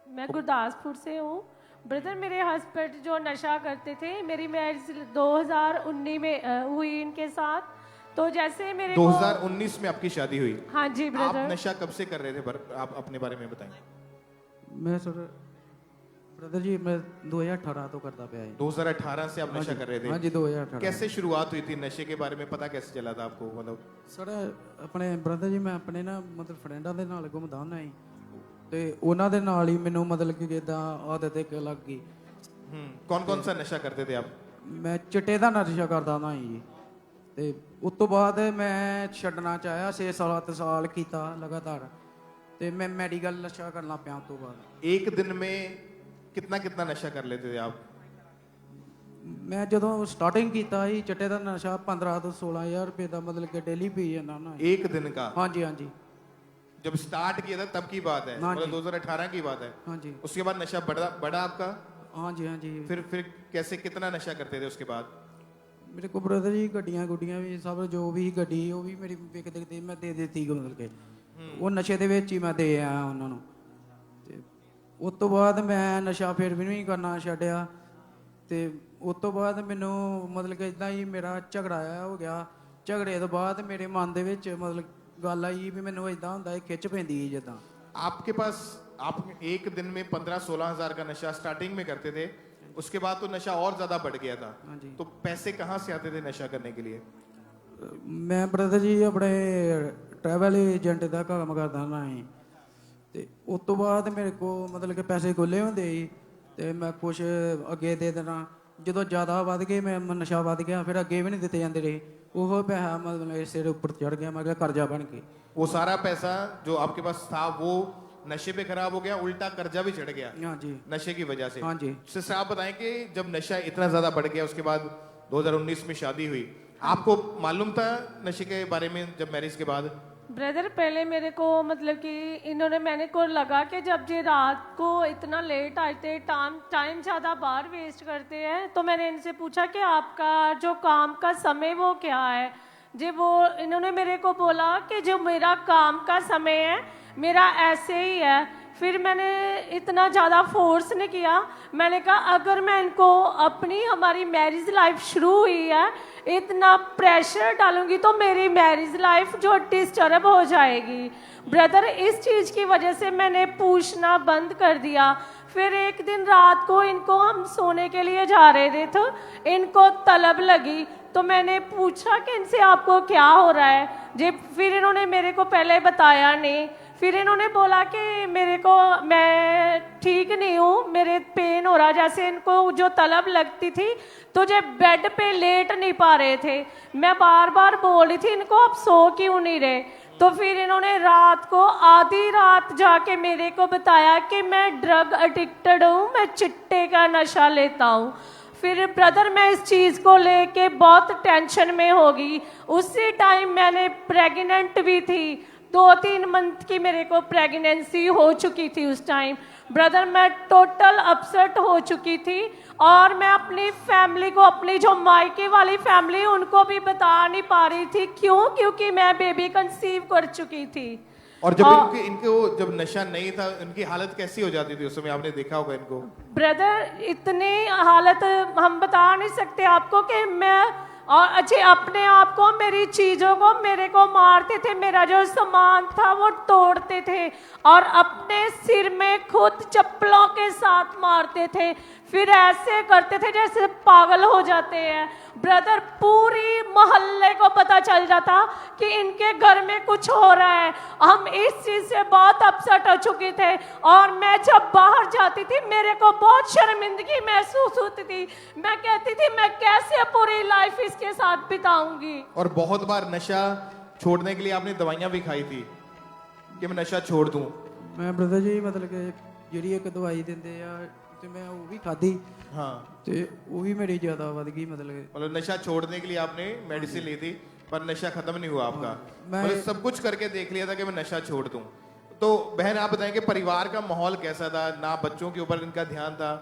मैं गुरदासपुर से हूँ। ब्रदर, मेरे हस्बैंड जो नशा करते थे, मेरी मैरिज 2019 में हुई इनके साथ। तो जैसे मेरे 2019 में आपकी शादी हुई? हाँ जी ब्रदर। आप नशा कब से कर रहे थे? आप अपने बारे में बताएं। मैं सर ब्रदर जी मैं 2018 तो करता पाया। 2018 से आप नशा कर रहे थे? हाँ जी 2018। कैसे शुरुआत हुई थी नशे के बारे में, पता कैसे चला था आपको? मतलब सर अपने ब्रदर ਜੀ ਮੈਂ ਆਪਣੇ ਨਾ ਮਤਲਬ ਫਰੈਂਡਾਂ ਦੇ ਨਾਲ ਘੁੰਮਦਾ ਹੁੰਦਾ ਸੀ ਤੇ ਉਹਨਾਂ ਦੇ ਨਾਲ ਹੀ ਮੈਨੂੰ ਮਤਲਬ ਕਿ ਇਦਾਂ ਆਦਤ ਇੱਕ ਲੱਗ ਗਈ। कौन सा नशा करते थे आप? ਮੈਂ ਚਿੱਟੇ ਦਾ ਨਸ਼ਾ ਕਰਦਾ ਹੁੰਦਾ ਸੀ ਜੀ ਤੇ ਉਸ ਤੋਂ ਬਾਅਦ ਮੈਂ ਛੱਡਣਾ ਚਾਹਿਆ 6-7 ਸਾਲ ਕੀਤਾ ਲਗਾਤਾਰ ਤੇ ਮੈਂ ਮੈਡੀਕਲ ਨਸ਼ਾ ਕਰਨ ਲੱਗ ਪਿਆ ਉਸ ਤੋਂ ਬਾਅਦ। एक दिन में कितना नशा कर लेते थे आप? ਮੈਂ ਜਦੋਂ ਸਟਾਰਟਿੰਗ ਕੀਤਾ ਸੀ ਚਿੱਟੇ ਦਾ ਨਸ਼ਾ 15 ਤੋਂ 16000 ਰੁਪਏ ਦਾ ਮਤਲਬ ਕਿ ਡੇਲੀ ਪੀ ਜਾਂਦਾ ਨਾ। एक दिन का? हाँ जी हाँ जी। जब स्टार्ट किया था तब की बात है? मतलब 2018 की बात है? हाँ जी। उसके बाद नशा बढ़ा आपका? हाँ जी हाँ जी। फिर कैसे कितना नशा करते थे उसके बाद? ਮੇਰੇ ਕੋਲ ਬ੍ਰਦਰ ਜੀ ਗੱਡੀਆਂ ਗੁੱਡੀਆਂ ਵੀ ਸਭ ਜੋ ਵੀ ਗੱਡੀ ਉਹ ਵੀ ਮੇਰੀ ਵਿਕਦੇ ਤੇ ਮੈਂ ਦੇ ਦਿੱਤੀ ਮਤਲਬ ਕਿ ਉਹ ਨਸ਼ੇ ਦੇ ਵਿੱਚ ਹੀ ਮੈਂ ਦੇ ਆਇਆ ਉਹਨਾਂ ਨੂੰ। ਤੇ ਉਸ ਤੋਂ ਬਾਅਦ ਮੈਂ ਨਸ਼ਾ ਫਿਰ ਵੀ ਨਹੀਂ ਕਰਨਾ ਛੱਡਿਆ ਤੇ ਉਸ ਤੋਂ ਬਾਅਦ ਮੈਨੂੰ ਮਤਲਬ ਕਿ ਇਦਾਂ ਹੀ ਮੇਰਾ ਝਗੜਾ ਹੋ ਗਿਆ। ਝਗੜੇ ਤੋਂ ਬਾਅਦ ਮੇਰੇ ਮਨ ਦੇ ਵਿੱਚ ਮਤਲਬ ਗੱਲ ਆਈ ਵੀ ਮੈਨੂੰ ਇਦਾਂ ਹੁੰਦਾ ਖਿੱਚ ਪੈਂਦੀ ਹੈ ਜਿੱਦਾਂ। आपके पास आप एक दिन में 15-16 हजार का नशा स्टार्टिंग में करते थे, उसके बाद तो नशा और ज्यादा बढ़ गया था। तो पैसे कहाँ से आते थे नशा करने के लिए? ਮੈਂ ਬ੍ਰਦਰ ਜੀ ਆਪਣੇ ਟਰੈਵਲ ਏਜੰਟ ਦਾ ਕੰਮ ਕਰਦਾ ਹੁੰਦਾ ਸੀ ਤੇ ਉਸ ਤੋਂ ਬਾਅਦ ਮੇਰੇ ਕੋਲ ਮਤਲਬ ਕਿ ਪੈਸੇ ਖੁੱਲੇ ਹੁੰਦੇ ਸੀ ਤੇ ਮੈਂ ਕੁਛ ਅੱਗੇ ਦੇ ਦੇਣਾ। ਜਦੋਂ ਜ਼ਿਆਦਾ ਵੱਧ ਗਏ ਮੈਂ ਨਸ਼ਾ ਵੱਧ ਗਿਆ ਫਿਰ ਅੱਗੇ ਵੀ ਨਹੀਂ ਦਿੱਤੇ ਜਾਂਦੇ ਰਹੇ। ਉਹ ਪੈਸਾ ਮਤਲਬ ਸਿਰ ਉੱਪਰ ਚੜ ਗਿਆ, ਮੈਂ ਕਿਹਾ ਕਰਜ਼ਾ ਬਣ ਕੇ। वो सारा पैसा जो आपके पास था वो नशे पे खराब हो गया, उल्टा कर्जा भी चढ़ गया। हाँ जी। नशे की वजह से। हाँ जी। सिस्टर आप बताएं कि जब नशा इतना ज्यादा बढ़ गया उसके बाद 2019 में शादी हुई, आपको मालूम था नशे के बारे में जब मैरिज के बाद? ब्रदर, पहले मेरे को मतलब कि मैंने को लगा कि जब ये रात को इतना लेट आते टाइम ज़्यादा बाहर वेस्ट करते हैं, तो मैंने इनसे पूछा कि आपका जो काम का समय वो क्या है। जी वो इन्होंने मेरे को बोला कि जो मेरा काम का समय है मेरा ऐसे ही है। फिर मैंने इतना ज़्यादा फोर्स नहीं किया। मैंने कहा अगर मैं इनको अपनी हमारी मैरिज लाइफ शुरू हुई है इतना प्रेशर डालूंगी तो मेरी मैरिज लाइफ जो डिस्टर्ब हो जाएगी। ब्रदर, इस चीज़ की वजह से मैंने पूछना बंद कर दिया। फिर एक दिन रात को इनको हम सोने के लिए जा रहे थे तो इनको तलब लगी, तो मैंने पूछा कि इनसे आपको क्या हो रहा है जी। फिर इन्होंने मेरे को पहले बताया नहीं। फिर इन्होंने बोला कि मेरे को मैं ठीक नहीं हूँ, मेरे पेन हो रहा। जैसे इनको जो तलब लगती थी तो जब बेड पे लेट नहीं पा रहे थे, मैं बार बार बोल रही थी इनको आप सो क्यों नहीं रहे। तो फिर इन्होंने रात को आधी रात जाके मेरे को बताया कि मैं ड्रग एडिक्टेड हूँ, मैं चिट्टे का नशा लेता हूँ। फिर ब्रदर मैं इस चीज़ को लेके बहुत टेंशन में होगी। उसी टाइम मैंने प्रेग्नेंट भी थी, 2-3 मंथ की मेरे को प्रेगनेंसी हो चुकी थी उस टाइम। ब्रदर मैं टोटल अपसेट हो चुकी थी और मैं अपनी फैमिली को, अपनी जो मायके वाली फैमिली उनको भी बता नहीं पा रही थी। क्यों? क्योंकि मैं बेबी कंसीव कर चुकी थी। और जब इनको जब नशा नहीं था इनकी हालत कैसी हो जाती थी उस समय? आपने देखा होगा इनको। ब्रदर इतनी हालत हम बता नहीं सकते आपको कि मैं और अच्छे अपने आप को, मेरी चीज़ों को मेरे को मारते थे, मेरा जो सामान था वो तोड़ते थे और अपने सिर में खुद चप्पलों के साथ मारते थे। फिर ऐसे करते थे जैसे पागल हो जाते हैं। ब्रदर पूरी मोहल्ले को पता चल जाता कि इनके घर में कुछ हो रहा है। हम इस चीज़ से बहुत अपसेट हो चुके थे और मैं जब बाहर जाती थी मेरे को बहुत शर्मिंदगी महसूस होती थी। मैं कहती थी मैं कैसे पूरी लाइफ इसके साथ बिताऊंगी। और बहुत बार नशा छोड़ने के लिए आपने दवाइयां भी खाई थी कि मैं नशा छोड़ दूं? मैं ब्रदर जी मतलब कि ਜਿਹੜੀ ਇੱਕ ਦਵਾਈ ਦਿੰਦੇ ਆ ਤੇ मैं वो भी खाधी। हाँ। ਤੇ वो भी मेरी ज्यादा ਵੱਧ गई मतलब नशा छोड़ने के लिए आपने मेडिसिन ली थी पर नशा खत्म नहीं हुआ आपका। मतलब सब कुछ करके देख लिया था कि मैं नशा छोड़ दूं। तो बहन आप बताएं कि परिवार का माहौल कैसा था? ना बच्चों के ऊपर इनका ध्यान था,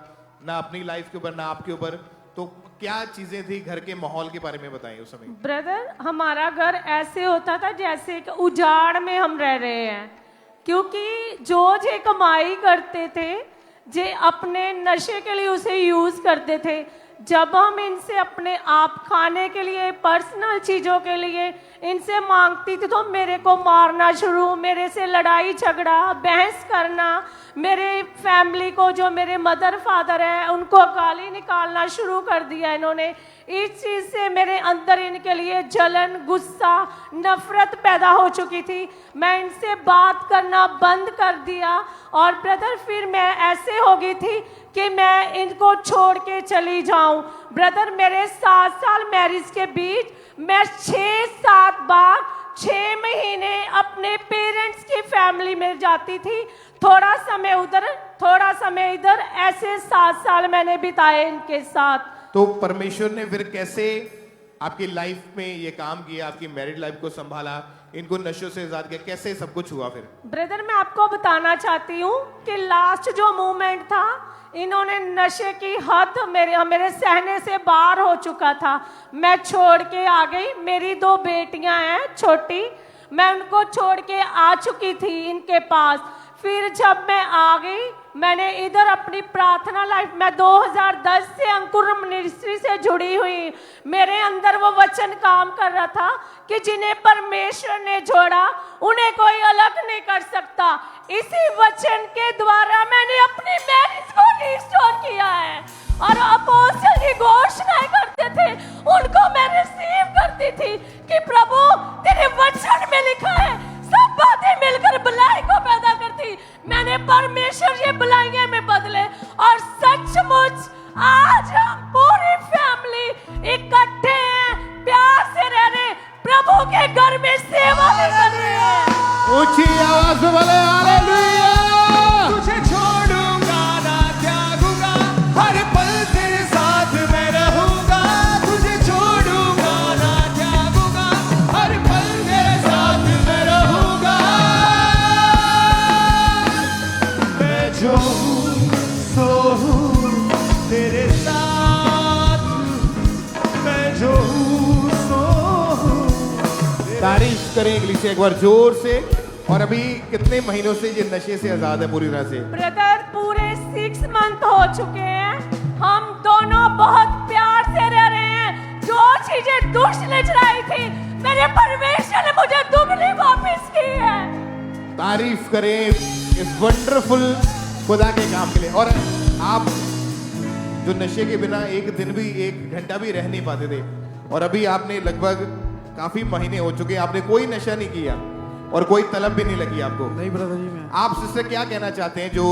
ना अपनी लाइफ के ऊपर, ना आपके ऊपर। तो क्या चीजें थी घर के माहौल के बारे में बताएं उस समय। ब्रदर हमारा घर ऐसे होता था जैसे कि उजाड़ में हम रह रहे हैं, क्योंकि जो कमाई करते थे जे अपने नशे के लिए उसे यूज़ करते थे। जब हम इनसे अपने आप खाने के लिए, पर्सनल चीज़ों के लिए इनसे मांगती थी तो मेरे को मारना शुरू, मेरे से लड़ाई झगड़ा, बहस करना, मेरे फैमिली को, जो मेरे मदर फादर हैं उनको गाली निकालना शुरू कर दिया इन्होंने। इस चीज़ से मेरे अंदर इनके लिए जलन, गुस्सा, नफरत पैदा हो चुकी थी। मैं इनसे बात करना बंद कर दिया और ब्रदर फिर मैं ऐसे हो गई थी कि मैं इनको छोड़ के चली जाऊं। ब्रदर मेरे 7 साल मैरिज के बीच मैं 6-7 बार 6 महीने अपने पेरेंट्स की फैमिली में जाती थी, थोड़ा समय उधर थोड़ा समय इधर, ऐसे 7 साल मैंने बिताए इनके साथ। तो परमेश्वर ने फिर कैसे आपकी लाइफ में ये काम किया, आपकी मैरिड लाइफ को संभाला, इनको नशों से आजाद किया, कैसे सब कुछ हुआ फिर? ब्रदर मैं आपको बताना चाहती हूँ कि लास्ट जो मोमेंट था, इन्होंने नशे की हद मेरे सहने से बाहर हो चुका था। मैं छोड़ के आ गई, मेरी 2 बेटियां हैं छोटी, मैं उनको छोड़ के आ चुकी थी इनके पास। फिर जब मैं आ गई, मैंने इधर अपनी प्रार्थना लाइफ, मैं 2010 से अंकुर मिनिस्ट्री से जुड़ी हुई। मेरे अंदर वो वचन काम कर रहा था कि जिन्हें परमेश्वर ने जोड़ा उन्हें कोई अलग नहीं कर सकता। इसी वचन के द्वारा मैंने अपनी मैरिज को रिस्टोर किया है। और अपोस्टल की घोषणाएं करते थे, उनको मैं रिसीव करती थी कि प्रभु तेरे वचन में लिखा है सब बातें मिलकर भलाई को पैदा करती। मैंने परमेश्वर ये भलाइयां में बदले और सचमुच आज हम पूरी फैमिली इकट्ठे हैं, प्यार से रह रहे, प्रभु के घर में सेवा भी कर रहे हैं। ऊंची आवाज में बोले हालेलुया। तुझे छोड़ूंगा ना त्यागूंगा, हर पल तेरे साथ मैं रहूंगा। तुझे छोड़ूंगा ना त्यागूंगा, हर पल तेरे साथ मैं रहूंगा। मैं जो हूँ सो हूँ तेरे साथ, मैं जो हूँ सो हूँ। तारीफ करें इंग्लिश से एक बार जोर से। और अभी कितने महीनों से ये नशे से आजाद है पूरी तरह से? ब्रदर पूरे 6 मंथ हो चुके हैं। हम दोनों बहुत प्यार से रह रहे हैं। जो चीजें दुष्ट ने चुराई थी, मेरे परमेश्वर ने मुझे दुगनी वापस की है। तारीफ करें इस वंडरफुल खुदा के काम के लिए। और आप जो नशे के बिना एक दिन भी, 1 घंटा भी रह नहीं पाते थे, और अभी आपने लगभग काफी महीने हो चुके, आपने कोई नशा नहीं किया और कोई तलब भी नहीं लगी आपको? नहीं ब्रदर जी। मैं आप सिस्टर क्या कहना चाहते हैं, जो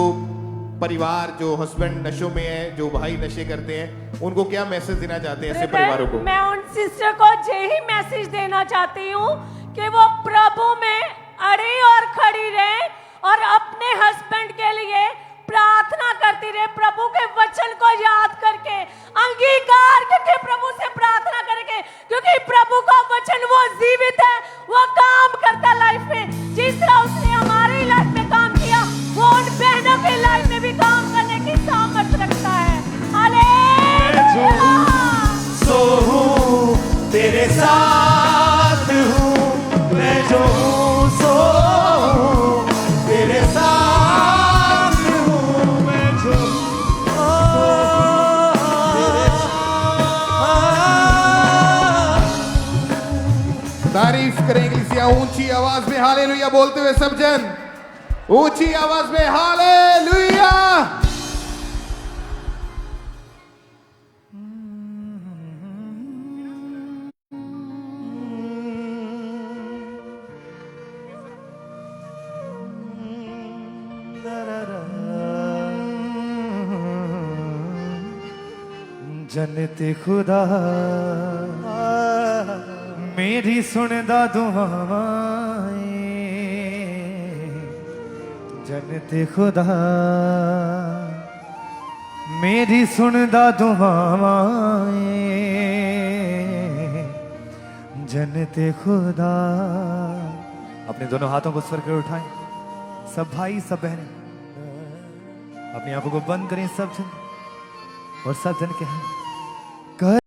परिवार, जो हस्बैंड नशों में है, जो भाई नशे करते हैं, उनको क्या मैसेज देना चाहते हैं ऐसे परिवारों को? मैं उन सिस्टर को यही मैसेज देना चाहती हूँ कि वो प्रभु में अड़ी और खड़ी रहे और अपने हस्बैंड के लिए प्रार्थना करती रहे, प्रभु के वचन को याद करके, अंगीकार करके, प्रभु से प्रार्थना करके, क्योंकि प्रभु का वचन वो जीवित है, वो काम करता लाइफ में। जिस तरह उसने हमारी लाइफ में काम किया, वो उन बहनों की लाइफ में भी काम करने की सामर्थ्य रखता है। हालेलुया। सो हूँ तेरे साथ हूँ, मैं जो हूँ सो हूँ तेरे साथ हूँ, मैं जो तारीफ करें इंग्लिशिया ऊंची आवाज में हालेलुया बोलते हुए सब जन ऊंची आवाज में हालेलुया। जनते खुदा मेरी सुनदा दुआएं, जनते खुदा मेरी सुनदा दुआएं, जनते खुदा। अपने दोनों हाथों को स्वर कर उठाएं, सब भाई सब बहनें अपनी आंखों को बंद करें सब जन, और सब जन कहें